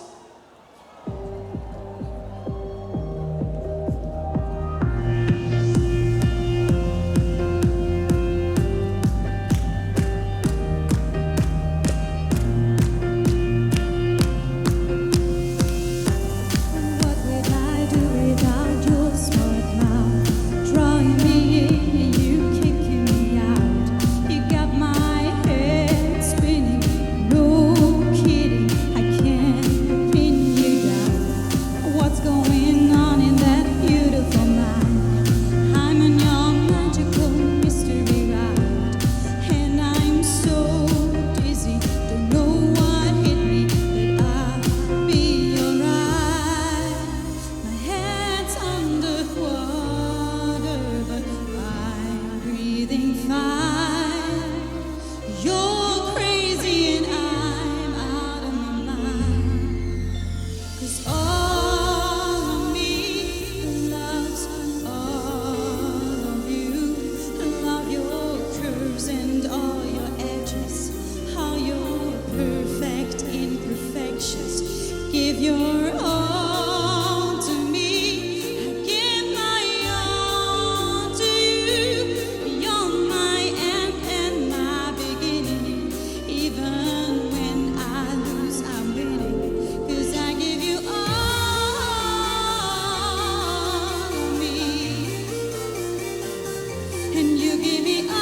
Give your all to me. I give my all to you. You're my end and my beginning. Even when I lose, I'm winning. 'Cause I give you all of me. And you give me all.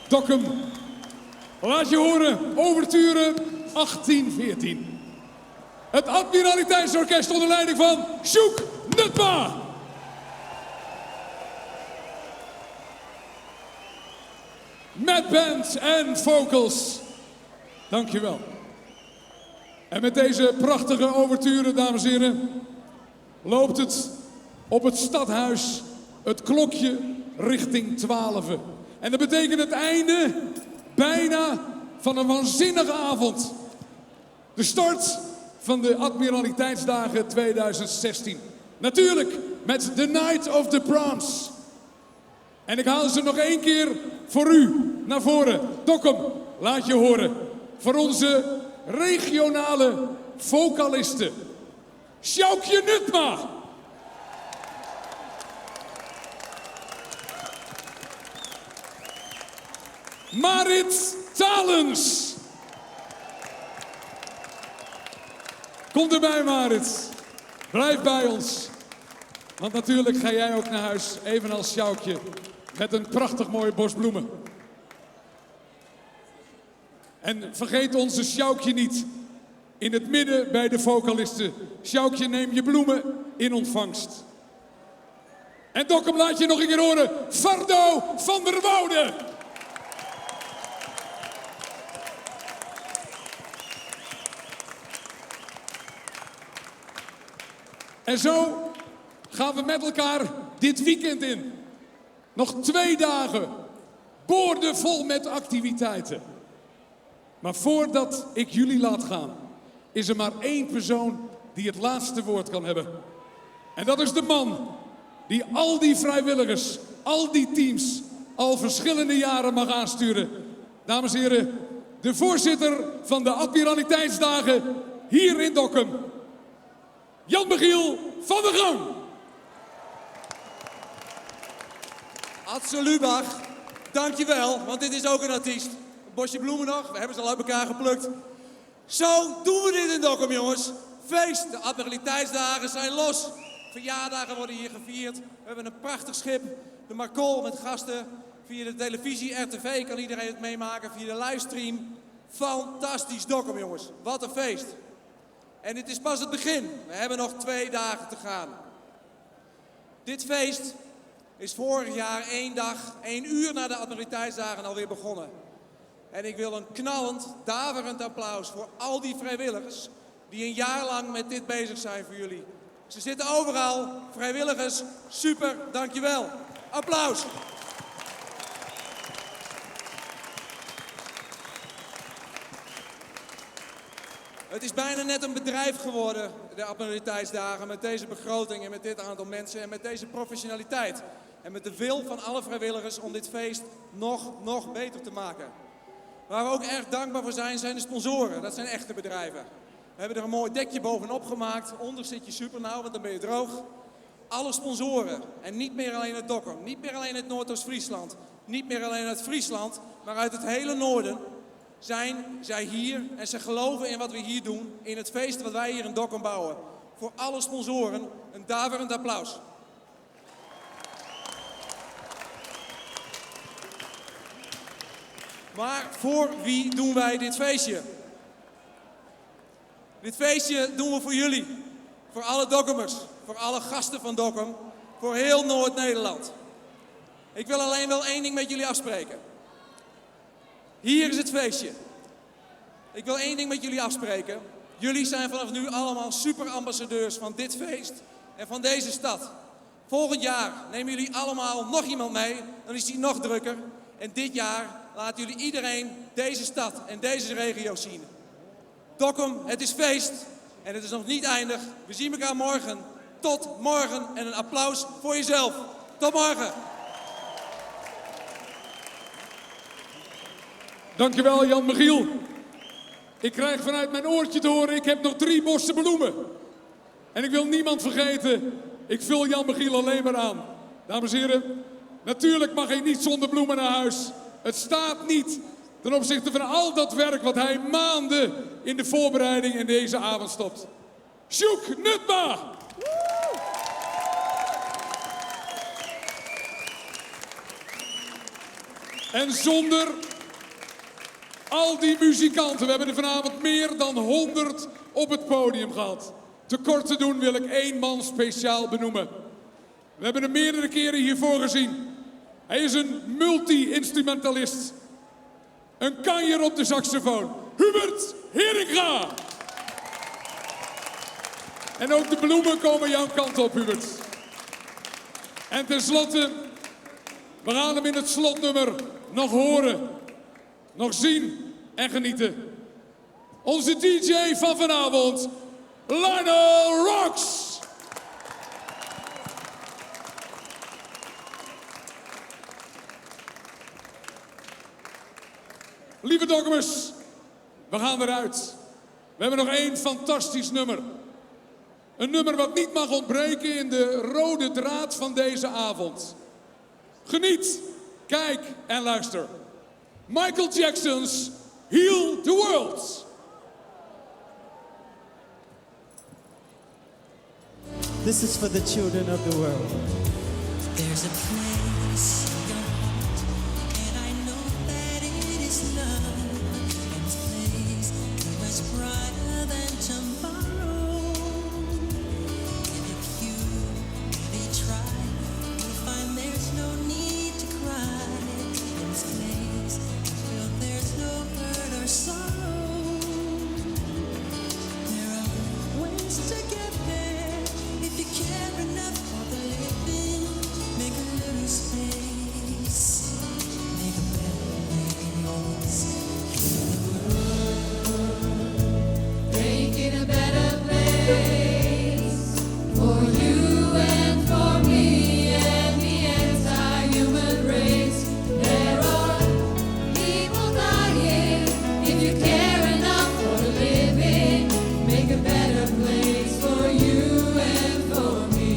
Dokkum. Laat je horen, ouverture 1814. Het Admiraliteitsorkest onder leiding van Sjoek Nutma. Met band en vocals. Dankjewel. En met deze prachtige ouverture, dames en heren, loopt het op het stadhuis het klokje richting 12. En dat betekent het einde bijna van een waanzinnige avond. De start van de Admiraliteitsdagen 2016. Natuurlijk met The Night of the Proms. En ik haal ze nog één keer voor u naar voren. Dokkum, laat je horen. Voor onze regionale vocalisten. Sjoukje Nutma. Marit Talens. Kom erbij, Marit. Blijf bij ons. Want natuurlijk ga jij ook naar huis, evenals Sjoukje, met een prachtig mooie bos bloemen. En vergeet onze Sjoukje niet. In het midden bij de vocalisten. Sjoukje, neem je bloemen in ontvangst. En Dokkum, laat je nog een keer horen. Fardo van der Woude. En zo gaan we met elkaar dit weekend in. Nog 2 dagen, boordevol met activiteiten. Maar voordat ik jullie laat gaan, is er maar 1 persoon die het laatste woord kan hebben. En dat is de man die al die vrijwilligers, al die teams, al verschillende jaren mag aansturen. Dames en heren, de voorzitter van de Admiraliteitsdagen hier in Dokkum. Jan-Michiel van der Gang.
Atse Lubach, dankjewel, want dit is ook een artiest. Een bosje bloemen nog, we hebben ze al uit elkaar geplukt. Zo doen we dit in Dokkum, jongens. Feest, de Admiraliteitsdagen zijn los. Verjaardagen worden hier gevierd. We hebben een prachtig schip, de Marcol met gasten. Via de televisie, RTV kan iedereen het meemaken, via de livestream. Fantastisch Dokkum, jongens. Wat een feest. En dit is pas het begin. We hebben nog 2 dagen te gaan. Dit feest is vorig jaar 1 dag, 1 uur na de Admiraliteitsdagen alweer begonnen. En ik wil een knallend, daverend applaus voor al die vrijwilligers die een jaar lang met dit bezig zijn voor jullie. Ze zitten overal, vrijwilligers, super, dankjewel. Applaus. Het is bijna net een bedrijf geworden, de Admiraliteitsdagen, met deze begroting en met dit aantal mensen en met deze professionaliteit. En met de wil van alle vrijwilligers om dit feest nog beter te maken. Waar we ook erg dankbaar voor zijn de sponsoren. Dat zijn echte bedrijven. We hebben er een mooi dekje bovenop gemaakt. Onder zit je super nauw, want dan ben je droog. Alle sponsoren. En niet meer alleen uit Dokkum. Niet meer alleen uit Noordoost-Friesland. Niet meer alleen uit Friesland. Maar uit het hele noorden zijn zij hier. En ze geloven in wat we hier doen. In het feest wat wij hier in Dokkum bouwen. Voor alle sponsoren een daverend applaus. Maar voor wie doen wij dit feestje? Dit feestje doen we voor jullie. Voor alle Dokkummers. Voor alle gasten van Dokkum. Voor heel Noord-Nederland. Ik wil alleen wel 1 ding met jullie afspreken. Hier is het feestje. Ik wil 1 ding met jullie afspreken. Jullie zijn vanaf nu allemaal superambassadeurs van dit feest en van deze stad. Volgend jaar nemen jullie allemaal nog iemand mee. Dan is die nog drukker. En dit jaar laten jullie iedereen deze stad en deze regio zien. Dokkum, het is feest en het is nog niet eindig. We zien elkaar morgen. Tot morgen en een applaus voor jezelf. Tot morgen.
Dankjewel Jan-Michiel. Ik krijg vanuit mijn oortje te horen, ik heb nog 3 bossen bloemen. En ik wil niemand vergeten, ik vul Jan-Michiel alleen maar aan. Dames en heren, natuurlijk mag hij niet zonder bloemen naar huis. Het staat niet ten opzichte van al dat werk wat hij maanden in de voorbereiding in deze avond stopt. Sjoek Nutma! En zonder al die muzikanten, we hebben er vanavond meer dan 100 op het podium gehad. Te kort te doen wil ik 1 man speciaal benoemen. We hebben hem meerdere keren hiervoor gezien. Hij is een multi-instrumentalist. Een kanjer op de saxofoon. Hubert Heringa. En ook de bloemen komen jouw kant op, Hubert. En tenslotte, we gaan hem in het slotnummer nog horen, nog zien en genieten. Onze DJ van vanavond, Lionel Rocks. Lieve Dogmas, we gaan eruit. We hebben nog 1 fantastisch nummer. Een nummer wat niet mag ontbreken in de rode draad van deze avond. Geniet, kijk en luister. Michael Jackson's Heal the World.
This is for the children of the world.
There's a place in your heart, and I know that it is love. And this place is much brighter than tomorrow. And if you really try, you'll find there's no need to cry. In this place, well, there's no hurt or sorrow. There are ways to get there if you care enough for the living. Make a little space, make a better place. Make it a better place for you and for me and the entire human race. There are people dying. If you care enough for the living, make a better place for you and for me.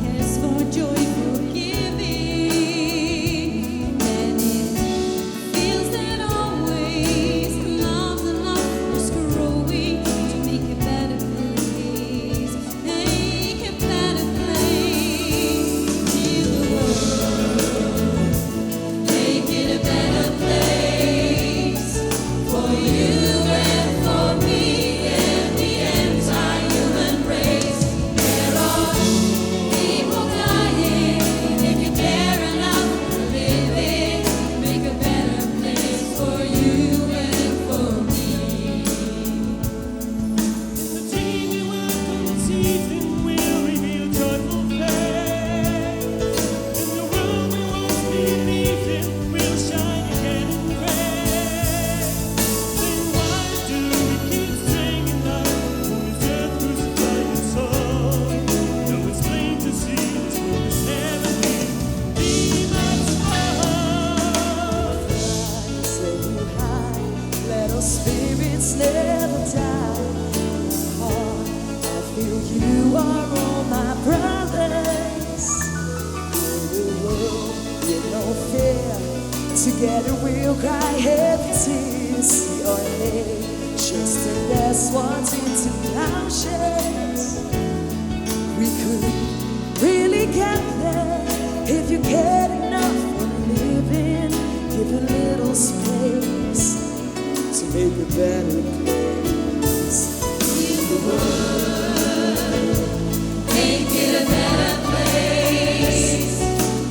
Cares for joyful giving, and it feels that always love the love is growing to make a better place, make a better place. Heal the world, make it a better place for you and for me and the entire human race. There are people dying. If you care enough for living, make a better place for you and for me.
The teeny welcome season will reveal joyful faith. And the world we once believed in will shine again in grace. Then why do we keep singing love when this earth crucified its soul? No, it's plain to see this world has never been much more.
Say you high, let our spirits never die. Heart, I feel you are all my brothers. In the world with no fear, together we'll cry heavy tears. See our nature's turned as swans into plowshares. We could really get there if you cared enough for living. Give a little space to make a better place. Heal the world, make it a better place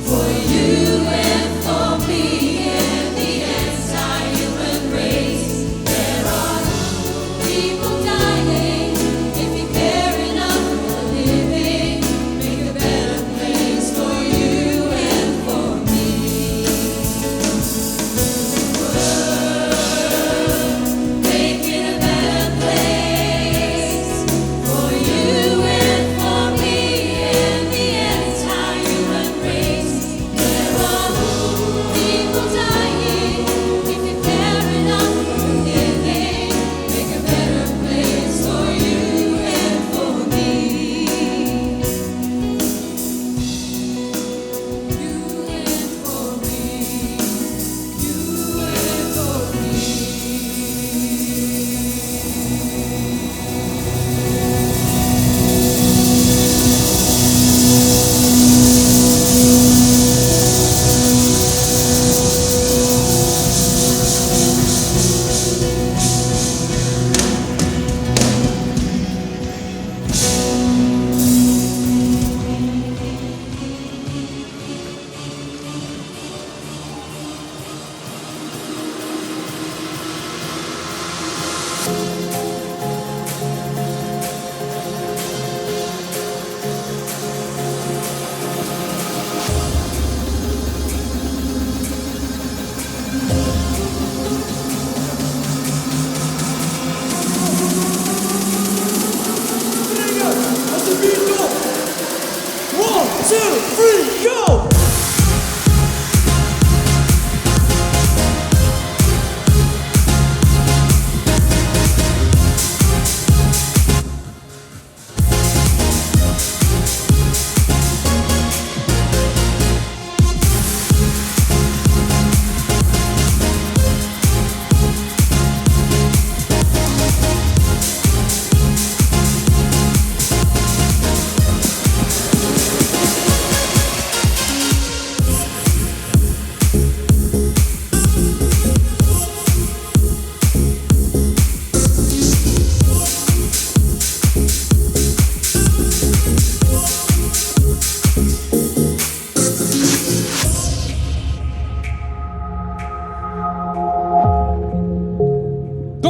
for you and for me and the entire human race. There are people dying. If you care enough for living, make a better place for you and for me. Make it a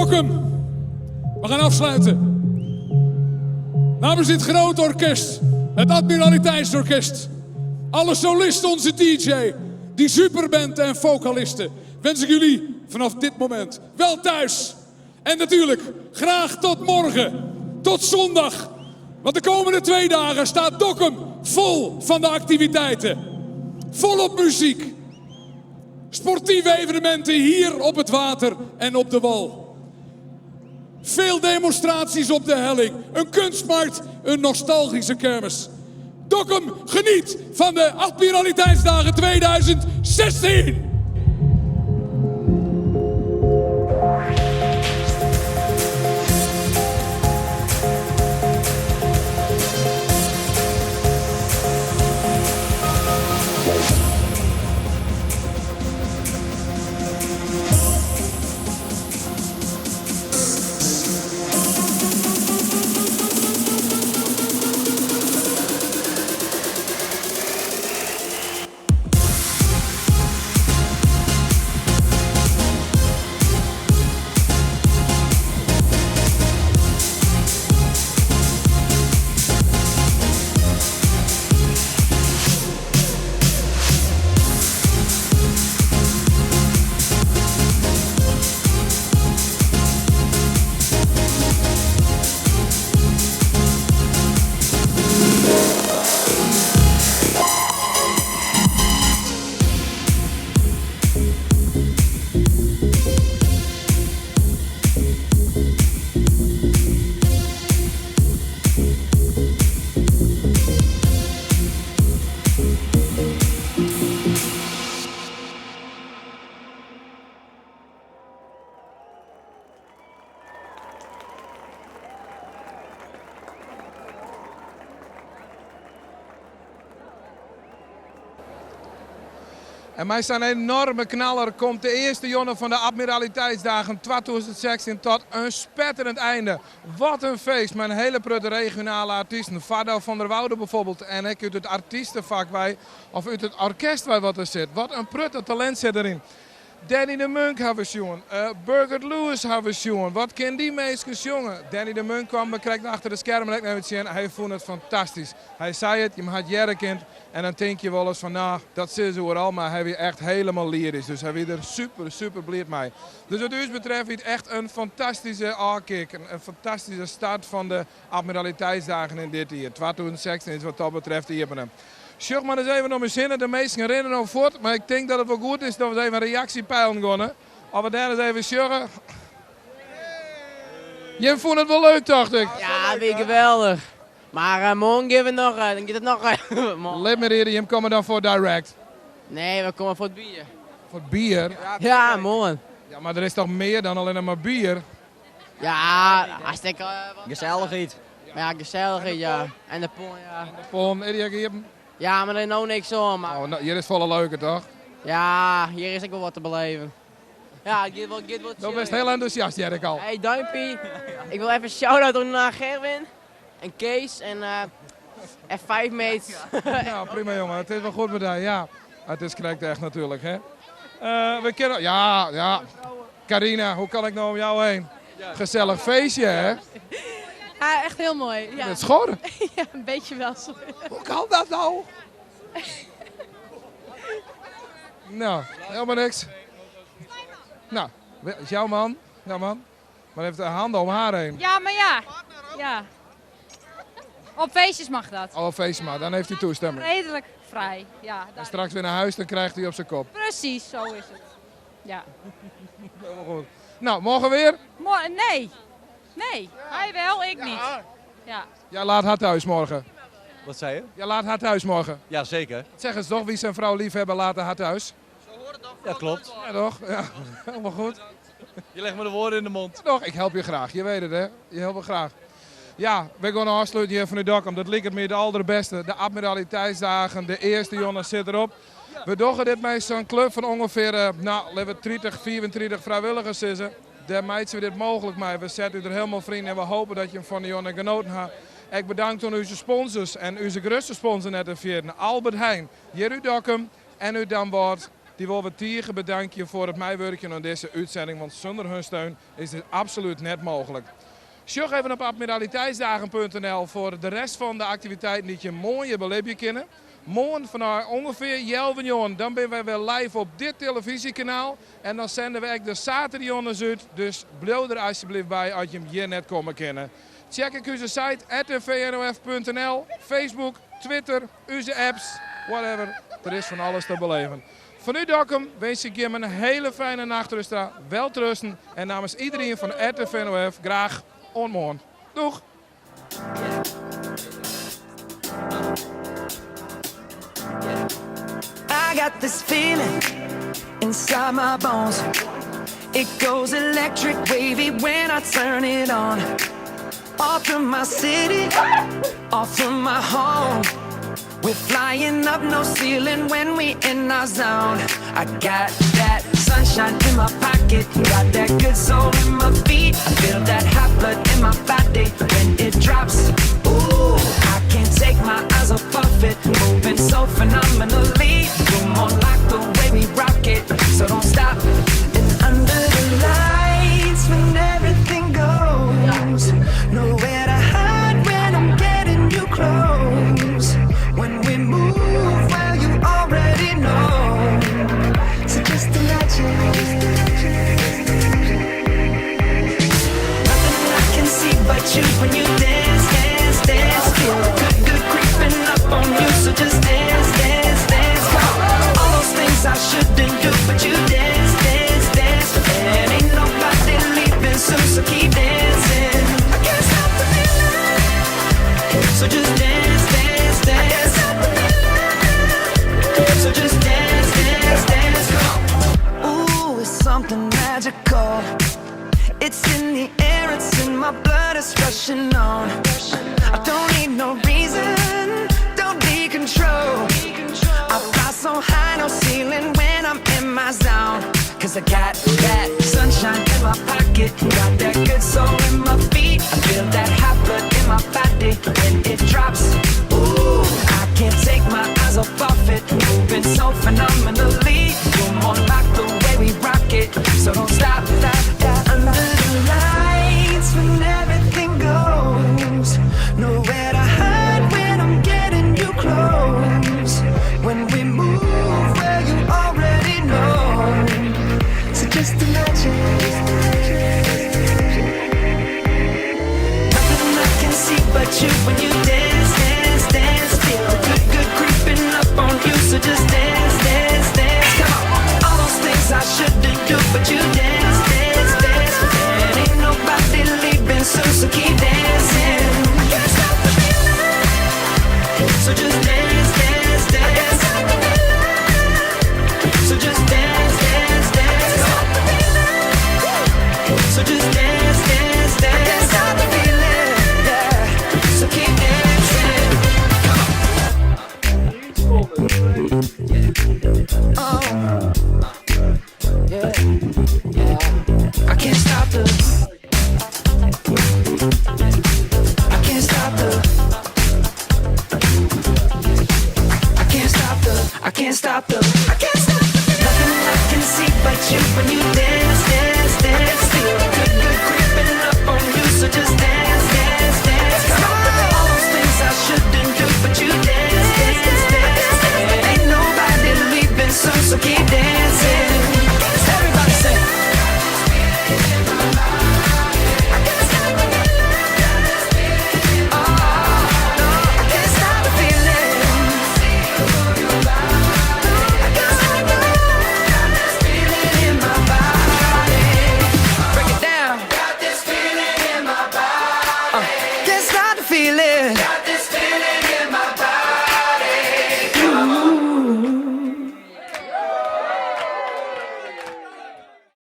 Dokkum. We gaan afsluiten. Namens dit grote orkest, het Admiraliteitsorkest, alle solisten, onze DJ, die superband en vocalisten, wens ik jullie vanaf dit moment wel thuis. En natuurlijk graag tot morgen, tot zondag. Want de komende 2 dagen staat Dokkum vol van de activiteiten. Volop muziek. Sportieve evenementen hier op het water en op de wal. Veel demonstraties op de helling. Een kunstmarkt, een nostalgische kermis. Dokkum geniet van de Admiraliteitsdagen 2016.
En mij zijn een enorme knaller. Komt de eerste jongen van de Admiraliteitsdagen 2016 tot een spetterend einde. Wat een feest. Mijn hele prutte regionale artiesten. Fado van der Woude bijvoorbeeld. En ik uit het artiestenvak bij, of uit het orkest bij wat er zit. Wat een prutte talent zit erin. Danny de Munk hebben we jongen. Burgert Lewis hebben we jongen. Wat kan die meisjes jongen? Danny de Munk kwam bekijkt achter de schermen. Hij vond het fantastisch. Hij zei het, je had jaren kind. En dan denk je wel eens van, nou, dat zit zo al, maar hij weer echt helemaal lyrisch. Dus hij weer er super blij mee. Dus wat ons betreft is het echt een fantastische aankijk. Een fantastische start van de Admiraliteitsdagen in dit jaar. 2016 is wat dat betreft hier. Sjoch maar eens even naar mijn zinnen. De meesten rennen nog voort. Maar ik denk dat het wel goed is dat we even een reactie peilen gaan. Of we daar eens even sjuggen. Je vond het wel leuk, dacht ik.
Ja, weer geweldig. Maar morgen geven we nog, dan gaat het nog.
Let me hier, je komen dan voor direct.
Nee, we komen voor het bier.
Voor het bier?
Ja, morgen.
Ja, maar er is toch meer dan alleen maar bier?
Ja, hartstikke...
Gezelligheid.
Ja, gezelligheid, ja. En de pon, ja.
De pon, heb je gegeven?
Ja, maar er is nou niks om. Maar...
Oh, nou, hier is volle leuke, toch?
Ja, hier is ook wel wat te beleven. Ja, het gaat wel.
Je bent heel enthousiast, Jerk al.
Hey, duimpie. Ik wil even een shout-out doen naar Gerwin en Kees en F5 mates.
Ja, prima jongen. Het is wel goed met jou, ja. Het is correct echt natuurlijk, hè. We kennen... Ja. Carina, hoe kan ik nou om jou heen? Gezellig feestje, hè?
Ja, echt heel mooi. Ja.
Het schoren?
Ja, een beetje wel. Sorry.
Hoe kan dat nou? Nou, helemaal niks. Nou, is jouw man? Ja, man. Maar heeft de handen om haar heen.
Ja, maar ja. Op feestjes mag dat.
Oh, feestje maar. Dan heeft hij toestemming.
Redelijk vrij, ja.
En straks weer naar huis, dan krijgt hij op zijn kop.
Precies, zo is het. Ja.
Helemaal goed. Nou, morgen weer?
Nee, hij wel, ik niet. Ja.
Jij laat haar thuis morgen.
Wat zei je?
Jij laat haar thuis morgen.
Ja, zeker.
Zeg eens toch, wie zijn vrouw lief hebben, laten haar thuis.
Ja, klopt.
Ja, toch? Ja, helemaal goed.
Je legt me de woorden in de mond.
Toch, ik help je graag. Je weet het, hè? Je helpt me graag. Ja, we gaan afsluiten hier van de Dokkum. Dat lijkt me de allerbeste. De Admiraliteitsdagen, de eerste jongens zit erop. We doen dit met zo'n club van ongeveer 30, 34 vrijwilligers zitten. Daar maken we dit mogelijk mee. We zetten u er helemaal vrienden en we hopen dat je van de jongen genoten hebt. Ik bedank aan onze sponsors en onze grootste sponsor net even. Albert Heijn, hier uit Dokkum en uit Damwoord. Die willen we Tieren bedanken voor het meewerken aan deze uitzending. Want zonder hun steun is dit absoluut net mogelijk. Sjog even op admiraliteitsdagen.nl voor de rest van de activiteiten die je mooi beleven kunnen. Morgen vanaf ongeveer 11 uur, dan zijn wij weer live op dit televisiekanaal. En dan zenden we ook de zaterdag uit. Dus blijf er alsjeblieft bij als je hem hier net komen kennen. Check ik onze site rtvnof.nl, Facebook, Twitter, onze apps, whatever. Er is van alles te beleven. Van u Dokkum wens ik je een hele fijne nachtrust. Welterusten en namens iedereen van RTVNOF graag onmorgen. Doeg!
I got this feeling inside my bones. It goes electric wavy when I turn it on. Off from my city, off from my home. We're flying up, no ceiling when we in our zone. I got that sunshine in my pocket, got that good soul in my feet. I feel that hot blood in my body when it drops. Ooh, I can't take my eyes off of it, moving so phenomenally. You're more like the way we rock it, so don't stop. And under the lights when everything goes, nowhere to hide when I'm getting you close. When we move, well, you already know. So just imagine. Nothing I can see but you when you dance, dance, dance. Feel good, good creeping up on you. So just dance, dance, dance. Come on. All those things I shouldn't do, but you dance, dance, dance. And ain't nobody leaving soon, so keep dancing. I can't stop the feeling. So just dance, dance, dance. So just dance, dance, dance. Ooh, it's something magical. It's in the air, it's in my blood, it's rushing on. I don't need no reason, don't be control. I fly so high, no ceiling when I'm in my zone. Cause I got that sunshine in my pocket, got that good soul in my feet. I feel that hot blood in my body when it drops. Ooh, I can't take my eyes off of it, moving so phenomenally. You're more like the way we rock it, so don't stop, stop, stop. Under the lights when everything goes, nowhere to hide when I'm getting you close. When we move, well, you already know. So just imagine. Nothing I can see but you when you dance, dance, dance. Feel good, good creeping up on you. So just dance, dance, dance. Come on. All those things I shouldn't do, but you dance, dance, dance. And ain't nobody leaving soon, so keep dancing. I can't stop the feeling. So just dance, dance, dance. So just dance, dance, dance. So just dance, dance, dance. I can't stop the feeling, yeah. So keep dancing. Oh, yeah, yeah. I can't stop the